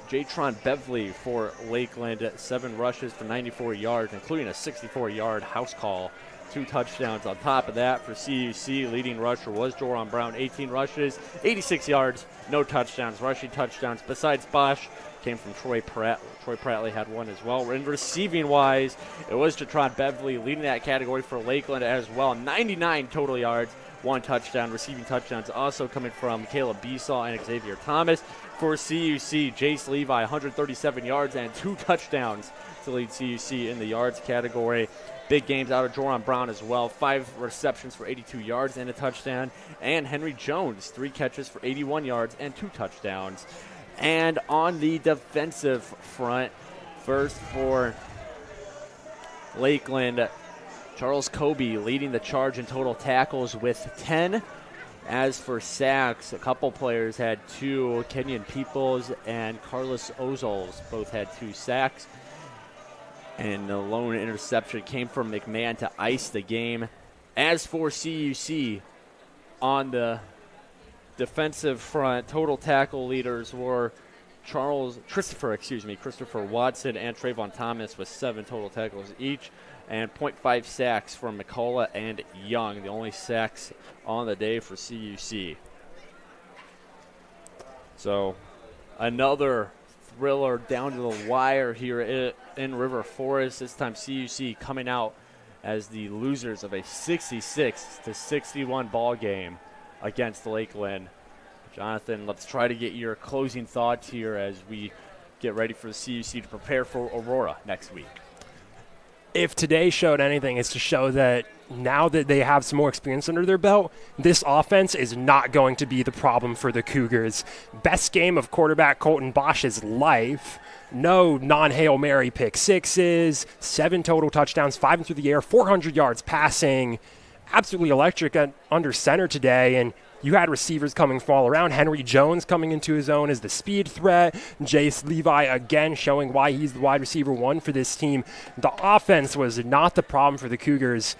Jatron Bevley for Lakeland, 7 rushes for 94 yards, including a 64-yard house call, 2 touchdowns on top of that. For CUC, leading rusher was Joran Brown, 18 rushes, 86 yards, no touchdowns. Rushing touchdowns besides Bosch came from Troy Pratt. Troy Prattley had 1 as well. In receiving-wise, it was Jatron Bevley leading that category for Lakeland as well. 99 total yards, 1 touchdown. Receiving touchdowns also coming from Caleb Besaw and Xavier Thomas. For CUC, Jace Levi, 137 yards and 2 touchdowns to lead CUC in the yards category. Big games out of Joran Brown as well. 5 receptions for 82 yards and a touchdown. And Henry Jones, 3 catches for 81 yards and 2 touchdowns. And on the defensive front, first for Lakeland, Charles Kobe leading the charge in total tackles with 10. As for sacks, a couple players had 2. Kenyon Peoples and Carlos Ozols both had 2 sacks. And the lone interception came from McMahon to ice the game. As for CUC, on the defensive front, total tackle leaders were Christopher Watson and Trayvon Thomas with 7 total tackles each, and 0.5 sacks from McCullough and Young, the only sacks on the day for CUC. So another thriller down to the wire here in River Forest. This time CUC coming out as the losers of a 66-61 ball game against Lakeland. Jonathan, let's try to get your closing thoughts here as we get ready for the CUC to prepare for Aurora next week. If today showed anything, it's to show that now that they have some more experience under their belt, this offense is not going to be the problem for the Cougars. Best game of quarterback Colton Bosch's life. No non-Hail Mary pick sixes, 7 total touchdowns, 5 through the air, 400 yards passing. Absolutely electric under center today, and you had receivers coming from all around. Henry Jones coming into his own as the speed threat. Jace Levi again showing why he's the wide receiver 1 for this team. The offense was not the problem for the Cougars.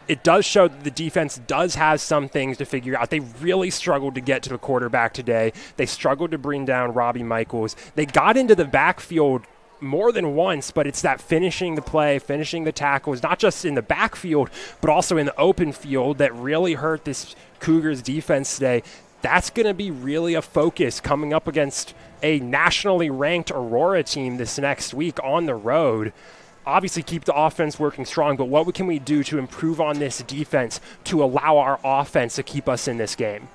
It does show that the defense does have some things to figure out. They really struggled to get to the quarterback today. They struggled to bring down Robbie Michaels. They got into the backfield more than once, but it's that finishing the play, finishing the tackles, not just in the backfield, but also in the open field that really hurt this Cougars defense today. That's going to be really a focus coming up against a nationally ranked Aurora team this next week on the road. Obviously keep the offense working strong, but what can we do to improve on this defense to allow our offense to keep us in this game?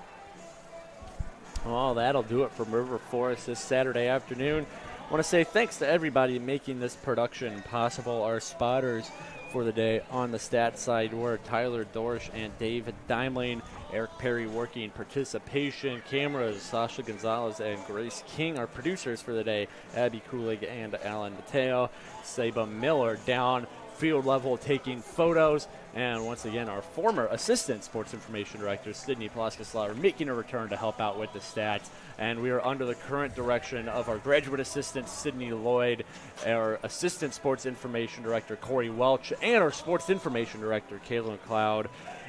Well, that'll do it from River Forest this Saturday afternoon. I want to say thanks to everybody making this production possible. Our spotters for the day on the stat side were Tyler Dorsch and David Dimeling. Eric Perry working participation. Cameras, Sasha Gonzalez and Grace King. Our producers for the day, Abby Kulig and Alan Mateo. Saba Miller down field level taking photos. And once again, our former assistant sports information director, Sydney Palaska-Slaughter, making a return to help out with the stats. And we are under the current direction of our graduate assistant, Sydney Lloyd, our assistant sports information director, Corey Welch, and our sports information director, Kaylin McLeod.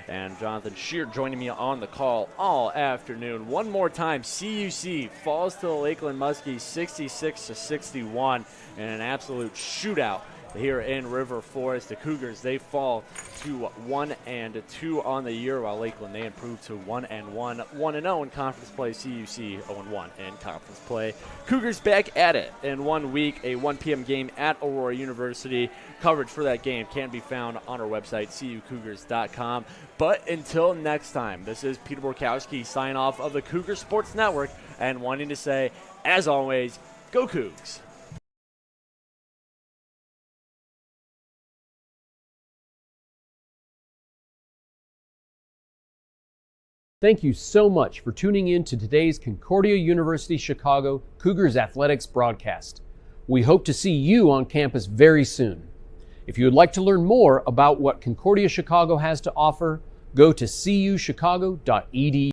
And Jonathan Shear joining me on the call all afternoon. One more time, CUC falls to the Lakeland Muskies 66-61 in an absolute shootout here in River Forest. The Cougars, they fall to 1-2 on the year, while Lakeland, they improve to 1-1, 1-0 in conference play. CUC 0-1 in conference play. Cougars back at it in 1 week, a 1 p.m. game at Aurora University. Coverage for that game can be found on our website, cucougars.com. But until next time, this is Peter Borkowski, sign off of the Cougar Sports Network, and wanting to say, as always, go Cougs. Thank you so much for tuning in to today's Concordia University Chicago Cougars Athletics broadcast. We hope to see you on campus very soon. If you would like to learn more about what Concordia Chicago has to offer, go to cuchicago.edu.